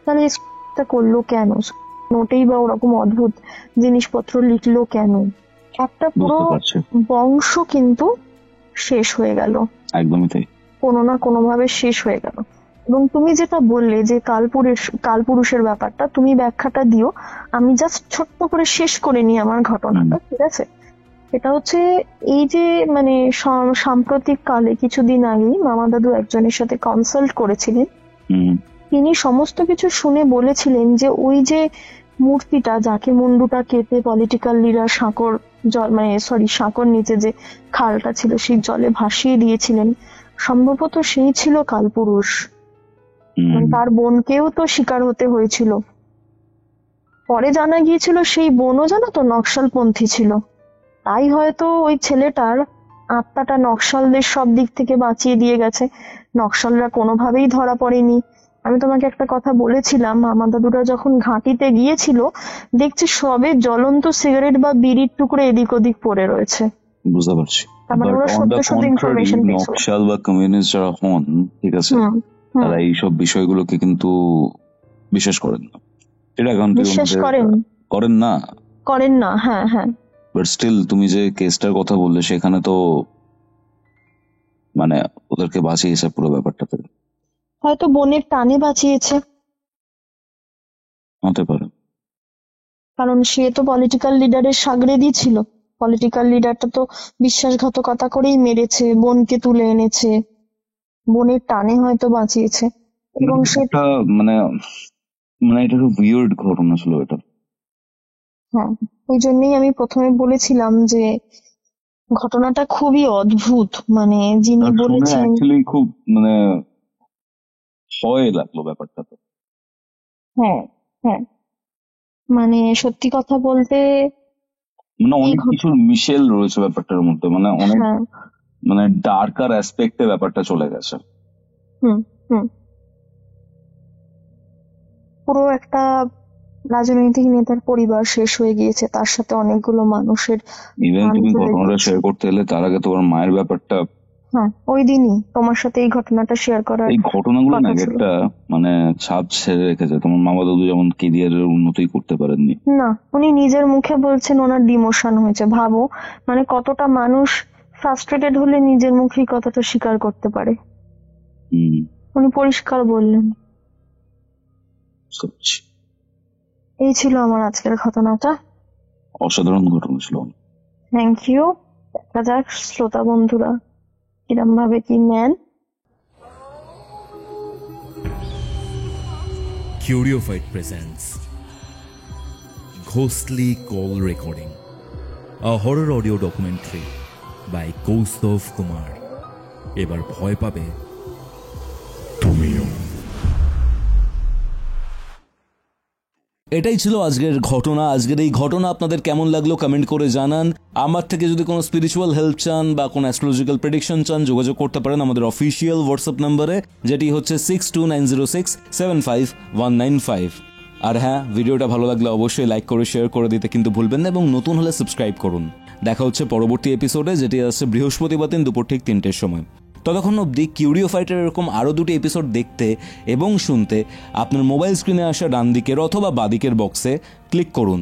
Speaker 4: তাহলে এটা করলো কেন? নোটেই বা ওরকম অদ্ভুত জিনিসপত্র লিখলো কেন? একটা পুরো
Speaker 3: বুঝতে পারছি,
Speaker 4: বংশ কিন্তু শেষ হয়ে গেল,
Speaker 3: একদমই তাই।
Speaker 4: কোনো না কোনো ভাবে শেষ হয়ে গেল। এবং তুমি যেটা বললে যে কালপুরুষের ব্যাপারটা, তুমি ব্যাখ্যাটা দিও, আমি জাস্ট ছোট্ট করে শেষ করে নিই আমার ঘটনাটা, ঠিক আছে? এটা হচ্ছে এই যে মানে সাম্প্রতিক কালে কিছুদিন আগেই মামা দাদু একজনের সাথে কনসাল্ট করেছিলেন।
Speaker 3: হুম
Speaker 4: তিনি সমস্ত কিছু শুনে বলেছিলেন যে ওই যে মূর্তিটা, যাকে মুন্ডুটা কেটে পলিটিক্যাল লিডার সাঁকর জল, মানে সরি সাঁকর নিচে যে খালটা ছিল সেই জলে ভাসিয়ে দিয়েছিলেন, সম্ভবত সেই ছিল কালপুরুষ।
Speaker 3: হুম
Speaker 4: তার বোনকেও তো শিকার হতে হয়েছিল। পরে জানা গিয়েছিল সেই বোনও জানো তো নকশালপন্থী ছিল। তাই হয়তো ওই ছেলেটার আত্মাটা নকশালদের সব দিক থেকে বাঁচিয়ে দিয়ে গেছে, নকশালরা কোনোভাবেই ধরা পড়েনি। আমি তোমাকে একটা কথা বলেছিলাম, আমার দাদুরা যখন ঘাঁটিতে গিয়েছিল দেখছি সবে জ্বলন্ত সিগারেট বা বিড়ির টুকরো এদিক ওদিক পড়ে রয়েছে।
Speaker 3: বুঝতে পারছি,
Speaker 4: তার মানে
Speaker 3: বাট
Speaker 4: ওরা
Speaker 3: অন
Speaker 4: সদ্য
Speaker 3: দ্য
Speaker 4: সদ্য
Speaker 3: কন্ট্রারি,
Speaker 4: ইনফরমেশন পেয়েছিল।
Speaker 3: নকশাল বা কমিউনিস্ট যারা হন, ঠিক আছে,
Speaker 4: হুম। হুম।
Speaker 3: তারা এইসব বিষয়গুলোকে কিন্তু বিশ্বাস করেন না। এটা কান্ট্রি
Speaker 4: বিশ্বাস করেন?
Speaker 3: করেন না।
Speaker 4: করেন না, হ্যাঁ হ্যাঁ।
Speaker 3: বাট স্টিল তুমি যে কেসটার কথা বললে সেখানে তো মানে ওদেরকে বাঁচিয়েছে পুরো ব্যাপারটাতে।
Speaker 4: হয়তো বোনের টানে বাঁচিয়েছে,
Speaker 3: হতে পারে।
Speaker 4: কারণ সে তো পলিটিক্যাল লিডারের সাগরেদই ছিল। পলিটিক্যাল লিডারটা তো বিশ্বাসঘাতকতা করেই মেরেছে, বোনকে তুলে এনেছে, বোনের টানে হয়তো বাঁচিয়েছে। এবং সে
Speaker 3: একটা মানে মানে এটা খুব উইয়ার্ড ঘটনা ছিল এটা।
Speaker 4: হ্যাঁ, ওই জন্যই আমি প্রথমে বলেছিলাম যে ঘটনাটা খুবই অদ্ভুত, মানে যিনি
Speaker 3: শুনে
Speaker 4: বলেছেন।
Speaker 3: অ্যাকচুয়ালি খুব মানে ভয় লাগলো ব্যাপারটা তো।
Speaker 4: হ্যাঁ, হ্যাঁ, মানে সত্যি কথা বলতে
Speaker 3: মানে
Speaker 4: এই
Speaker 3: অনেক কিছুর মিশেল রয়েছে ব্যাপারটার মধ্যে, মানে অনেক
Speaker 4: হ্যাঁ,
Speaker 3: মানে ডার্কার অ্যাসপেক্টে ব্যাপারটা চলে গেছে।
Speaker 4: হুম, হুম, পুরো একটা রাজনৈতিক নেতার পরিবার শেষ হয়ে গিয়েছে, তার সাথে অনেকগুলো মানুষের
Speaker 3: ইভেন
Speaker 4: প্রাণ
Speaker 3: তুমি
Speaker 4: চলে
Speaker 3: ঘটনাটা
Speaker 4: গিয়েছে।
Speaker 3: শেয়ার করতে এলে তার আগে তোমার মায়ের ব্যাপারটা,
Speaker 4: হ্যাঁ, ওই দিনই তোমার সাথে এই ঘটনাটা শেয়ার করার
Speaker 3: এই ঘটনাগুলো না
Speaker 4: কথা ছিল।
Speaker 3: একটা মানে ছাপ ছেড়ে রেখেছে। তোমার মামা দাদু যেমন কেরিয়ারের উন্নতি করতে পারেননি।
Speaker 4: না, উনি নিজের মুখে বলছেন ওনার ডিমোশন হয়েছে। ভাবো, মানে কতটা মানুষ ফ্রাস্ট্রেটেড হলে নিজের মুখেই কতটা স্বীকার করতে পারে।
Speaker 3: হম,
Speaker 4: উনি পরিষ্কার বললেন।
Speaker 3: বুঝতে পারছি।
Speaker 4: এই ছিল আমার আজকের ঘটনাটা।
Speaker 3: অসাধারণ ঘটনা ছিল।
Speaker 4: Thank you. দেখা যাক শ্রোতা বন্ধুরা কিরম ভাবে কি নেন।
Speaker 2: Curiophyte presents Ghostly Call Recording, a horror audio documentary by Kaustav Kumar. এবার ভয় পাবে তুমিও।
Speaker 1: এটাই ছিল আজকের ঘটনা। আজকের এই ঘটনা আপনাদের কেমন লাগলো কমেন্ট করে জানান। আমার থেকে যদি কোনো স্পিরিচুয়াল হেল্প চান বা কোনো অ্যাস্ট্রোলজিক্যাল প্রেডিকশন চান, যোগাযোগ করতে পারেন আমাদের অফিসিয়াল হোয়াটসঅ্যাপ নাম্বারে, যেটি হচ্ছে 6290675195। আর হ্যাঁ, ভিডিওটা ভালো লাগলে অবশ্যই লাইক করে শেয়ার করে দিতে কিন্তু ভুলবেন না, এবং নতুন হলে সাবস্ক্রাইব করুন। দেখা হচ্ছে পরবর্তী এপিসোডে, যেটি আসছে বৃহস্পতিবার দিন দুপুর ঠিক 3টের সময়। ততক্ষণ অবধি কিউরিওফাইটের এরকম আরও 2টি এপিসোড দেখতে এবং শুনতে আপনার মোবাইল স্ক্রিনে আসা ডান দিকের অথবা বাদিকের বক্সে ক্লিক করুন।